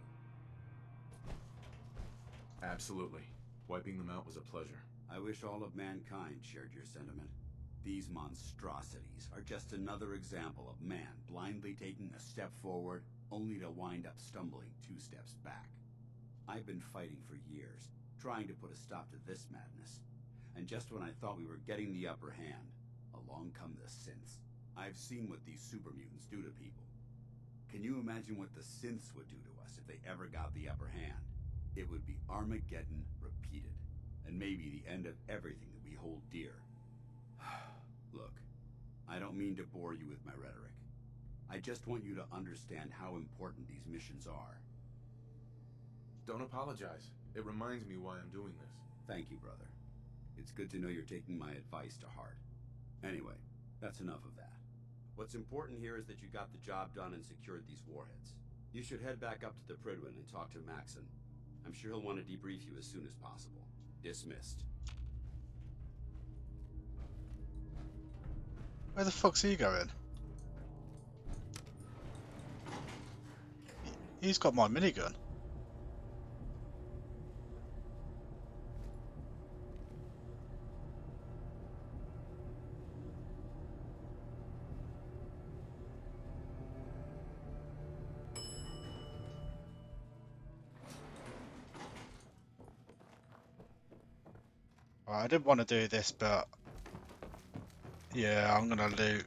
Absolutely. Wiping them out was a pleasure. I wish all of mankind shared your sentiment. These monstrosities are just another example of man blindly taking a step forward, only to wind up stumbling 2 steps back. I've been fighting for years, trying to put a stop to this madness. And just when I thought we were getting the upper hand, along come the synths. I've seen what these super mutants do to people. Can you imagine what the synths would do to us if they ever got the upper hand? It would be Armageddon repeated, and maybe the end of everything that we hold dear. Look, I don't mean to bore you with my rhetoric. I just want you to understand how important these missions are. Don't apologize. It reminds me why I'm doing this. Thank you, brother. It's good to know you're taking my advice to heart. Anyway, that's enough of that. What's important here is that you got the job done and secured these warheads. You should head back up to the Prydwen and talk to Maxon. I'm sure he'll want to debrief you as soon as possible. Dismissed. Where the fuck's he going? He's got my minigun. I didn't want to do this, but yeah, I'm gonna loot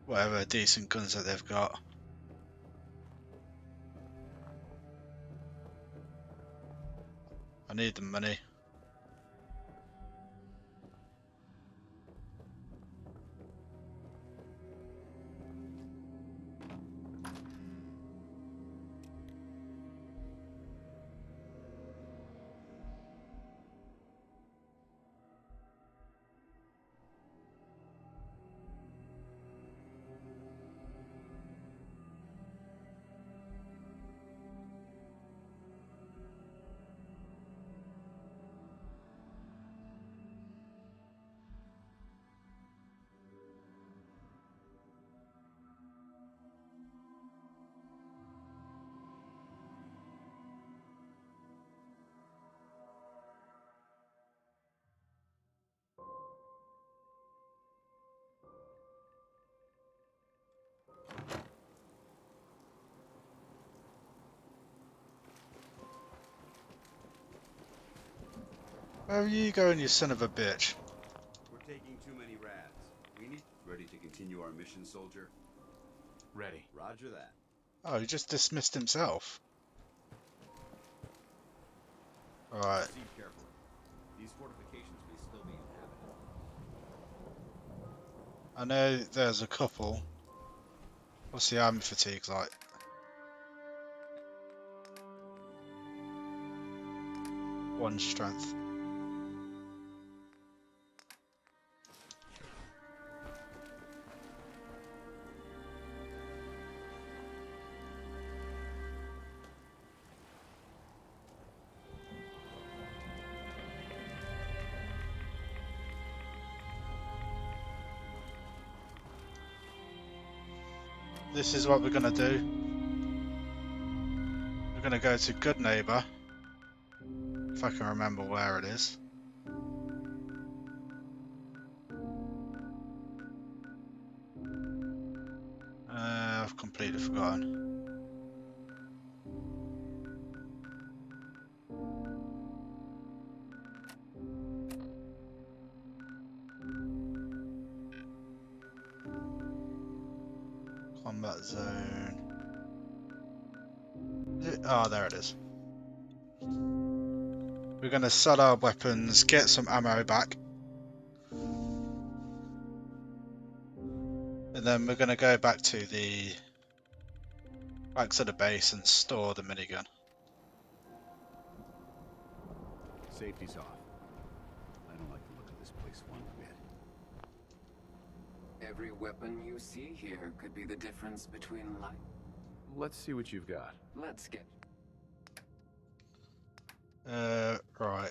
whatever decent guns that they've got. I need the money. Where are you going, you son of a bitch? We're taking too many rads. We need... Ready to continue our mission, soldier? Ready. Roger that. Oh, he just dismissed himself. Alright. Proceed carefully. These fortifications may still be inhabited. I know there's a couple. What's the army fatigue like? One strength. This is what we're gonna do. We're gonna go to Good Neighbor, if I can remember where it is. I've completely forgotten. Combat zone. Oh, there it is. We're going to sell our weapons, get some ammo back. And And then we're going to go back to the base and store the minigun. Safety's off. I don't like the look of this place one bit. Every weapon you see here could be the difference between life. Let's see what you've got. Let's get... Right.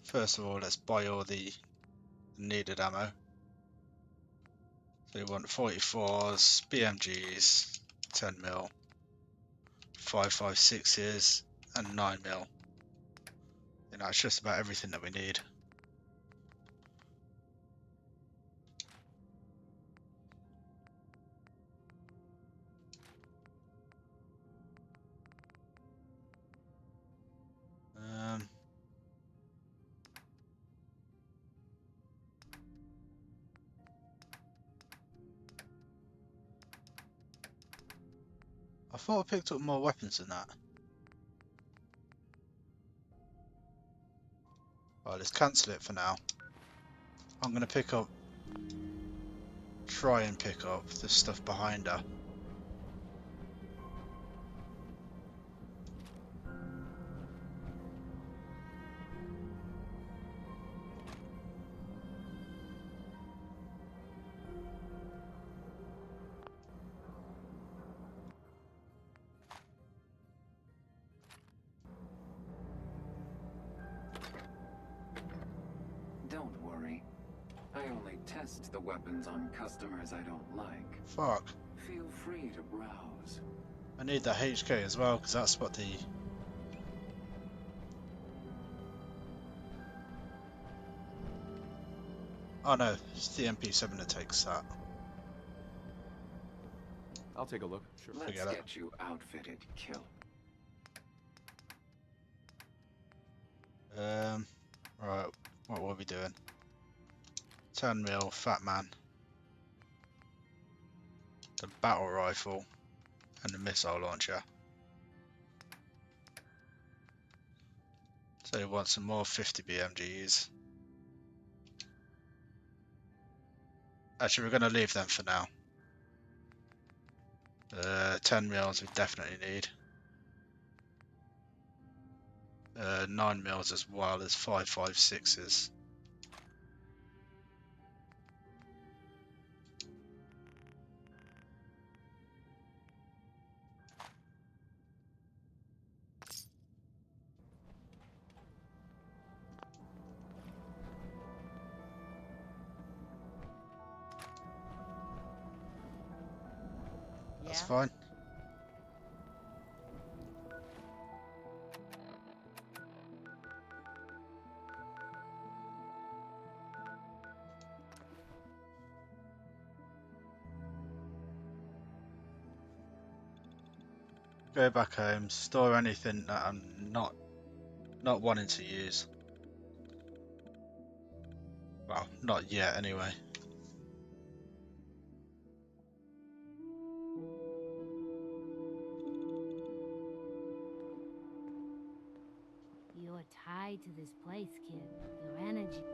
First of all, let's buy all the needed ammo. So we want 44s, BMGs, 10mm, 5.56s, and 9mm. You know, it's just about everything that we need. I thought I picked up more weapons than that. Right, let's cancel it for now. I'm going to try and pick up the stuff behind her. Don't worry. I only test the weapons on customers I don't like. Fuck. Feel free to browse. I need the HK as well, because that's what the... Oh no, it's the MP7 that takes that. I'll take a look. Sure. Let's Forget get you outfitted, kill. Right, what were we doing? 10mm, Fat Man, the battle rifle, and the missile launcher. So you want some more 50 BMGs. Actually, we're going to leave them for now. 10mm we definitely need. 9mm as well as 5.56s. That's fine. Go back home, store anything that I'm not wanting to use. Well, not yet anyway. You're tied to this place, kid. Your energy.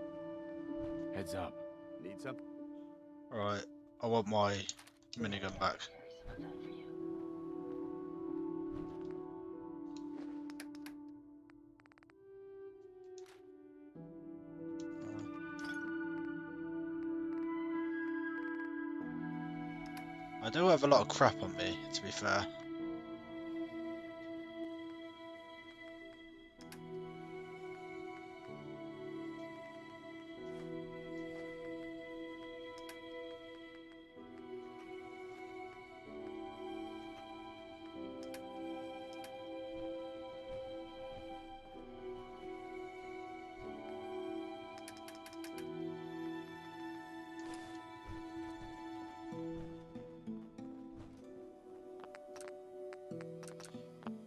Heads up. Need something? Alright, I want my minigun back. I do have a lot of crap on me, to be fair.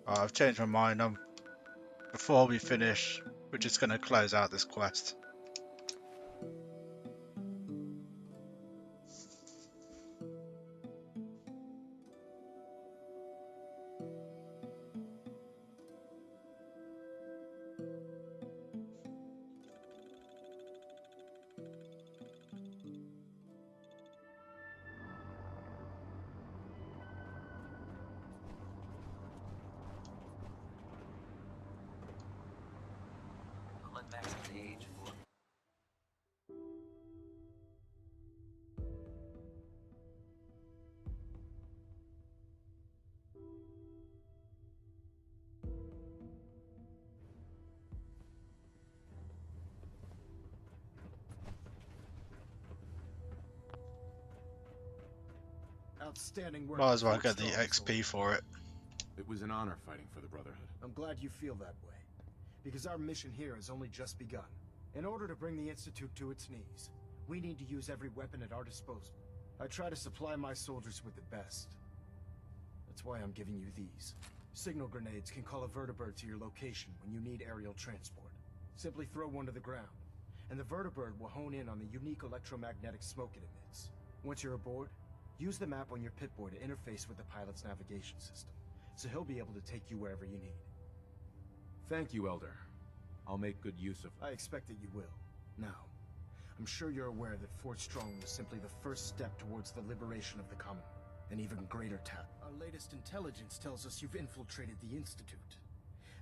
I've changed my mind. Before we finish, we're just going to close out this quest. maximum age for... Outstanding work. Might as well Fort get the Strong, XP for it. It was an honor fighting for the Brotherhood. I'm glad you feel that way, because our mission here has only just begun. In order to bring the Institute to its knees, we need to use every weapon at our disposal. I try to supply my soldiers with the best. That's why I'm giving you these. Signal grenades can call a vertibird to your location when you need aerial transport. Simply throw one to the ground, and the vertibird will hone in on the unique electromagnetic smoke it emits. Once you're aboard, use the map on your Pip-Boy to interface with the pilot's navigation system, so he'll be able to take you wherever you need. Thank you, Elder. I'll make good use of... I expect that you will. Now, I'm sure you're aware that Fort Strong was simply the first step towards the liberation of the Commonwealth. An even greater task. Our latest intelligence tells us you've infiltrated the Institute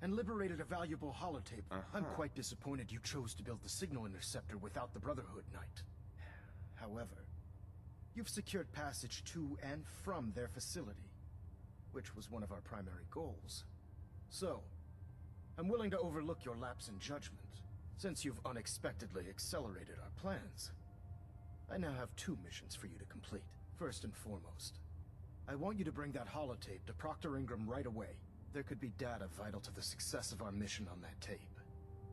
and liberated a valuable holotape. I'm quite disappointed you chose to build the signal interceptor without the Brotherhood Knight. However, you've secured passage to and from their facility, which was one of our primary goals. So, I'm willing to overlook your lapse in judgment, since you've unexpectedly accelerated our plans. I now have 2 missions for you to complete. First and foremost, I want you to bring that holotape to Proctor Ingram right away. There could be data vital to the success of our mission on that tape,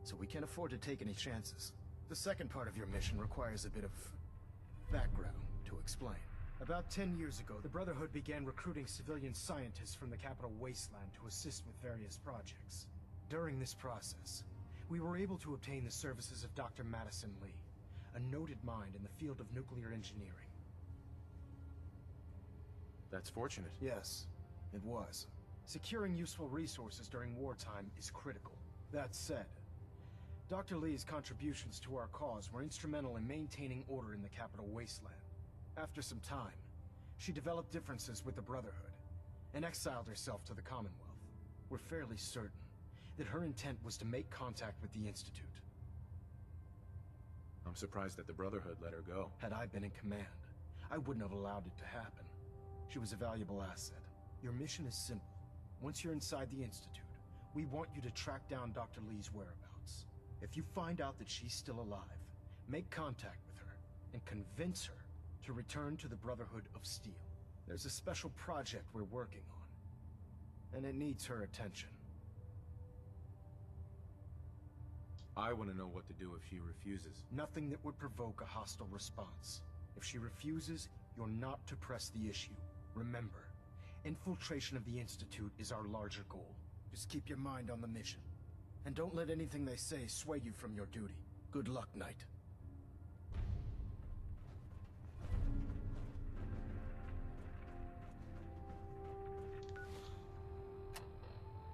so we can't afford to take any chances. The second part of your mission requires a bit of background to explain. About 10 years ago, the Brotherhood began recruiting civilian scientists from the capital wasteland to assist with various projects. During this process, we were able to obtain the services of Dr. Madison Lee, a noted mind in the field of nuclear engineering. That's fortunate. Yes, it was. Securing useful resources during wartime is critical. That said, Dr. Lee's contributions to our cause were instrumental in maintaining order in the capital wasteland. After some time, she developed differences with the Brotherhood and exiled herself to the Commonwealth. We're fairly certain that her intent was to make contact with the Institute. I'm surprised that the Brotherhood let her go. Had I been in command, I wouldn't have allowed it to happen. She was a valuable asset. Your mission is simple. Once you're inside the Institute, we want you to track down Dr. Lee's whereabouts. If you find out that she's still alive, make contact with her and convince her to return to the Brotherhood of Steel. There's a special project we're working on, and it needs her attention. I want to know what to do if she refuses. Nothing that would provoke a hostile response. If she refuses, you're not to press the issue. Remember, infiltration of the Institute is our larger goal. Just keep your mind on the mission. And don't let anything they say sway you from your duty. Good luck, Knight.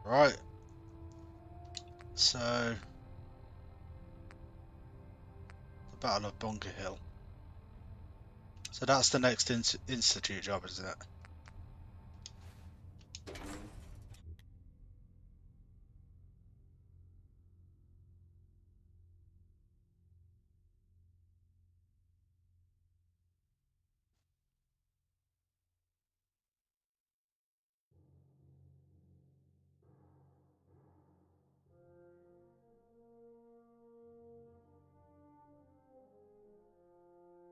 Right. So, the Battle of Bunker Hill. So that's the next Institute job, isn't it?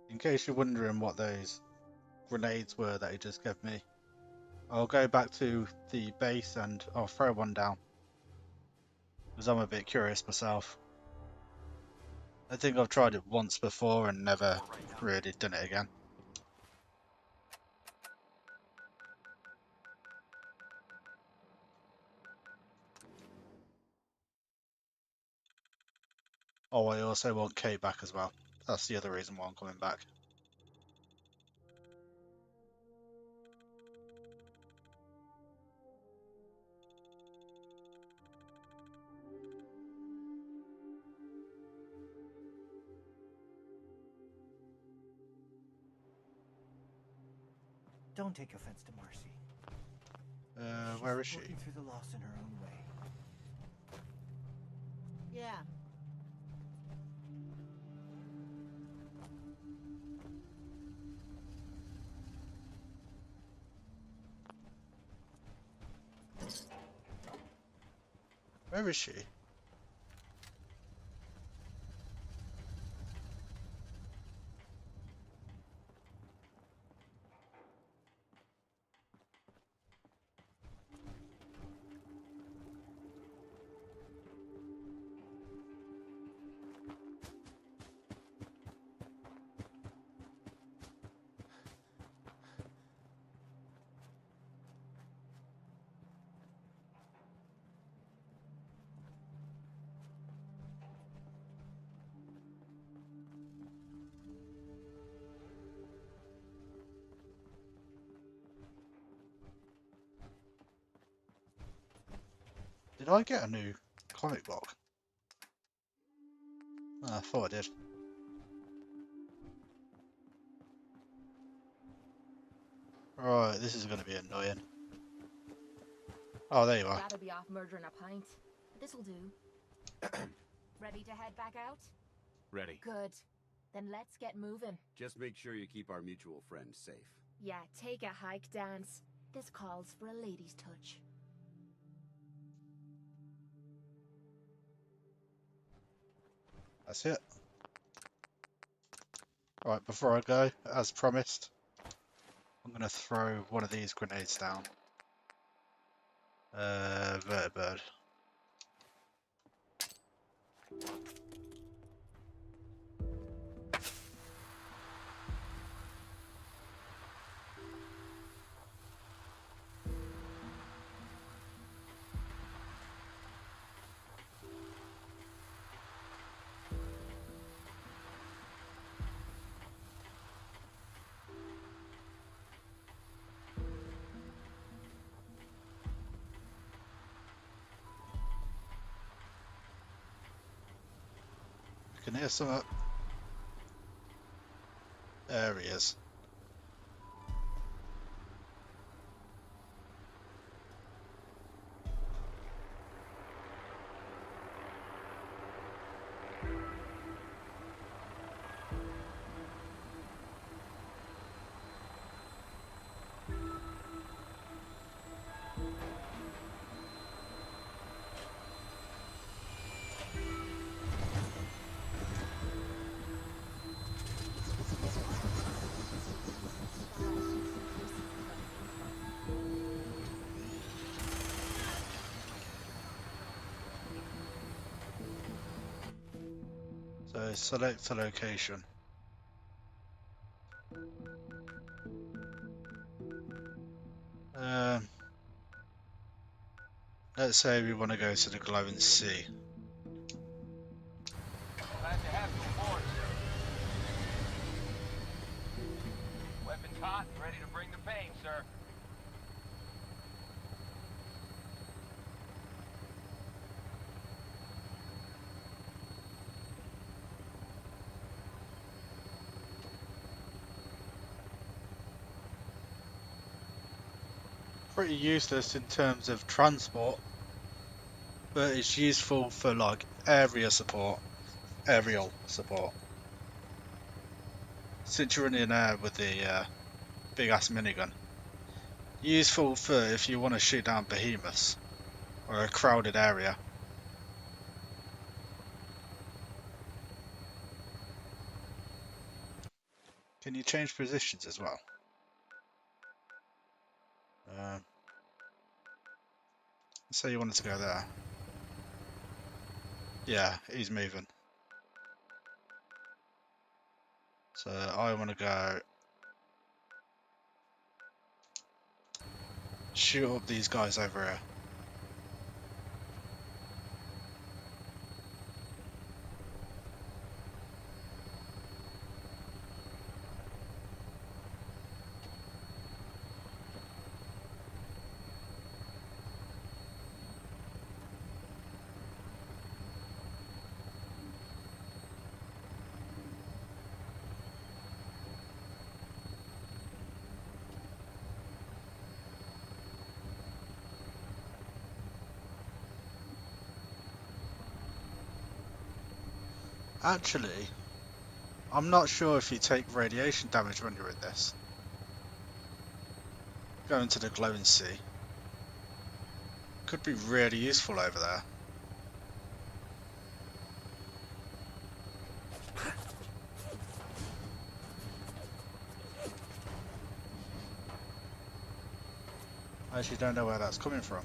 In case you're wondering what those grenades were that he just gave me, I'll go back to the base and I'll throw one down, because I'm a bit curious myself. I think I've tried it once before and never really done it again. Oh, I also want Kate back as well. That's the other reason why I'm coming back. Don't take offense to Marcy. Where is she? Working through the loss in her own way. Yeah. Where is she? Did I get a new comic book? Oh, I thought I did. Right, this is going to be annoying. Oh, there you are. Rather be off murdering a pint. This'll do. Ready to head back out? Ready. Good. Then let's get moving. Just make sure you keep our mutual friend safe. Yeah, take a hike, Dance. This calls for a lady's touch. That's it. Alright, before I go, as promised, I'm going to throw one of these grenades down. Vertibird. Can hear some. There he is. So select a location. Let's say we want to go to the glowing sea. Glad to have you aboard, sir. Weapons hot and ready to bring the pain, sir. Pretty useless in terms of transport, but it's useful for like aerial support. Since you're in the air with the big ass minigun, useful for if you want to shoot down behemoths or a crowded area. Can you change positions as well? Let's say you wanted to go there. Yeah, he's moving. So I want to go shoot up these guys over here. Actually, I'm not sure if you take radiation damage when you're in this. Going to the glowing sea could be really useful over there. I actually don't know where that's coming from.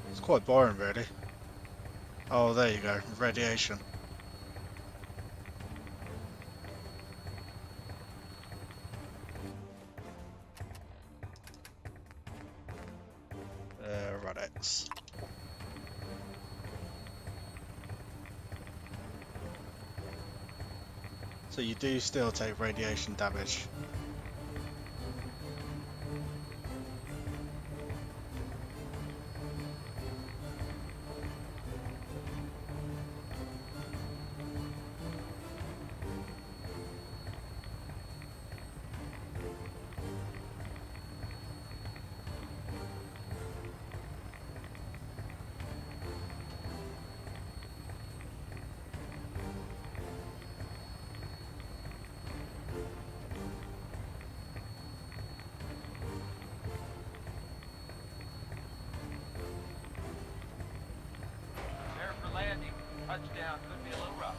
It's quite boring, really. Oh, there you go, radiation. Radix. So you do still take radiation damage. Prepare for landing. Touchdown could be a little rough.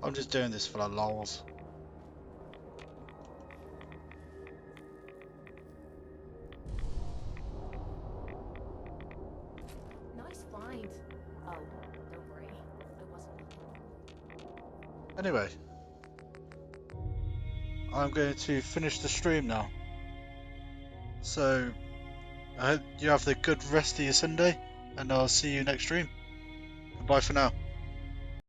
I'm just doing this for the lols. Nice find. Oh, don't worry. I wasn't looking. Anyway, I'm going to finish the stream now. So, I hope you have the good rest of your Sunday, and I'll see you next stream. Bye for now.